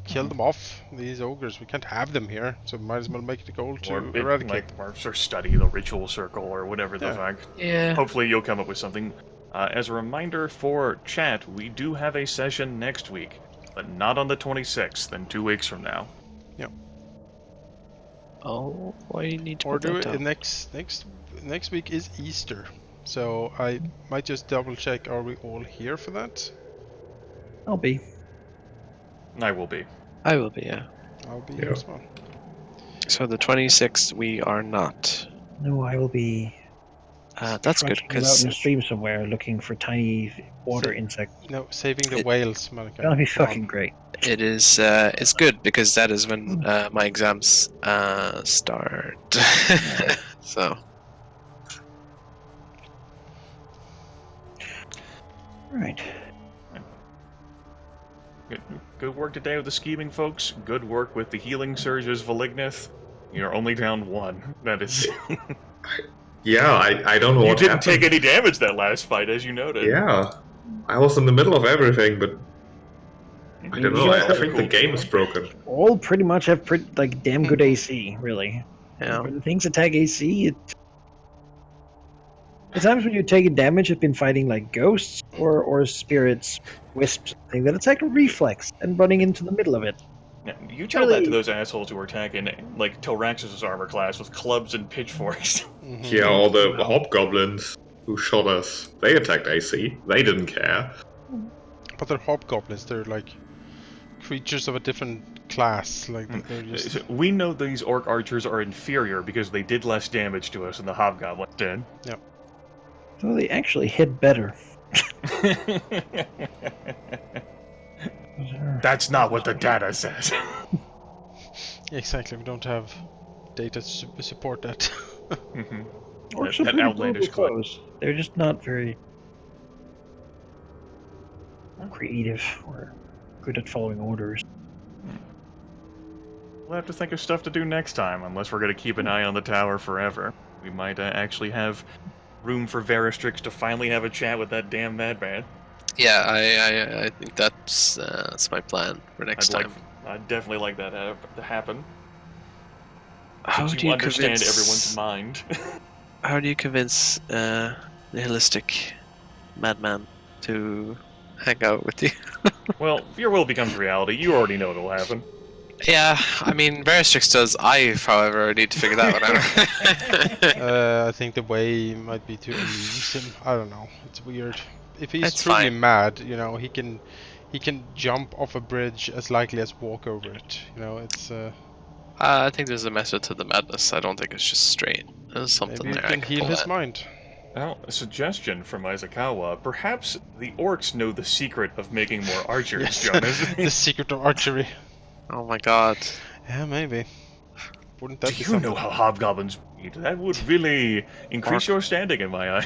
kill them off, these ogres. We can't have them here, so we might as well make it a goal to eradicate. Or study the ritual circle or whatever the Yeah. fuck. Yeah. Hopefully you'll come up with something. As a reminder for chat, we do have a session next week, but not on the 26th, in 2 weeks from now. Oh, why do you need to Or put do that it down? next week is Easter, so I might just double check. Are we all here for that? I'll be. I will be. I will be, yeah. I'll be Yeah. here as well. So the 26th, we are not. No, I will be. That's good, trudging out because in the stream somewhere looking for tiny water insects. No, saving the whales, Manaki. That'll be Come on. fucking great. it is, it's good, because that is when my exams start. So, Right. Good work today with the scheming, folks. Good work with the healing surges, Valignith. You're only down 1. That is... Yeah, I don't know you what didn't happened. take any damage that last fight, as you noted. Yeah, I was in the middle of everything, but I don't know. You I guys think the game is broken. all pretty much have damn good AC, really. yeah. When things attack AC, the times when you take damage have been fighting like ghosts or spirits, wisps, thing that attack reflex and running into the middle of it. Yeah, you tell that to Really? those assholes who are attacking, like, Tilraxis' armor class with clubs and pitchforks. Mhm. Yeah, all the hobgoblins who shot us, they attacked AC. They didn't care. But they're hobgoblins. They're like creatures of a different class. Like they're just. We know these orc archers are inferior because they did less damage to us than the hobgoblins did. So they actually hit better. That's not what the data says. Exactly. We don't have data to support that. Orcs are that pretty outlandish brutal foes. They're just not very creative or good at following orders. We'll have to think of stuff to do next time, unless we're going to keep an eye on the tower forever. We might actually have room for Veristrix to finally have a chat with that damn madman. Yeah, I think that's my plan for next time. I'd definitely like that to happen. How But do you understand convince everyone's mind. How do you convince nihilistic madman to hang out with you? Well, if your will becomes reality, you already know it'll happen. Yeah, I mean, Veristrix does. I, however, need to figure that one out. I think the way might be to amuse him. I don't know. It's weird. If he's It's truly fine. mad, he can jump off a bridge as likely as walk over it. It's I think there's a method to the madness. I don't think it's just straight. There's something maybe it there. I can heal pull his at. mind. Well, a suggestion from Izukawa. Perhaps the orcs know the secret of making more archers, Yes. Jonas. The secret of archery. Oh my god. Yeah, maybe. Wouldn't that Do be you something? know how hobgoblins breed? That would really increase your standing in my eyes.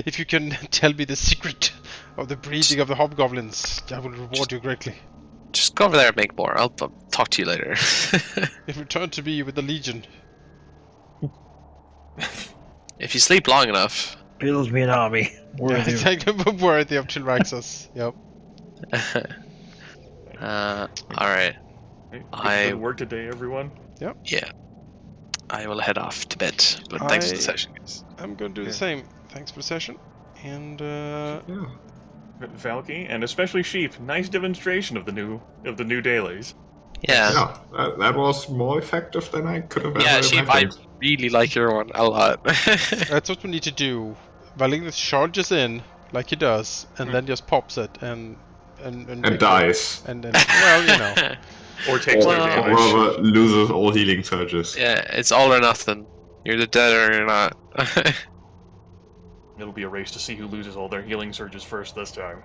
If you can tell me the secret of the breeding of the hobgoblins, I will reward you greatly. Just go over there and make more. I'll talk to you later. If return to me with the legion. If you sleep long enough. Build me an army. Worthy. Worthy of Chilraxus. Yep. Alright. Good work today, everyone. Yeah. I will head off to bed. But thanks for the session, guys. I'm going to do the same. Thanks for the session. And Yeah. Valky, and especially Sheep, nice demonstration of the new dailies. Yeah. Yeah, that was more effective than I could have Yeah, ever Sheep, I imagined. really like your one a lot. that's what we need to do. Valingus charges in like he does, and then just pops it and dies. And then, well, Or takes Or their Well, damage. rather loses all healing surges. Yeah, it's all or nothing. You're the dead or you're not. It'll be a race to see who loses all their healing surges first this time.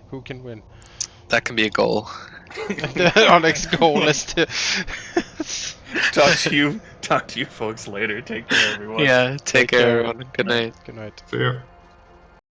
who can win? That can be a goal. Our next goal is to Talk to you folks later. Take care, everyone. Yeah, take care, everyone. Good night. Good night. See ya.